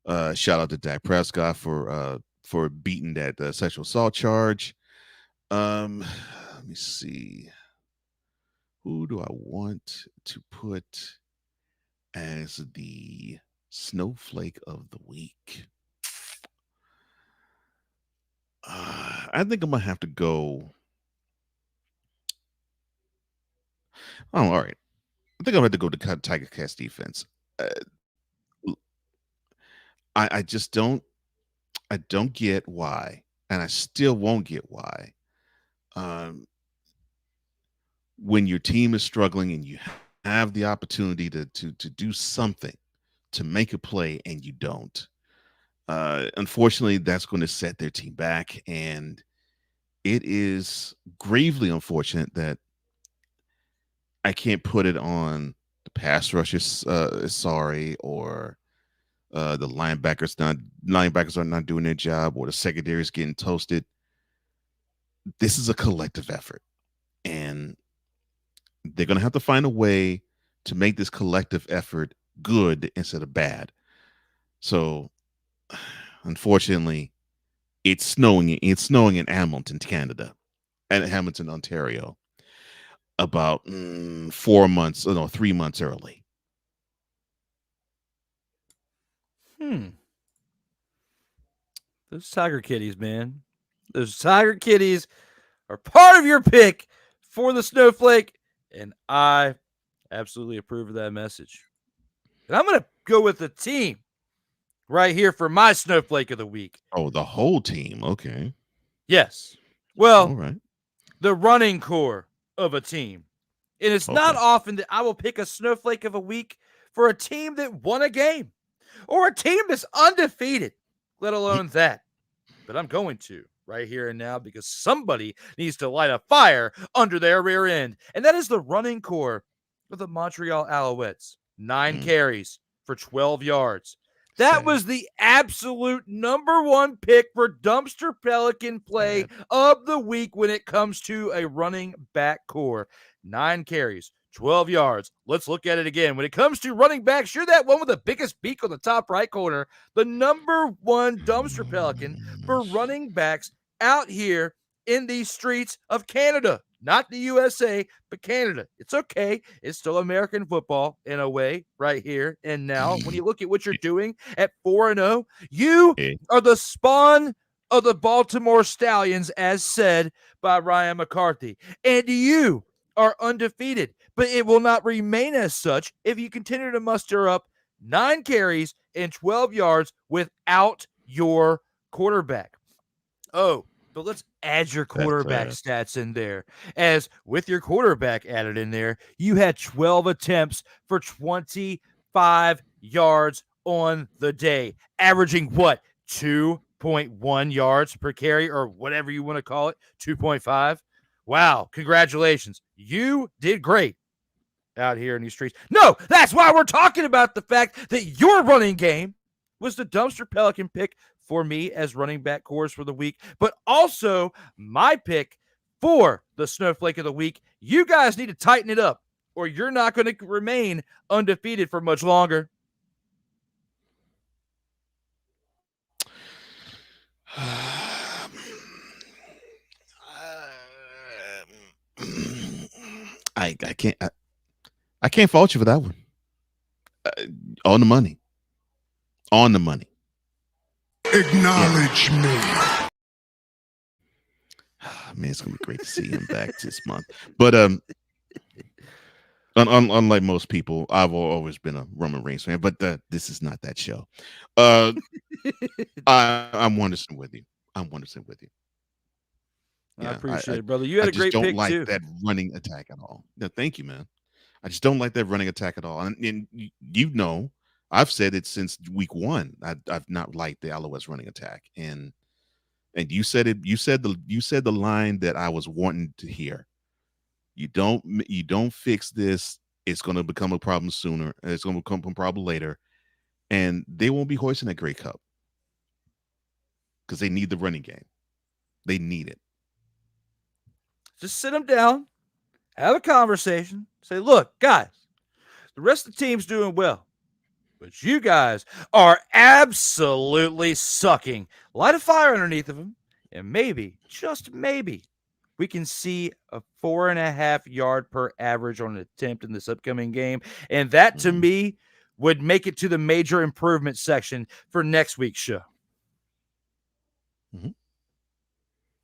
Shout out to Dak Prescott for beating that sexual assault charge. Let me see. Who do I want to put as the snowflake of the week? I think I'm gonna have to go. Oh, all right. I think I'm going to go to Tiger Cats defense. I just don't get why, and I still won't get why. When your team is struggling and you have the opportunity to do something, to make a play, and you don't. Unfortunately, that's going to set their team back, and it is gravely unfortunate that I can't put it on the pass rushers sorry, or the linebackers are not doing their job, or the secondary is getting toasted. This is a collective effort, and they're going to have to find a way to make this collective effort good instead of bad. So unfortunately, it's snowing in Hamilton, Canada, and Hamilton, Ontario. about 3 months early. Those Tiger Kitties, man. Those Tiger Kitties are part of your pick for the Snowflake, and I absolutely approve of that message. And I'm going to go with the team right here for my Snowflake of the week. Oh, the whole team. Okay. Yes. Well, all right. The running core of a team. And it's not often that I will pick a Snowflake of a week for a team that won a game or a team that's undefeated, let alone that. But I'm going to right here and now because somebody needs to light a fire under their rear end. And that is the running core of the Montreal Alouettes. 9 carries for 12 yards. That was the absolute number one pick for Dumpster Pelican play of the week when it comes to a running back core. 9 carries, 12 yards. Let's look at it again. When it comes to running backs, you're that one with the biggest beak on the top right corner. The number one Dumpster Pelican for running backs out here in these streets of Canada. Not the USA, but Canada. It's okay. It's still American football in a way right here and now. When you look at what you're doing at 4-0, you are the spawn of the Baltimore Stallions, as said by Ryan McCarthy. And you are undefeated, but it will not remain as such if you continue to muster up 9 carries and 12 yards without your quarterback. Oh, but let's add your quarterback stats in there. As with your quarterback added in there, you had 12 attempts for 25 yards on the day, averaging what? 2.1 yards per carry or whatever you want to call it, 2.5. Wow, congratulations. You did great out here in these streets. No, that's why we're talking about the fact that your running game was the Dumpster Pelican pick for me as running back cores for the week, but also my pick for the Snowflake of the week. You guys need to tighten it up or you're not going to remain undefeated for much longer. I can't fault you for that one. On the money. Acknowledge me. Man, it's gonna be great to see him back this month. But unlike most people, I've always been a Roman Reigns fan. But this is not that show. I'm 100% with you. I'm 100% with you. I appreciate it, brother. You had a great pick, too. I just don't like that running attack at all. No, thank you, man. I just don't like that running attack at all. And you know, I've said it since week 1. I've not liked the Alouettes running attack. And you said it. You said the line that I was wanting to hear. You don't fix this. It's going to become a problem sooner. It's going to become a problem later. And they won't be hoisting that Grey Cup because they need the running game. They need it. Just sit them down, have a conversation, say, look, guys, the rest of the team's doing well, but you guys are absolutely sucking. Light a fire underneath of them, and maybe, just maybe, we can see a 4.5 yard per average on an attempt in this upcoming game. And that, to me, would make it to the major improvement section for next week's show. Mm-hmm.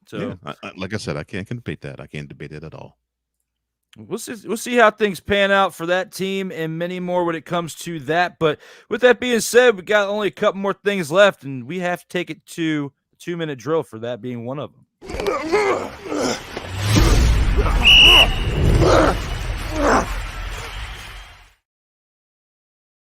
So, yeah, like I said, I can't debate that. I can't debate it at all. We'll see how things pan out for that team and many more when it comes to that. But with that being said, we got only a couple more things left, and we have to take it to a 2-minute drill for that being one of them.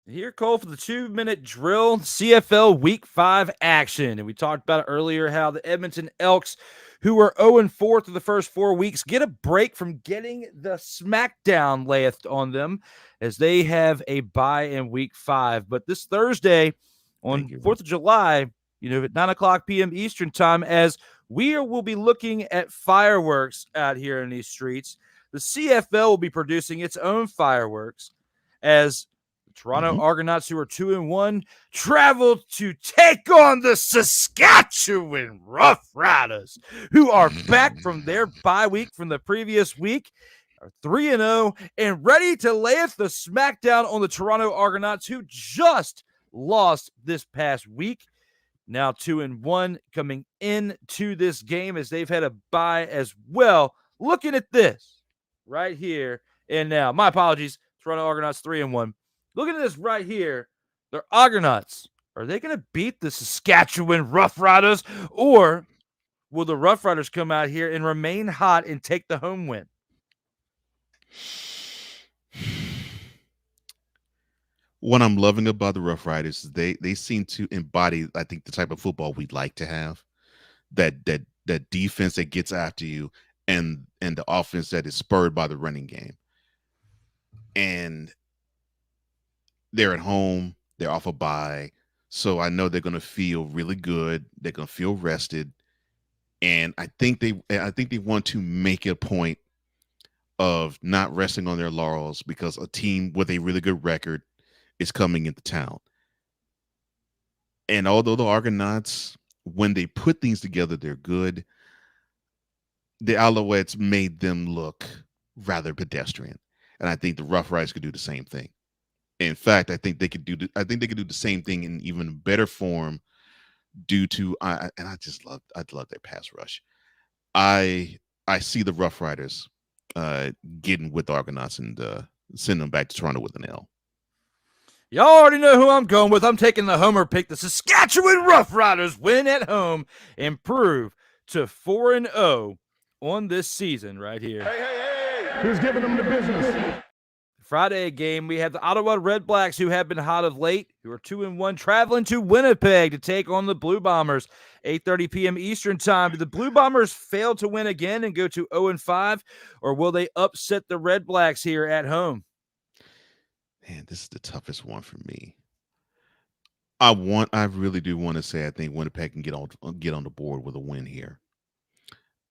Here, Cole, for the 2-minute drill, CFL Week 5 action. And we talked about it earlier how the Edmonton Elks, who were 0-4 through the first 4 weeks, get a break from getting the smackdown laid on them as they have a bye in Week 5. But this Thursday on 4th of July, at 9 o'clock p.m. Eastern time, as we will be looking at fireworks out here in these streets, the CFL will be producing its own fireworks as Toronto Argonauts, who are 2-1, travel to take on the Saskatchewan Roughriders, who are back from their bye week from the previous week. are 3-0 and ready to layeth the smackdown on the Toronto Argonauts, who just lost this past week. Now 2-1 coming into this game as they've had a bye as well. Looking at this right here and now. My apologies. Toronto Argonauts 3-1. Looking at this right here. The Argonauts, are they going to beat the Saskatchewan Roughriders, or will the Roughriders come out here and remain hot and take the home win? What I'm loving about the Rough Riders is they seem to embody, I think, the type of football we'd like to have. That defense that gets after you, and the offense that is spurred by the running game. And they're at home, they're off a bye, so I know they're going to feel really good. They're going to feel rested, and I think they want to make a point of not resting on their laurels because a team with a really good record is coming into town. And although the Argonauts, when they put things together, they're good, the Alouettes made them look rather pedestrian. And I think the Rough Riders could do the same thing. In fact, I think they could do the same thing in even better form due to I love their pass rush. I see the Rough Riders getting with the Argonauts and sending them back to Toronto with an L. Y'all already know who I'm going with. I'm taking the homer pick. The Saskatchewan Roughriders win at home, improve to 4-0 on this season right here. Hey. Who's giving them the business? Friday game, we have the Ottawa Redblacks, who have been hot of late, who are 2-1, traveling to Winnipeg to take on the Blue Bombers. 8:30 p.m. Eastern time. Do the Blue Bombers fail to win again and go to 0-5, or will they upset the Redblacks here at home? Man, this is the toughest one for me. I really do want to say I think Winnipeg can get on the board with a win here.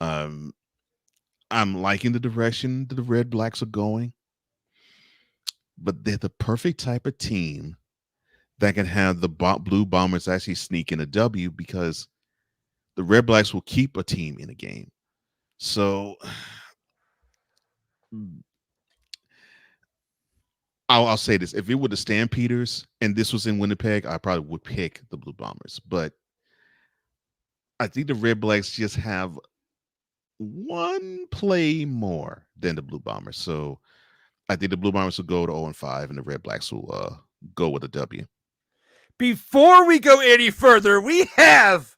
I'm liking the direction that the Redblacks are going, but they're the perfect type of team that can have the Blue Bombers actually sneak in a W because the Redblacks will keep a team in a game. So I'll say this. If it were the Stampeders and this was in Winnipeg, I probably would pick the Blue Bombers. But I think the Redblacks just have one play more than the Blue Bombers. So I think the Blue Bombers will go to 0-5 and the Redblacks will go with a W. Before we go any further, we have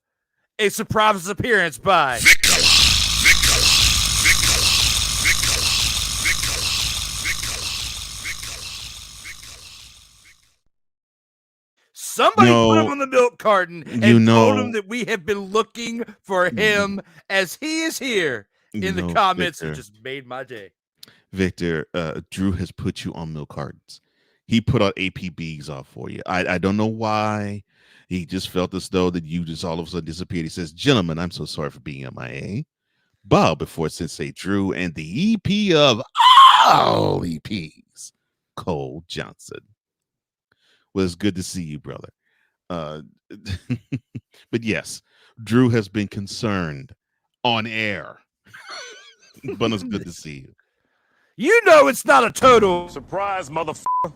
a surprise appearance by somebody put him on the milk carton and told him that we have been looking for him as he is here in the comments, Victor, and just made my day. Victor, Drew has put you on milk cartons. He put out APBs off for you. I don't know why. He just felt as though that you just all of a sudden disappeared. He says, "Gentlemen, I'm so sorry for being MIA. Bow before Sensei Drew and the EP of all EPs, Cole Johnson." Well, it's good to see you, brother. But yes, Drew has been concerned on air. But it's good to see you. You know it's not a total Surprise, motherfucker.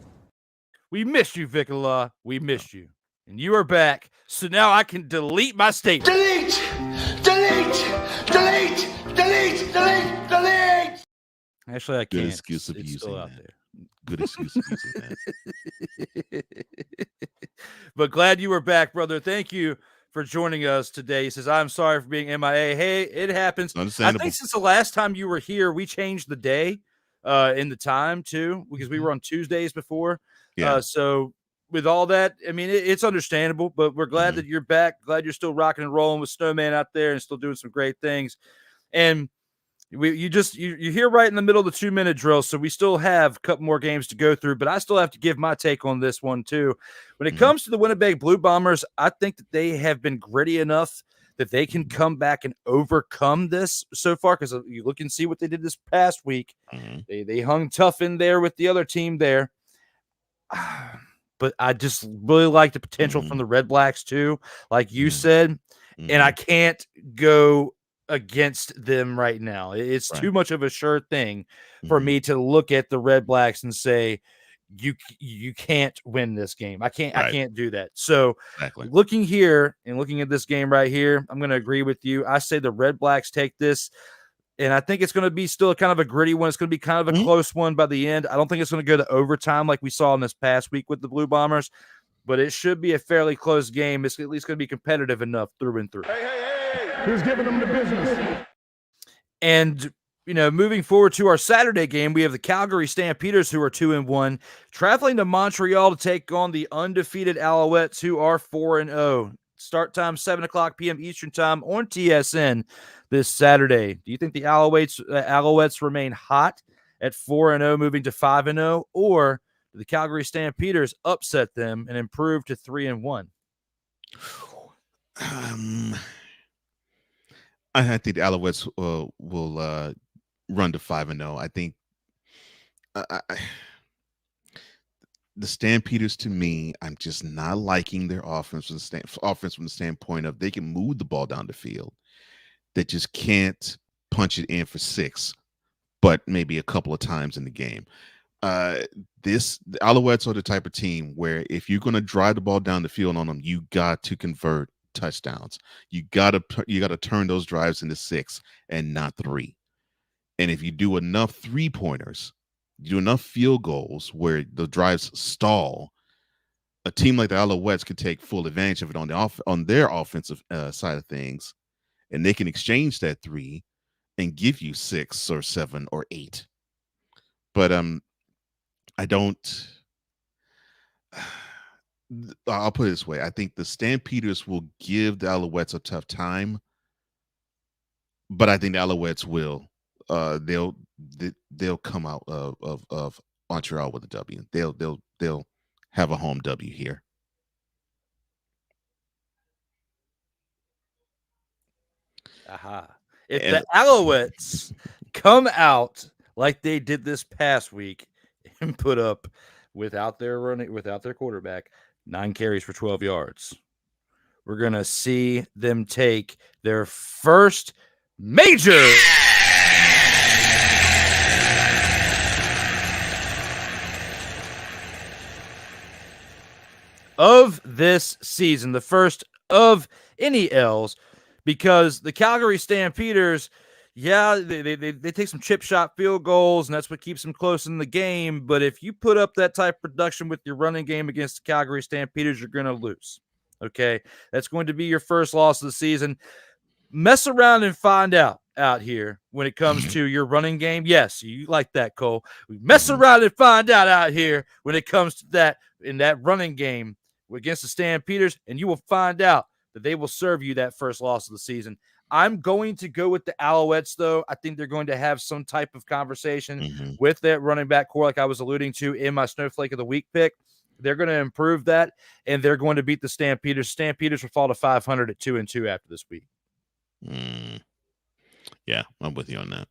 We missed you, Vicola. We missed you. And you are back. So now I can delete my statement. Delete! Actually, I can't. Good excuse of it's using still out that. there. Good excuse of using that. But glad you were back, brother. Thank you for joining us today. He says, "I'm sorry for being MIA." Hey, it happens. I think since the last time you were here, we changed the day in the time too, because we were on Tuesdays before. Yeah. So with all that, I mean, it's understandable, but we're glad that you're back. Glad you're still rocking and rolling with Snowman out there and still doing some great things. And you're here right in the middle of the 2-minute drill, so we still have a couple more games to go through, but I still have to give my take on this one too. When it comes to the Winnipeg Blue Bombers, I think that they have been gritty enough that they can come back and overcome this so far, because you look and see what they did this past week. They hung tough in there with the other team there. But I just really like the potential from the Redblacks too, like you said, and I can't go against them right now. It's Right. too much of a sure thing for me to look at the Redblacks and say, you can't win this game. I can't do that. So Exactly. looking here and looking at this game right here, I'm going to agree with you. I say the Redblacks take this. And I think it's going to be still kind of a gritty one. It's going to be kind of a close one by the end. I don't think it's going to go to overtime like we saw in this past week with the Blue Bombers, but it should be a fairly close game. It's at least going to be competitive enough through and through. Hey, who's giving them the business? And, moving forward to our Saturday game, we have the Calgary Stampeders, who are 2-1, traveling to Montreal to take on the undefeated Alouettes, who are 4-0. Start time, 7:00 p.m. Eastern time on TSN this Saturday. Do you think the Alouettes remain hot at 4-0, moving to 5-0, or do the Calgary Stampeders upset them and improve to 3-1? I think the Alouettes will run to 5-0. I think the Stampeders, to me, I'm just not liking their offense from the standpoint of they can move the ball down the field. They just can't punch it in for 6, but maybe a couple of times in the game. The Alouettes are the type of team where if you're going to drive the ball down the field on them, you got to convert touchdowns. You got to turn those drives into 6 and not 3. And if you do enough 3-pointers, you do enough field goals where the drives stall, a team like the Alouettes can take full advantage of it on their offensive side of things, and they can exchange that 3 and give you 6 or 7 or 8. But I don't. I'll put it this way: I think the Stampeders will give the Alouettes a tough time, but I think the Alouettes will. They'll come out of Montreal with a W. They'll have a home W here. If the Alouettes come out like they did this past week and put up without their quarterback 9 carries for 12 yards, we're gonna see them take their first major of this season, the first of any L's, because the Calgary Stampeders, they take some chip shot field goals, and that's what keeps them close in the game. But if you put up that type of production with your running game against the Calgary Stampeders, you're going to lose. Okay, that's going to be your first loss of the season. Mess around and find out here when it comes to your running game. Yes, you like that, Cole. We mess around and find out here when it comes to that in that running game against the Stampeders, and you will find out that they will serve you that first loss of the season. I'm going to go with the Alouettes, though. I think they're going to have some type of conversation with that running back core, like I was alluding to in my Snowflake of the Week pick. They're going to improve that, and they're going to beat the Stampeders. Stampeders will fall to 500 at 2-2 after this week. Yeah, I'm with you on that.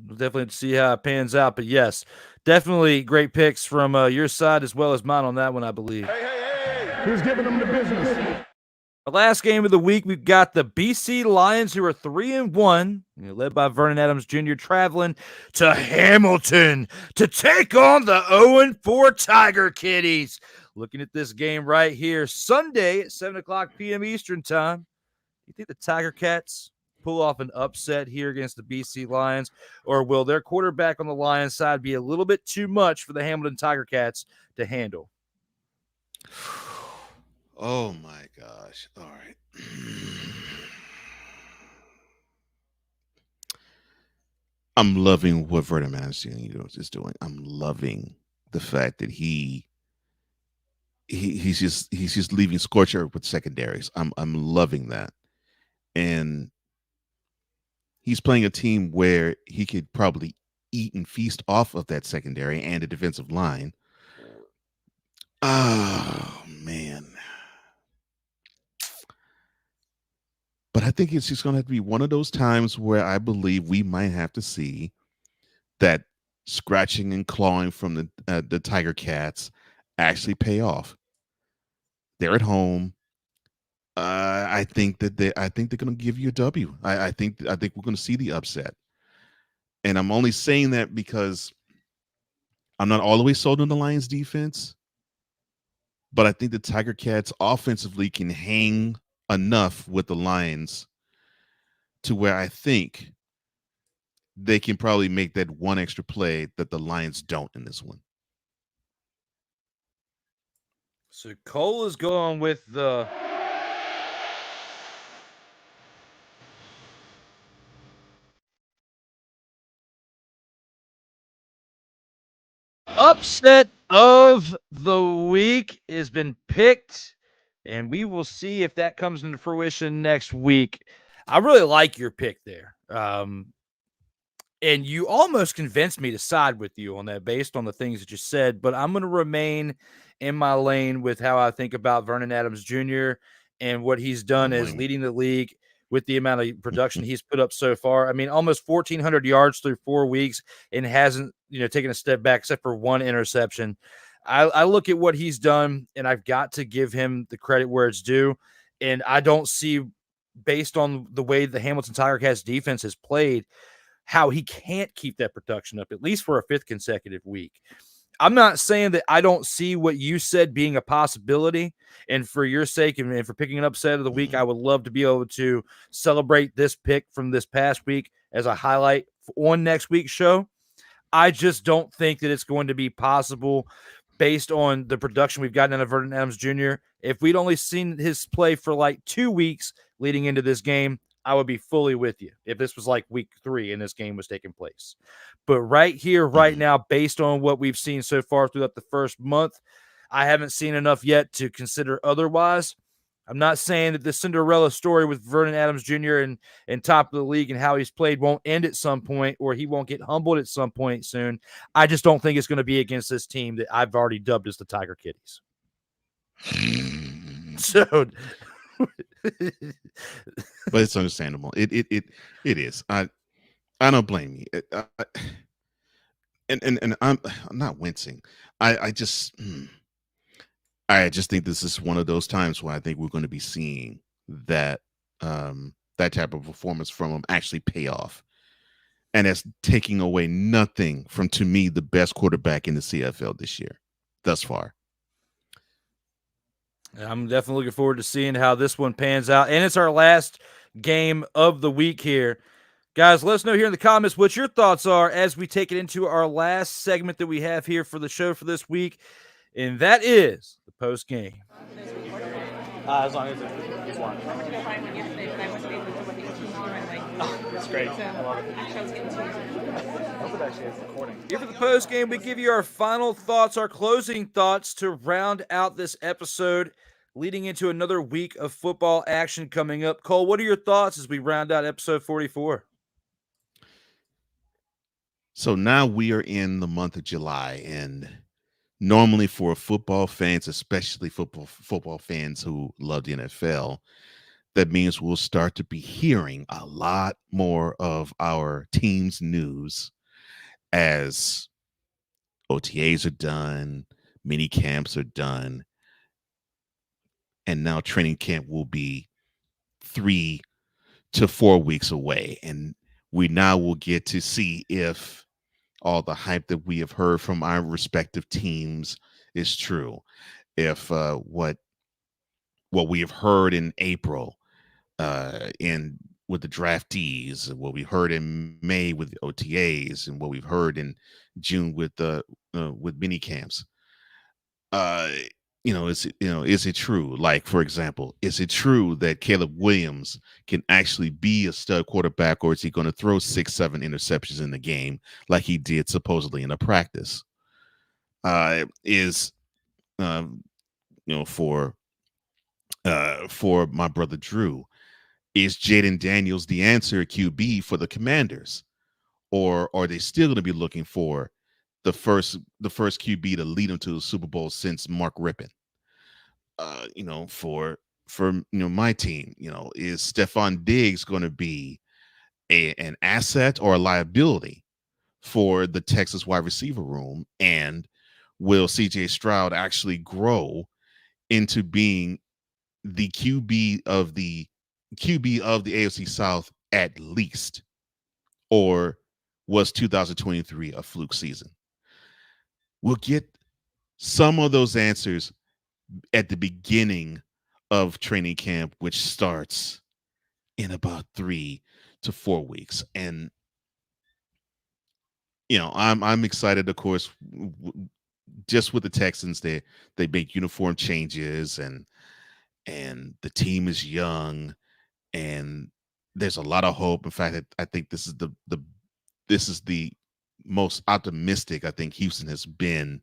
We'll definitely see how it pans out. But, yes, definitely great picks from your side as well as mine on that one, I believe. Hey, who's giving them the business? The last game of the week, we've got the BC Lions, who are 3-1, led by Vernon Adams Jr., traveling to Hamilton to take on the 0-4 Tiger Kitties. Looking at this game right here, Sunday at 7:00 p.m. Eastern time. Do you think the Tiger Cats pull off an upset here against the BC Lions, or will their quarterback on the Lions side be a little bit too much for the Hamilton Tiger Cats to handle? Oh my gosh. All right. I'm loving what Vernon Adams is doing. I'm loving the fact that he's just leaving scorched earth with secondaries. I'm loving that. And he's playing a team where he could probably eat and feast off of that secondary and the defensive line. Oh man. But I think it's just going to have to be one of those times where I believe we might have to see that scratching and clawing from the Tiger Cats actually pay off. They're at home. I think they're going to give you a W. I think we're going to see the upset, and I'm only saying that because I'm not all the way sold on the Lions defense, but I think the Tiger Cats offensively can hang enough with the Lions to where I think they can probably make that one extra play that the Lions don't in this one. So Cole is going with the upset of the week has been picked, and we will see if that comes into fruition next week. I really like your pick there. And you almost convinced me to side with you on that based on the things that you said, but I'm going to remain in my lane with how I think about Vernon Adams Jr. and what he's done as leading the league with the amount of production he's put up so far. I mean, almost 1,400 yards through 4 weeks and hasn't, taken a step back except for one interception. I look at what he's done, and I've got to give him the credit where it's due. And I don't see, based on the way the Hamilton Tiger Cats defense has played, how he can't keep that production up, at least for a 5th consecutive week. I'm not saying that I don't see what you said being a possibility. And for your sake and for picking an upset of the week, I would love to be able to celebrate this pick from this past week as a highlight on next week's show. I just don't think that it's going to be possible based on the production we've gotten out of Vernon Adams Jr. If we'd only seen his play for like 2 weeks leading into this game, I would be fully with you if this was like week 3 and this game was taking place. But right here, right now, based on what we've seen so far throughout the first month, I haven't seen enough yet to consider otherwise. I'm not saying that the Cinderella story with Vernon Adams Jr. and top of the league and how he's played won't end at some point or he won't get humbled at some point soon. I just don't think it's going to be against this team that I've already dubbed as the Tiger Kitties. So... but it's understandable. It is. I don't blame you. And I'm not wincing. I just think this is one of those times where I think we're going to be seeing that that type of performance from him actually pay off, and that's taking away nothing from, to me, the best quarterback in the CFL this year thus far. I'm definitely looking forward to seeing how this one pans out. And it's our last game of the week here. Guys, let us know here in the comments what your thoughts are as we take it into our last segment that we have here for the show for this week. And that is the post game. As long as it's one. That's great. I love it. I hope it actually is recording. Here for the post game, we give you our final thoughts, our closing thoughts to round out this episode, leading into another week of football action coming up. Cole, what are your thoughts as we round out episode 44? So now we are in the month of July, and normally for football fans, especially football fans who love the NFL, that means we'll start to be hearing a lot more of our team's news as OTAs are done, mini camps are done, and now training camp will be 3 to 4 weeks away. And we now will get to see if all the hype that we have heard from our respective teams is true. If what we have heard in April with the draftees, what we heard in May with the OTAs, and what we've heard in June with mini camps, is it true? Like, for example, is it true that Caleb Williams can actually be a stud quarterback, or is he going to throw 6-7 interceptions in the game like he did supposedly in a practice? For my brother Drew, is Jaden Daniels the answer QB for the Commanders, or are they still going to be looking for the first QB to lead them to the Super Bowl since Mark Rippon? For my team, is Stephon Diggs going to be an asset or a liability for the Texas wide receiver room? And will CJ Stroud actually grow into being the QB of the AFC South at least, or was 2023 a fluke season? We'll get some of those answers at the beginning of training camp, which starts in about 3 to 4 weeks. And I'm excited, of course, just with the Texans. They make uniform changes, and the team is young, and there's a lot of hope. In fact, I think this is the most optimistic I think Houston has been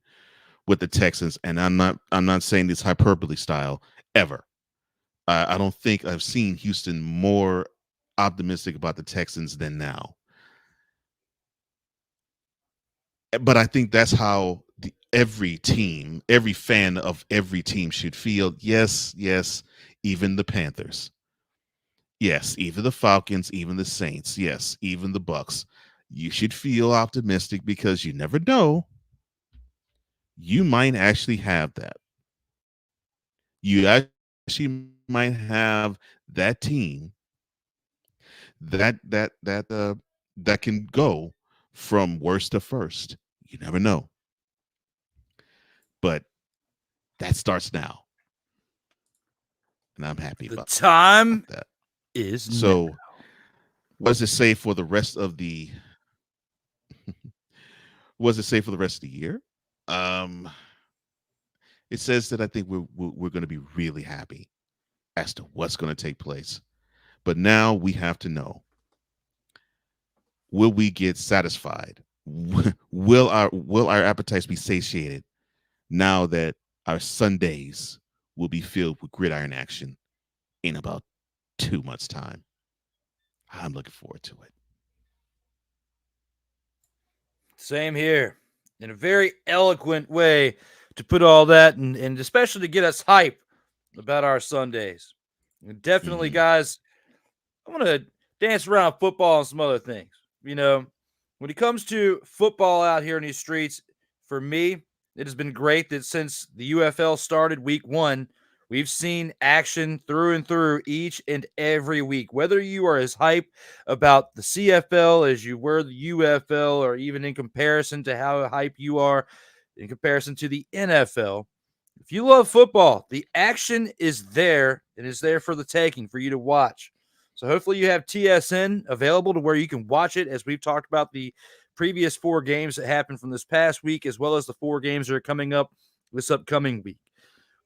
with the Texans, and I'm not saying this hyperbole style ever. I don't think I've seen Houston more optimistic about the Texans than now. But I think that's how every fan of every team should feel. Yes, even the Panthers. Yes, even the Falcons, even the Saints. Yes, even the Bucks. You should feel optimistic because you never know. You might actually have that. You actually might have that team that can go from worst to first. You never know. But that starts now. And I'm happy about time that. Is so now. What does it say for the rest of the year? It says that I think we're going to be really happy as to what's going to take place. But now we have to know, will we get satisfied? Will our appetites be satiated now that our Sundays will be filled with gridiron action in about 2 months' time? I'm looking forward to it. Same here. In a very eloquent way to put all that, and especially to get us hype about our Sundays. And definitely, guys, I want to dance around football and some other things. When it comes to football out here in these streets, for me, it has been great that since the UFL started week 1, we've seen action through and through each and every week. Whether you are as hype about the CFL as you were the UFL, or even in comparison to how hype you are in comparison to the NFL, if you love football, the action is there and is there for the taking for you to watch. So hopefully you have TSN available to where you can watch it, as we've talked about the previous 4 games that happened from this past week, as well as the 4 games that are coming up this upcoming week.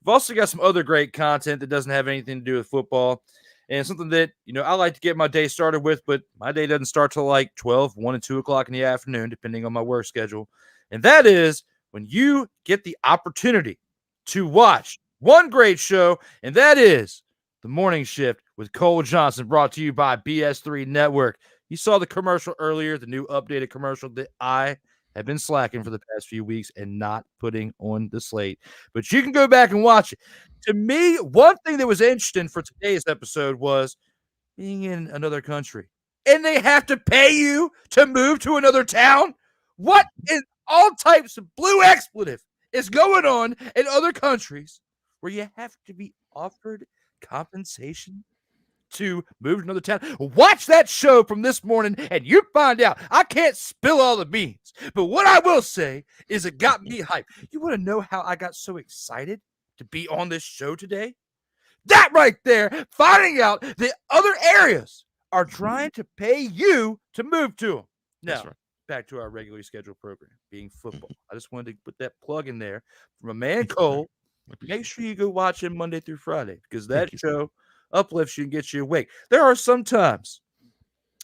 We've also got some other great content that doesn't have anything to do with football, and something that, I like to get my day started with, but my day doesn't start till like 12, 1 and 2 o'clock in the afternoon, depending on my work schedule. And that is when you get the opportunity to watch one great show, and that is The Morning Shift with Cole Johnson, brought to you by BS3 Network. You saw the commercial earlier, the new updated commercial that I have been slacking for the past few weeks and not putting on the slate. But you can go back and watch it. To me, one thing that was interesting for today's episode was being in another country. And they have to pay you to move to another town? What in all types of blue expletive is going on in other countries where you have to be offered compensation to move to another town? Watch that show from this morning and you find out. I can't spill all the beans, but what I will say is it got me hyped. You want to know how I got so excited to be on this show today? That right there, finding out that other areas are trying to pay you to move to them. Now, back to our regularly scheduled program, being football. I just wanted to put that plug in there from a man, Cole. Make sure you go watch him Monday through Friday, because that show uplifts you and gets you awake. There are some times,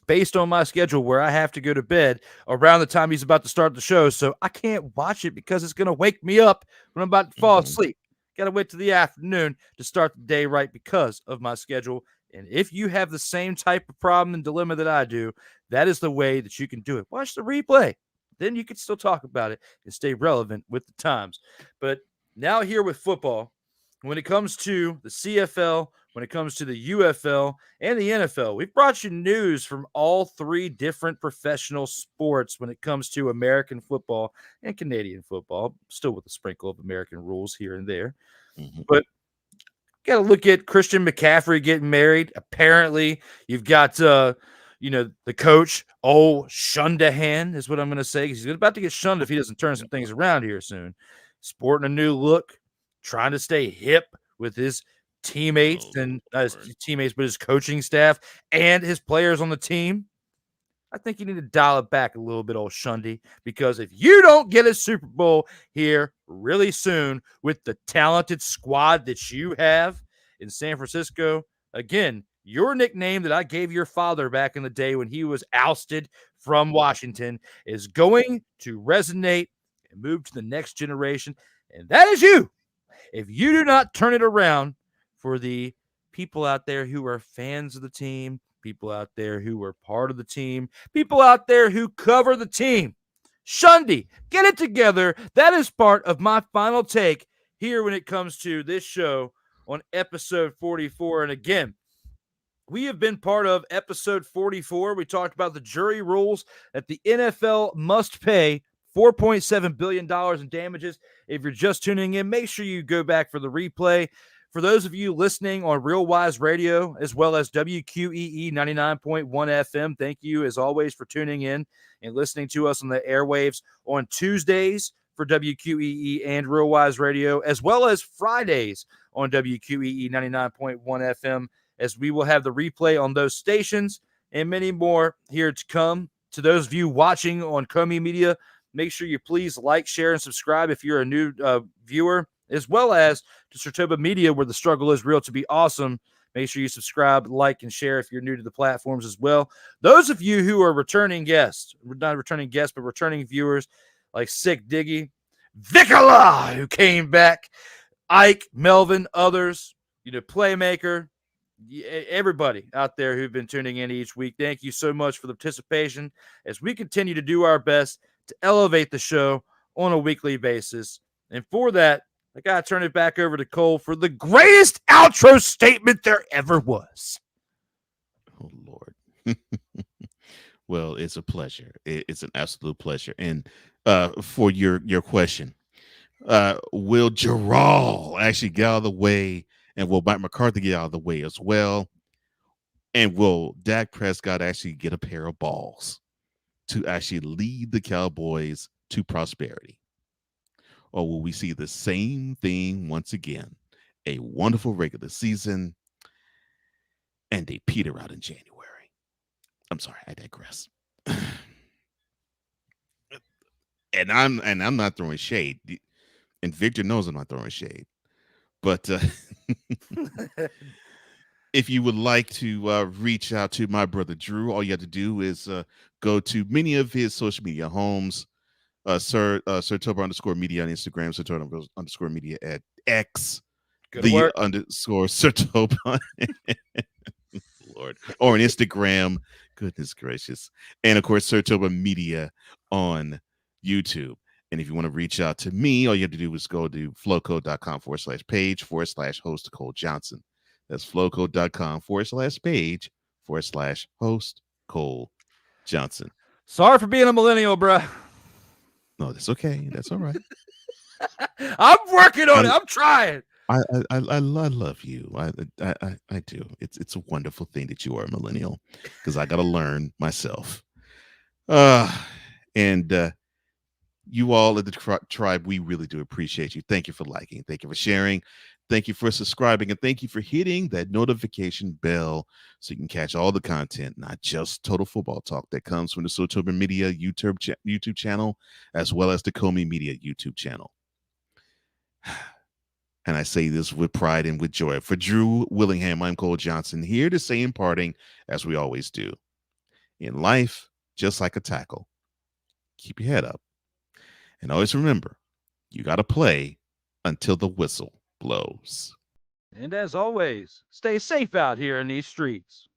based on my schedule, where I have to go to bed around the time he's about to start the show, so I can't watch it because it's going to wake me up when I'm about to fall asleep. Got to wait till the afternoon to start the day right because of my schedule. And if you have the same type of problem and dilemma that I do, that is the way that you can do it. Watch the replay. Then you can still talk about it and stay relevant with the times. But now here with football, when it comes to the CFL, when it comes to the UFL and the NFL, we've brought you news from all 3 different professional sports when it comes to American football and Canadian football, still with a sprinkle of American rules here and there. But got to look at Christian McCaffrey getting married. Apparently, you've got, the coach, Shundahan is what I'm going to say. He's about to get shunned if he doesn't turn some things around here soon. Sporting a new look, trying to stay hip with his teammates but his coaching staff and his players on the team. I think you need to dial it back a little bit, old Shundy, because if you don't get a Super Bowl here really soon with the talented squad that you have in San Francisco, again, your nickname that I gave your father back in the day when he was ousted from Washington is going to resonate and move to the next generation, and that is you. If you do not turn it around for the people out there who are fans of the team, people out there who are part of the team, people out there who cover the team, Shundy, get it together. That is part of my final take here when it comes to this show on episode 44. And again, we have been part of episode 44. We talked about the jury rules that the NFL must pay $4.7 billion in damages. If you're just tuning in, make sure you go back for the replay. For those of you listening on Real Wise Radio, as well as WQEE 99.1 FM, thank you, as always, for tuning in and listening to us on the airwaves on Tuesdays for WQEE and Real Wise Radio, as well as Fridays on WQEE 99.1 FM, as we will have the replay on those stations and many more here to come. To those of you watching on Comey Media, make sure you please like, share, and subscribe if you're a new viewer, as well as to Sertoba Media, where the struggle is real to be awesome. Make sure you subscribe, like, and share if you're new to the platforms as well. Those of you who are returning guests, not returning guests, but returning viewers, like Sick Diggy, Vicola, who came back, Ike, Melvin, others, Playmaker, everybody out there who've been tuning in each week, thank you so much for the participation as we continue to do our best to elevate the show on a weekly basis. And for that, I got to turn it back over to Cole for the greatest outro statement there ever was. Oh, Lord. Well, it's a pleasure. It's an absolute pleasure. And for your question, will Gerald actually get out of the way, and will Mike McCarthy get out of the way as well? And will Dak Prescott actually get a pair of balls to actually lead the Cowboys to prosperity? Or will we see the same thing once again? A wonderful regular season and they peter out in January. I'm sorry, I digress. and I'm not throwing shade. And Victor knows I'm not throwing shade. But if you would like to reach out to my brother Drew, all you have to do is go to many of his social media homes. Sertoba_media on Instagram, Sertoba_media at X, _Sertoba, Lord, or on Instagram. Goodness gracious. And of course, Sertoba Media on YouTube. And if you want to reach out to me, all you have to do is go to flowcode.com/page/host Cole Johnson. That's flowcode.com/page/host Cole Johnson. Sorry for being a millennial, bruh. No, that's okay. That's all right. I'm working on it. I'm trying. I love you. I do. It's a wonderful thing that you are a millennial, because I got to learn myself. And you all at the tribe, we really do appreciate you. Thank you for liking. Thank you for sharing. Thank you for subscribing, and thank you for hitting that notification bell so you can catch all the content, not just Total Football Talk, that comes from the Sertoba Media YouTube channel, as well as the Comey Media YouTube channel. And I say this with pride and with joy. For Drew Willingham, I'm Cole Johnson, here to say in parting, as we always do, in life, just like a tackle, keep your head up. And always remember, you got to play until the whistle blows. And as always, stay safe out here in these streets.